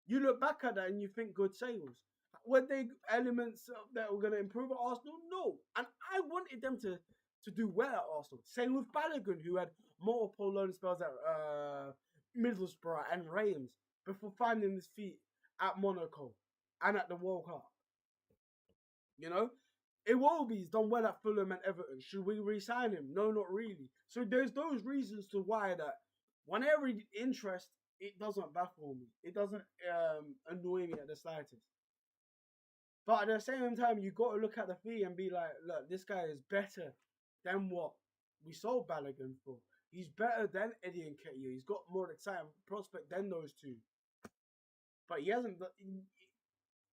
You look back at that and you think good sales. Were they elements that were going to improve at Arsenal? No. And I wanted them to do well at Arsenal. Same with Balogun, who had multiple loan spells at Middlesbrough and Reims before finding his feet at Monaco and at the World Cup. You know? Iwobi's done well at Fulham and Everton. Should we re-sign him? No, not really. So there's those reasons to why that whenever interest, it doesn't baffle me. It doesn't annoy me at the slightest. But at the same time, you got to look at the fee and be like, look, this guy is better than what we sold Balogun for. He's better than Eddie Nketiah. He's got more exciting prospect than those two. But he hasn't.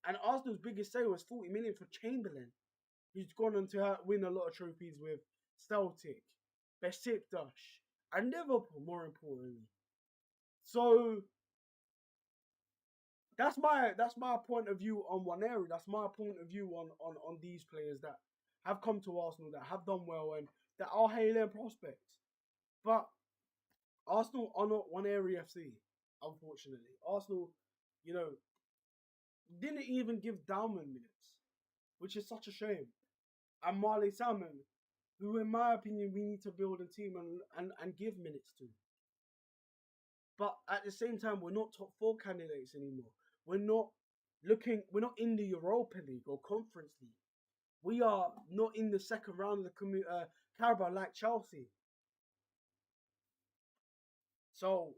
And Arsenal's biggest sale was 40 million for Chamberlain. He's gone on to win a lot of trophies with Celtic, Besiktas, and Liverpool, more importantly. So that's my point of view on Waneri. That's my point of view on these players that have come to Arsenal, that have done well, and that are hailing prospects. But Arsenal are not Waneri FC, unfortunately. Arsenal, you know, didn't even give Dalman minutes, which is such a shame. And Marley Salmon, who in my opinion we need to build a team and give minutes to. But at the same time, we're not top 4 candidates anymore. We're not in the Europa League or Conference League. We are not in the second round of the Carabao like Chelsea. So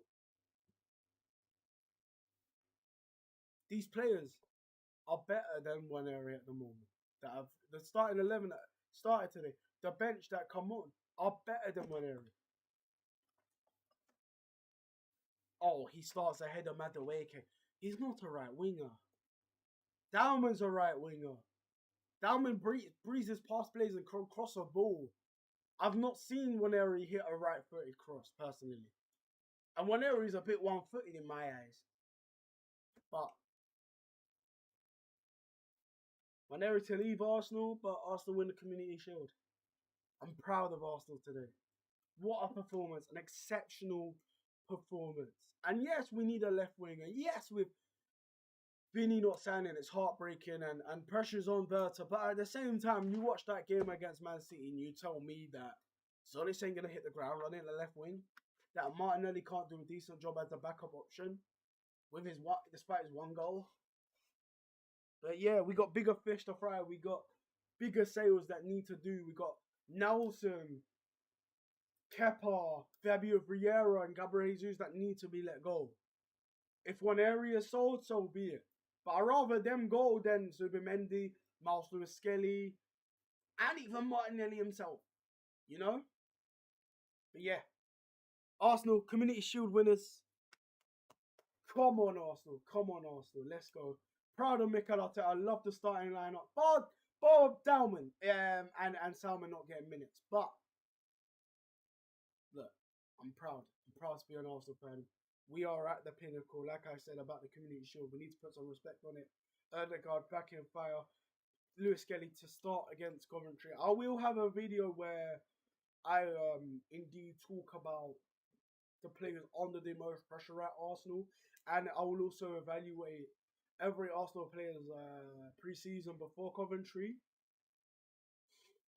these players are better than Waneri at the moment. The starting 11 that started today, the bench that come on, are better than Waneri. oh, he starts ahead of Madueke. He's not a right winger. Dauman's a right winger. Dauman breezes past players and cross a ball. I've not seen Waneri hit a right-footed cross, personally. And Waneri's a bit one-footed in my eyes. But Waneri to leave Arsenal, but Arsenal win the Community Shield. I'm proud of Arsenal today. What a performance. An exceptional performance. And yes, we need a left winger. Yes, with Vinny not signing, it's heartbreaking and pressure's on Verta. But at the same time, you watch that game against Man City and you tell me that Zolis ain't going to hit the ground running the left wing. That Martinelli can't do a decent job as a backup option with despite his one goal. But yeah, we got bigger fish to fry. We got bigger sales that need to do. We got Nelson, Kepa, Fabio Vieira, and Gabriel Jesus that need to be let go. If one area is sold, so be it. But I'd rather them go than Zubimendi, Miles Lewis Skelly, and even Martinelli himself. You know? But yeah. Arsenal, Community Shield winners. Come on, Arsenal. Come on, Arsenal. Let's go. Proud of Mikel Arteta. I love the starting lineup. Bob Dauman and Salman not getting minutes. But, look, I'm proud. I'm proud to be an Arsenal fan. We are at the pinnacle. Like I said about the Community Shield, we need to put some respect on it. Erdegaard back in fire. Lewis Skelly to start against Coventry. I will have a video where I indeed talk about the players under the most pressure at Arsenal, and I will also evaluate every Arsenal player's pre-season before Coventry.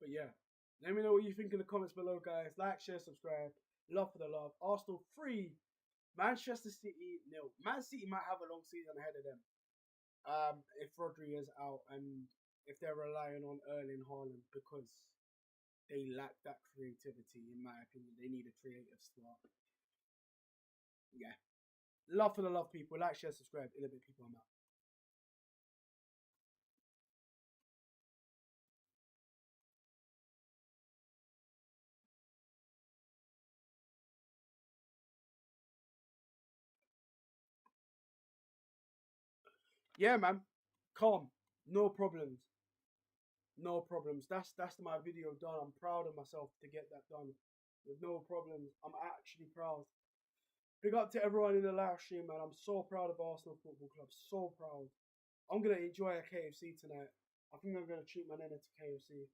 But yeah, let me know what you think in the comments below, guys. Like, share, subscribe. Love for the love. Arsenal 3, Manchester City 0. Man City might have a long season ahead of them if Rodri is out and if they're relying on Erling Haaland, because they lack that creativity, in my opinion. They need a creative start. Yeah. Love for the love, people. Like, share, subscribe. In a bit, people. I'm out. Yeah, man. Calm. No problems. No problems. That's my video done. I'm proud of myself to get that done with no problems. I'm actually proud. Big up to everyone in the live stream, man. I'm so proud of Arsenal Football Club. So proud. I'm going to enjoy a KFC tonight. I think I'm going to treat my nana to KFC.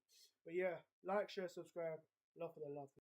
But yeah, like, share, subscribe. Love for the love.